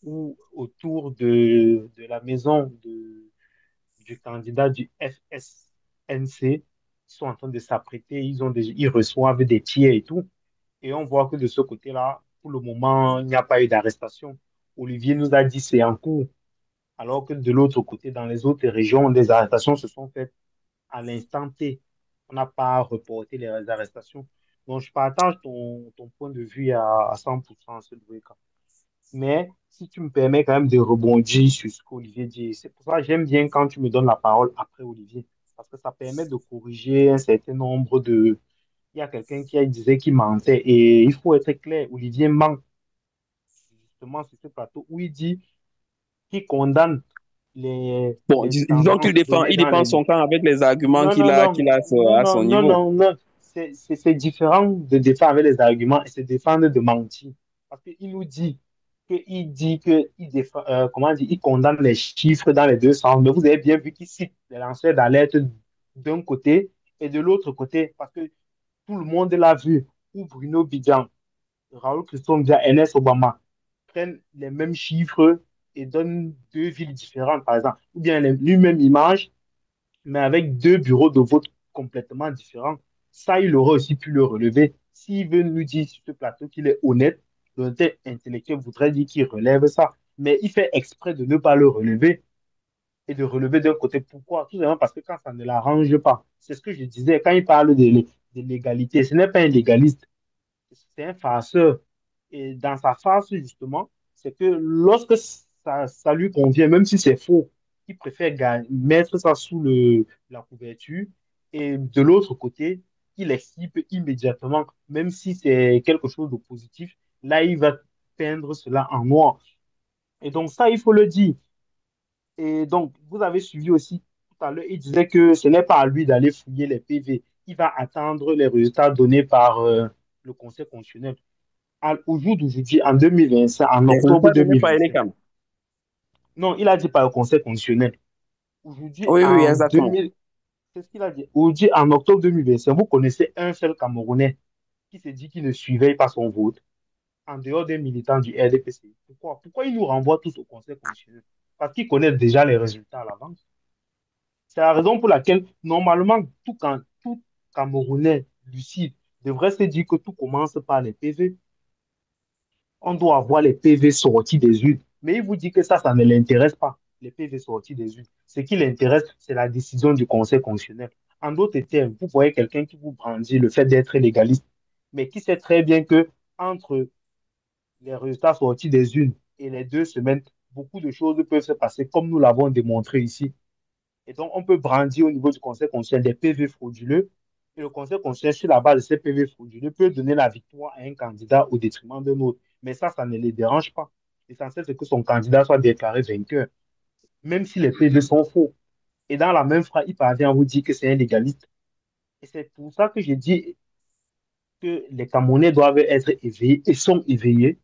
ou autour de la maison du candidat du FSNC, ils sont en train de s'apprêter, ils reçoivent des tirs et tout. Et on voit que de ce côté-là, pour le moment, il n'y a pas eu d'arrestation. Olivier nous a dit c'est en cours, alors que de l'autre côté, dans les autres régions, des arrestations se sont faites à l'instant T. On n'a pas reporté les arrestations. Donc, je partage ton point de vue à 100% ce cas. Mais si tu me permets quand même de rebondir sur ce qu'Olivier dit, c'est pour ça que j'aime bien quand tu me donnes la parole après Olivier, parce que ça permet de corriger un certain nombre de... Il y a quelqu'un qui disait qu'il mentait, et il faut être clair, Olivier ment justement sur ce plateau où il dit qu'il condamne Bon, les disons tendances données il dans défend les... son camp avec les arguments Non, non, non, qu'il a non, à non, son non, niveau. non, non. C'est différent de défendre avec les arguments et c'est défendre de mentir. Parce qu'il nous dit il défend, comment dire, il condamne les chiffres dans les deux sens. Mais vous avez bien vu qu'il cite les lanceurs d'alerte d'un côté et de l'autre côté. Parce que tout le monde l'a vu. Où Bruno Bidjan, Raoul Christophe Dia, Ernest Obama prennent les mêmes chiffres et donne deux villes différentes, par exemple, ou bien l'une-même image, mais avec deux bureaux de vote complètement différents. Ça, il aurait aussi pu le relever. S'il veut nous dire sur ce plateau qu'il est honnête, l'honnêteté intellectuelle voudrait dire qu'il relève ça. Mais il fait exprès de ne pas le relever et de relever d'un côté. Pourquoi? Tout simplement parce que quand ça ne l'arrange pas. C'est ce que je disais, quand il parle de l'égalité, ce n'est pas un légaliste, c'est un farceur. Et dans sa farce, justement, c'est que lorsque ça lui convient, même si c'est faux, il préfère mettre ça sous la couverture. Et de l'autre côté, il excipe immédiatement, même si c'est quelque chose de positif. Là, il va peindre cela en noir. Et donc, ça, il faut le dire. Et donc, vous avez suivi aussi tout à l'heure, il disait que ce n'est pas à lui d'aller fouiller les PV. Il va attendre les résultats donnés par le Conseil constitutionnel. Au jour d'aujourd'hui, en 2025, en Les octobre résultats donnés par 2025. Elecam. Non, il a dit par le Conseil constitutionnel. Aujourd'hui, Oui, oui, en exactement. 2000, c'est ce qu'il a dit. Aujourd'hui, en octobre 2025, vous connaissez un seul Camerounais qui s'est dit qu'il ne suivait pas son vote en dehors des militants du RDPC. Pourquoi? Pourquoi il nous renvoie tous au Conseil constitutionnel? Parce qu'ils connaissent déjà les résultats à l'avance. C'est la raison pour laquelle, normalement, tout Camerounais lucide devrait se dire que tout commence par les PV. On doit avoir les PV sortis des urnes. Mais il vous dit que ça ne l'intéresse pas, les PV sortis des urnes. Ce qui l'intéresse, c'est la décision du Conseil constitutionnel. En d'autres termes, vous voyez quelqu'un qui vous brandit le fait d'être légaliste, mais qui sait très bien que entre les résultats sortis des urnes et les 2 semaines, beaucoup de choses peuvent se passer, comme nous l'avons démontré ici. Et donc, on peut brandir au niveau du Conseil constitutionnel des PV frauduleux. Et le Conseil constitutionnel, sur la base de ces PV frauduleux, peut donner la victoire à un candidat au détriment d'un autre. Mais ça ne les dérange pas. L'essentiel, c'est que son candidat soit déclaré vainqueur, même si les PV sont faux. Et dans la même phrase, il parvient à vous dire que c'est un légaliste. Et c'est pour ça que j'ai dit que les Camerounais doivent être éveillés et sont éveillés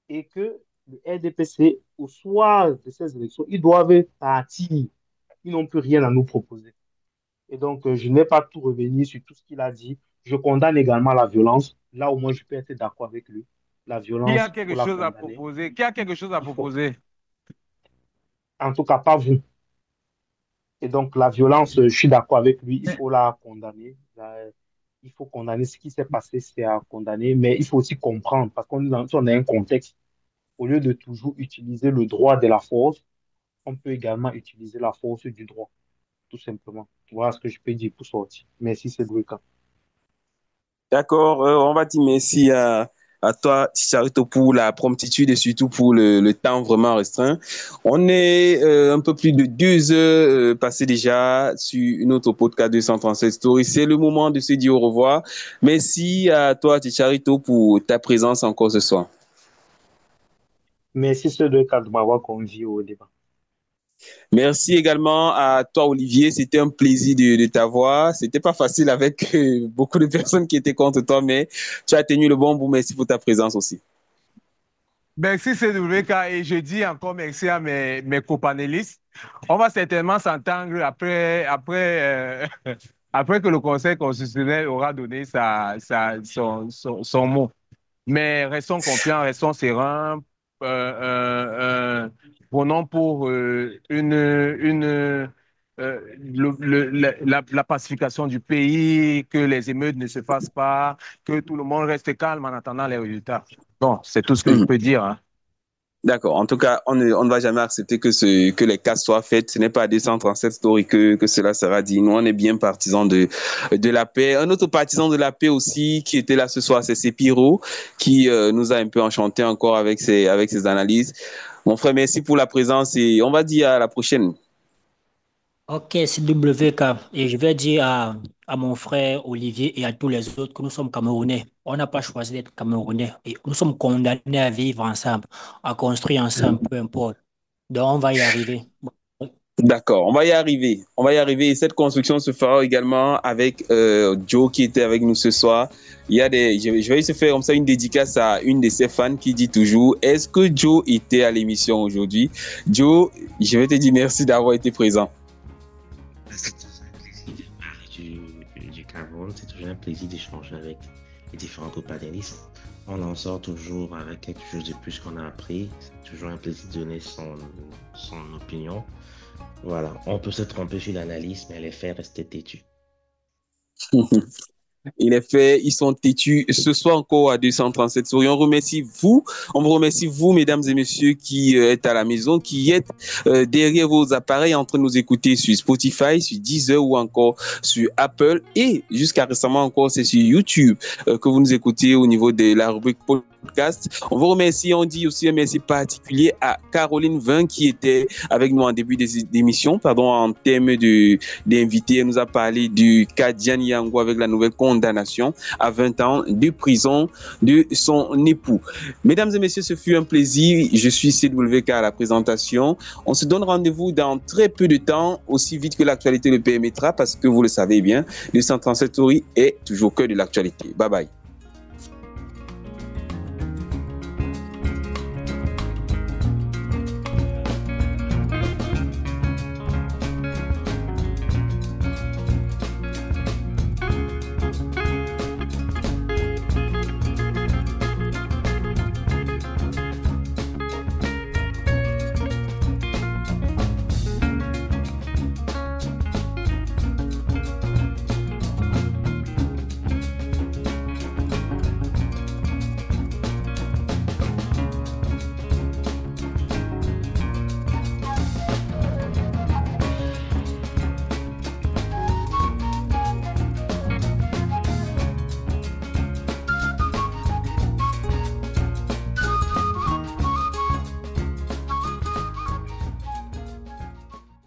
et que le RDPC, au soir de ces élections, ils doivent partir. Ils n'ont plus rien à nous proposer. Et donc, je ne vais pas tout revenir sur tout ce qu'il a dit. Je condamne également la violence. Là, au moins, je peux être d'accord avec lui. La Qui a violence, il faut quelque la chose à condamner. proposer? Qui a quelque chose à Il faut, proposer? en tout cas, pas vous. Et donc, la violence, je suis d'accord avec lui. Il faut la condamner. Il faut condamner ce qui s'est passé, c'est à condamner. Mais il faut aussi comprendre, parce qu'on est on a un contexte. Au lieu de toujours utiliser le droit de la force, on peut également utiliser la force du droit, tout simplement. Voilà ce que je peux dire pour sortir. Merci, Cédric. D'accord, on va dire merci à toi, Charito, pour la promptitude et surtout pour le temps vraiment restreint. On est un peu plus de 2 heures passées déjà sur une autre podcast 237 Story. C'est le moment de se dire au revoir. Merci à toi, Charito, pour ta présence encore ce soir. Merci, Cédric, de m'avoir convié au débat. Merci également à toi, Olivier. C'était un plaisir de t'avoir. C'était pas facile avec beaucoup de personnes qui étaient contre toi, mais tu as tenu le bon bout. Merci pour ta présence aussi. Merci CWK et je dis encore merci à mes copanélistes. On va certainement s'entendre après que le Conseil constitutionnel aura donné son mot. Mais restons confiants, restons sereins, prenons pour la pacification du pays, que les émeutes ne se fassent pas, que tout le monde reste calme en attendant les résultats. Bon, c'est tout ce que je peux dire. Hein. D'accord. En tout cas, on ne va jamais accepter que les cas soient faits. Ce n'est pas à 237 stories que cela sera dit. Nous, on est bien partisans de la paix. Un autre partisan de la paix aussi qui était là ce soir, c'est Sepiro, qui nous a un peu enchanté encore avec ses analyses. Mon frère, merci pour la présence et on va dire à la prochaine. Ok, c'est WK. Et je vais dire à mon frère Olivier et à tous les autres que nous sommes Camerounais. On n'a pas choisi d'être Camerounais. Et nous sommes condamnés à vivre ensemble, à construire ensemble, peu importe. Donc, on va y arriver. D'accord, on va y arriver. On va y arriver. Et cette construction se fera également avec Joe qui était avec nous ce soir. Je vais se faire comme ça une dédicace à une de ses fans qui dit toujours: est-ce que Joe était à l'émission aujourd'hui? Joe, je vais te dire merci d'avoir été présent. C'est toujours un plaisir de parler du Cameroun. C'est toujours un plaisir d'échanger avec les différents panélistes. On en sort toujours avec quelque chose de plus qu'on a appris. C'est toujours un plaisir de donner son opinion. Voilà, on peut se tromper sur l'analyse, mais les faits restent têtus. Il est fait, ils sont têtus. Ce soir encore à 237 souris. On vous remercie vous, mesdames et messieurs, qui êtes à la maison, qui êtes derrière vos appareils en train de nous écouter sur Spotify, sur Deezer ou encore sur Apple. Et jusqu'à récemment encore, c'est sur YouTube que vous nous écoutez au niveau de la rubrique podcast. On vous remercie. On dit aussi un merci particulier à Caroline Vin qui était avec nous en début d'émission, en termes d'invité. Elle nous a parlé du cas Diane Yango avec la nouvelle condamnation à 20 ans de prison de son époux. Mesdames et messieurs, ce fut un plaisir. Je suis CWK à la présentation. On se donne rendez-vous dans très peu de temps, aussi vite que l'actualité le permettra, parce que vous le savez bien, le 137 Story est toujours cœur de l'actualité. Bye bye.